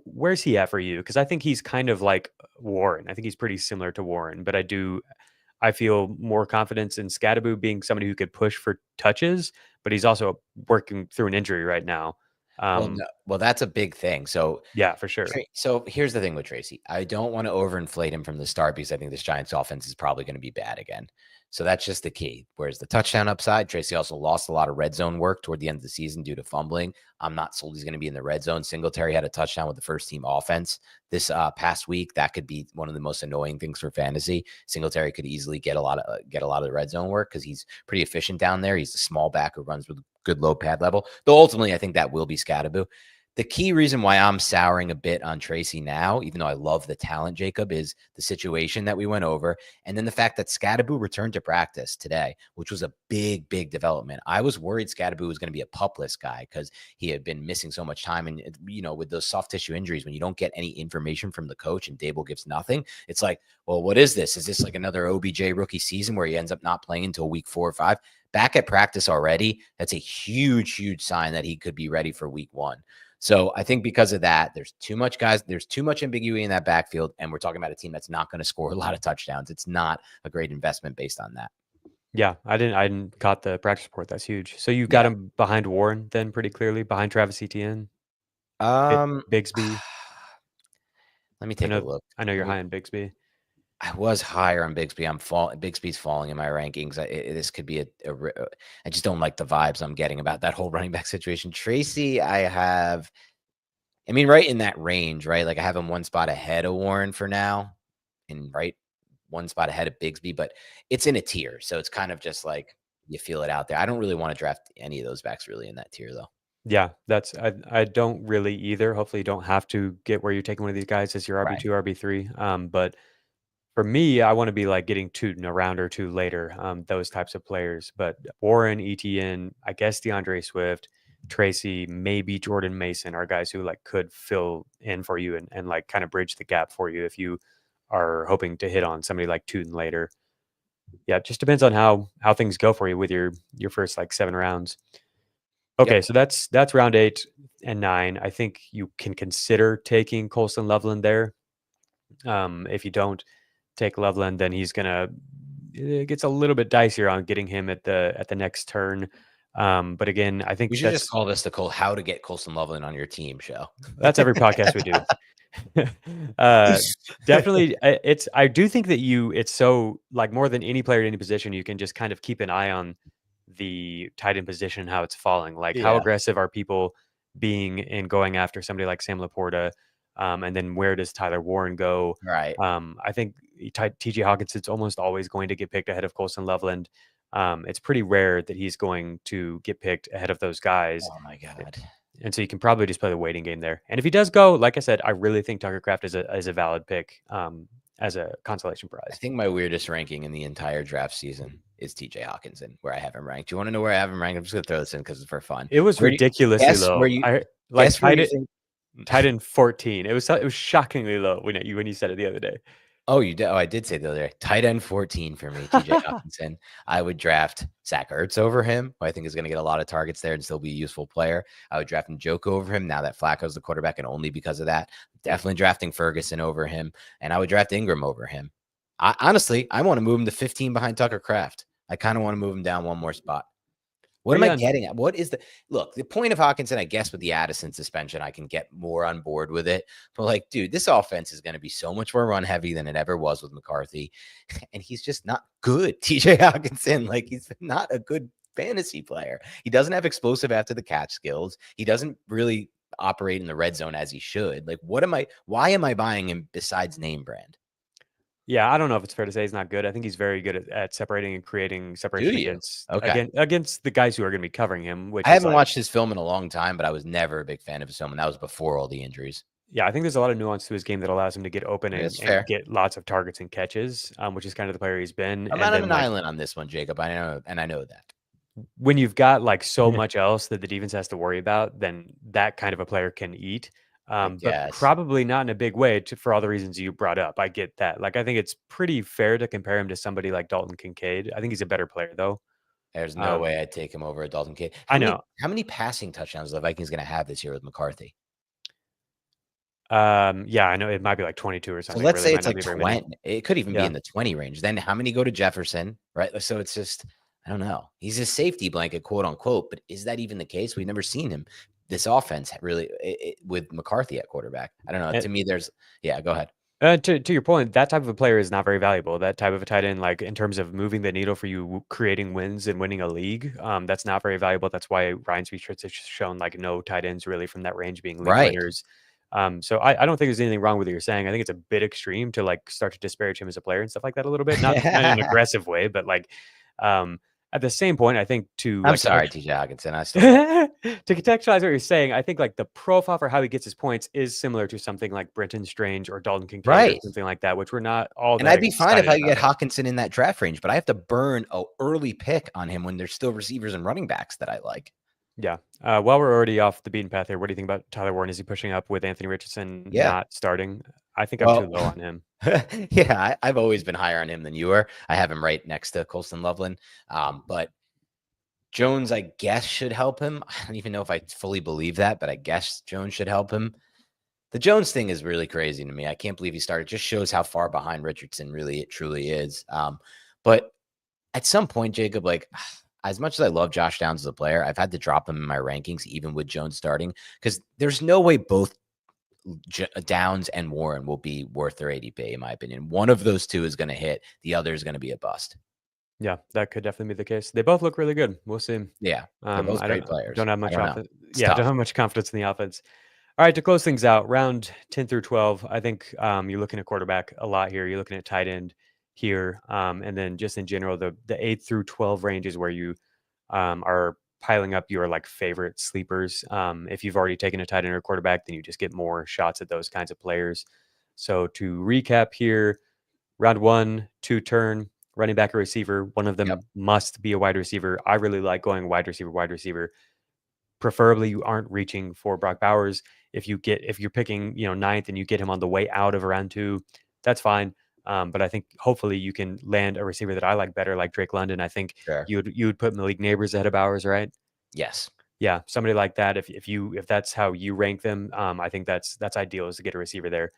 Where's he at for you? Because I think he's kind of like Warren. I think he's pretty similar to Warren, but I feel more confidence in Scadaboo being somebody who could push for touches, but he's also working through an injury right now. Well, that's a big thing. So yeah, for sure. So here's the thing with Tracy. I don't want to overinflate him from the start because I think this Giants offense is probably going to be bad again. So that's just the key. Whereas the touchdown upside, Tracy also lost a lot of red zone work toward the end of the season due to fumbling. I'm not sold he's going to be in the red zone. Singletary had a touchdown with the first team offense this past week. That could be one of the most annoying things for fantasy. Singletary could easily get a lot of the red zone work because he's pretty efficient down there. He's a small back who runs with good low pad level. Though ultimately, I think that will be Scadaboo. The key reason why I'm souring a bit on Tracy now, even though I love the talent, Jacob, is the situation that we went over. And then the fact that Scadaboo returned to practice today, which was a big, big development. I was worried Scadaboo was going to be a pup-less guy because he had been missing so much time. And, with those soft tissue injuries, when you don't get any information from the coach and Dable gives nothing, it's like, well, what is this? Is this like another OBJ rookie season where he ends up not playing until week 4 or 5? Back at practice already, that's a huge, huge sign that he could be ready for week 1. So I think because of that, there's too much ambiguity in that backfield. And we're talking about a team that's not going to score a lot of touchdowns. It's not a great investment based on that. Yeah, I didn't caught the practice report. That's huge. So you got him behind Warren then pretty clearly, behind Travis Etienne, Bigsby. Let me take a look. I know you're high on Bigsby. I was higher on Bigsby. Bigsby's falling in my rankings. This could be I just don't like the vibes I'm getting about that whole running back situation. Tracy, right in that range, right? Like I have him one spot ahead of Warren for now, and right one spot ahead of Bigsby, but it's in a tier. So it's kind of just like you feel it out there. I don't really want to draft any of those backs really in that tier though. Yeah, I don't really either. Hopefully you don't have to get where you're taking one of these guys as your RB2, RB3. But for me, I want to be like getting two in a round or two later, those types of players. But Warren, Etienne, I guess DeAndre Swift, Tracy, maybe Jordan Mason are guys who like could fill in for you and like kind of bridge the gap for you if you are hoping to hit on somebody like Tootin later. Yeah, it just depends on how things go for you with your first like 7 rounds. Okay, so that's round 8 and 9. I think you can consider taking Colston Loveland there. If you don't take Loveland, then it gets a little bit dicier on getting him at the next turn. But again, I think we should just call this the how to get Colston Loveland on your team show. That's every podcast we do. Definitely. I do think that it's so like more than any player at any position, you can just kind of keep an eye on the tight end position, how it's falling. Like how aggressive are people being in going after somebody like Sam Laporta? And then where does Tyler Warren go? Right. I think TJ Hawkinson's almost always going to get picked ahead of Colston Loveland. It's pretty rare that he's going to get picked ahead of those guys. Oh my God. And so you can probably just play the waiting game there. And if he does go, like I said, I really think Tucker Kraft is a valid pick as a consolation prize. I think my weirdest ranking in the entire draft season is TJ Hawkinson, where I have him ranked. Do you want to know where I have him ranked? I'm just going to throw this in because it's for fun. It was ridiculously low. Tight end 14. It was shockingly low when you said it the other day. Oh, you did. Oh, I did say the other day. Tight end 14 for me, TJ Hawkinson. I would draft Zach Ertz over him, who I think is going to get a lot of targets there and still be a useful player. I would draft Njoku over him now that Flacco's the quarterback, and only because of that. Definitely drafting Ferguson over him, and I would draft Ingram over him. Honestly, I want to move him to 15 behind Tucker Kraft. I kind of want to move him down one more spot. What am I getting at? What is the point of Hawkinson? I guess with the Addison suspension, I can get more on board with it. But like, dude, this offense is going to be so much more run heavy than it ever was with McCarthy. And he's just not good. TJ Hawkinson, like he's not a good fantasy player. He doesn't have explosive after the catch skills. He doesn't really operate in the red zone as he should. Like, why am I buying him besides name brand? Yeah, I don't know if it's fair to say he's not good. I think he's very good at separating and creating separation against the guys who are going to be covering him. Which I haven't watched his film in a long time, but I was never a big fan of his film, and that was before all the injuries. Yeah, I think there's a lot of nuance to his game that allows him to get open and get lots of targets and catches, which is kind of the player he's been. I'm out on an island on this one, Jacob. I know that. when you've got like so much else that the defense has to worry about, then that kind of a player can eat. But Yes. probably not in a big way for all the reasons you brought up. I get that. Like, I think it's pretty fair to compare him to somebody like Dalton Kincaid. I think he's a better player though. There's no way I'd take him over a Dalton Kincaid. I know. How many passing touchdowns are the Vikings going to have this year with McCarthy? Yeah, I know it might be like 22 or So something. let's Really say might it's not like be very many. 20. It could even be Yeah. in the 20 range. Then how many go to Jefferson, right? So it's just, I don't know. He's a safety blanket, quote unquote, but is that even the case? We've never seen him. This offense really with McCarthy at quarterback. I don't know. To me, go ahead. To your point, that type of a player is not very valuable. That type of a tight end, like in terms of moving the needle for you, creating wins and winning a league, that's not very valuable. That's why Ryan's research has shown like no tight ends really from that range being league winners. So I don't think there's anything wrong with what you're saying. I think it's a bit extreme to like start to disparage him as a player and stuff like that a little bit, not in an aggressive way, but like at the same point, I think I'm sorry, TJ Hawkinson. to contextualize what you're saying, I think like the profile for how he gets his points is similar to something like Brenton Strange or Dalton Kincaid or something like that, which we're not all. And I'd be fine if I could get Hawkinson in that draft range, but I have to burn an early pick on him when there's still receivers and running backs that I like. Yeah. While we're already off the beaten path here, what do you think about Tyler Warren? Is he pushing up with Anthony Richardson not starting? I think I'm too low on him. Yeah, I've always been higher on him than you are. I have him right next to Colston Loveland. But Jones, I guess, should help him. I don't even know if I fully believe that, but I guess Jones should help him. The Jones thing is really crazy to me. I can't believe he started. It just shows how far behind Richardson it truly is. But at some point, Jacob, like as much as I love Josh Downs as a player, I've had to drop him in my rankings, even with Jones starting, because there's no way both Downs and Warren will be worth their ADP, in my opinion. One of those two is going to hit. The other is going to be a bust. Yeah, that could definitely be the case. They both look really good. We'll see. Yeah, they're both great players. Don't have much confidence. Don't have much confidence in the offense. All right, to close things out, round 10 through 12, I think you're looking at quarterback a lot here. You're looking at tight end here. And then just in general, the 8 through 12 range is where you are piling up your like favorite sleepers. If you've already taken a tight end or quarterback, then you just get more shots at those kinds of players. So to recap here, round 1, 2 turn, running back or receiver. One of them must be a wide receiver. I really like going wide receiver. Preferably you aren't reaching for Brock Bowers. If you're picking, 9th and you get him on the way out of round 2, that's fine. But I think hopefully you can land a receiver that I like better, like Drake London. I think you would put Malik Neighbors ahead of Bowers, right? Yes. Yeah, somebody like that. If that's how you rank them, I think that's ideal, is to get a receiver there.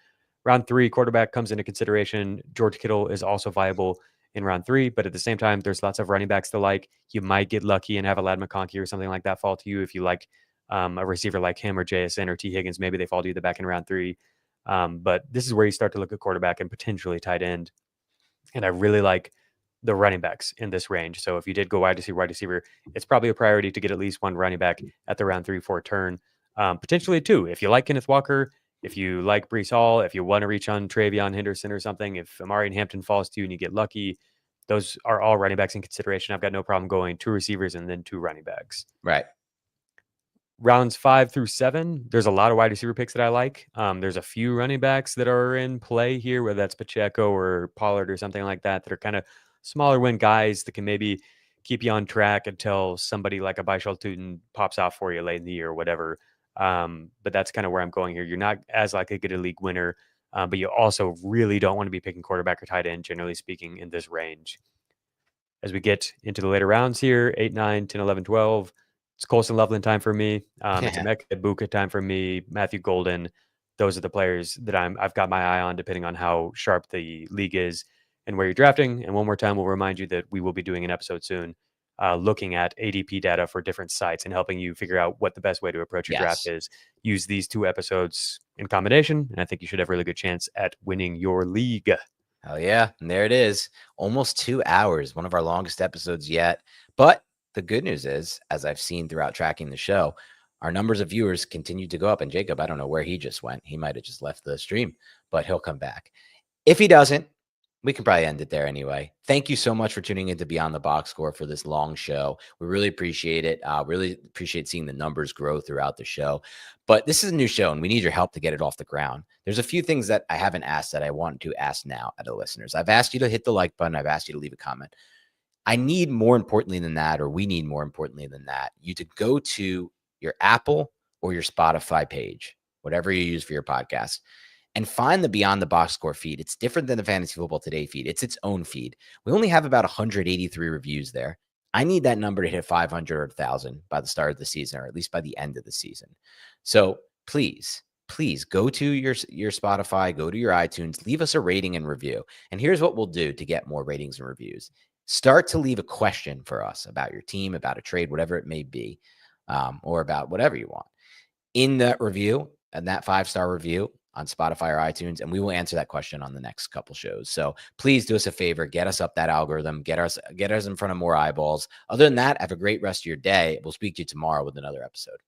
Round 3, quarterback comes into consideration. George Kittle is also viable in round 3, but at the same time, there's lots of running backs to like. You might get lucky and have a Ladd McConkey or something like that fall to you if you like a receiver like him or JSN or T. Higgins. Maybe they fall to you back in round 3. But this is where you start to look at quarterback and potentially tight end. And I really like the running backs in this range. So if you did go wide receiver, it's probably a priority to get at least one running back at the round 3-4 turn. Potentially 2. If you like Kenneth Walker, if you like Breece Hall, if you want to reach on Travion Henderson or something, if Amari and Hampton falls to you and you get lucky, those are all running backs in consideration. I've got no problem going 2 receivers and then 2 running backs. Right. Rounds 5 through 7, there's a lot of wide receiver picks that I like. There's a few running backs that are in play here, whether that's Pacheco or Pollard or something like that are kind of smaller win guys that can maybe keep you on track until somebody like a Baishal Tutin pops out for you late in the year or whatever. But that's kind of where I'm going here. You're not as likely to get a league winner, but you also really don't want to be picking quarterback or tight end, generally speaking, in this range. As we get into the later rounds here, 8, 9, 10, 11, 12, it's Colston Loveland time for me. It's Emeka Egbuka time for me. Matthew Golden. Those are the players that I've got my eye on, depending on how sharp the league is and where you're drafting. And one more time, we'll remind you that we will be doing an episode soon looking at ADP data for different sites and helping you figure out what the best way to approach your draft is. Use these 2 episodes in combination, and I think you should have a really good chance at winning your league. Hell yeah. And there it is. Almost 2 hours, one of our longest episodes yet. But the good news is, as I've seen throughout tracking the show, our numbers of viewers continue to go up. And Jacob, I don't know where he just went. He might have just left the stream, but he'll come back. If he doesn't, we can probably end it there anyway. Thank you so much for tuning in to Beyond the Box Score for this long show. We really appreciate it. Really appreciate seeing the numbers grow throughout the show. But this is a new show, and we need your help to get it off the ground. There's a few things that I haven't asked that I want to ask now at the listeners. I've asked you to hit the like button. I've asked you to leave a comment. I need more importantly than that, or we need more importantly than that, you to go to your Apple or your Spotify page, whatever you use for your podcast, and find the Beyond the Box Score feed. It's different than the Fantasy Football Today feed. It's its own feed. We only have about 183 reviews there. I need that number to hit 500 or 1,000 by the start of the season, or at least by the end of the season. So please go to your Spotify, go to your iTunes, leave us a rating and review. And here's what we'll do to get more ratings and reviews. Start to leave a question for us about your team, about a trade, whatever it may be, or about whatever you want in that review and that 5-star review on Spotify or iTunes, and we will answer that question on the next couple shows. So please do us a favor, get us up that algorithm, get us in front of more eyeballs. Other than that, have a great rest of your day. We'll speak to you tomorrow with another episode.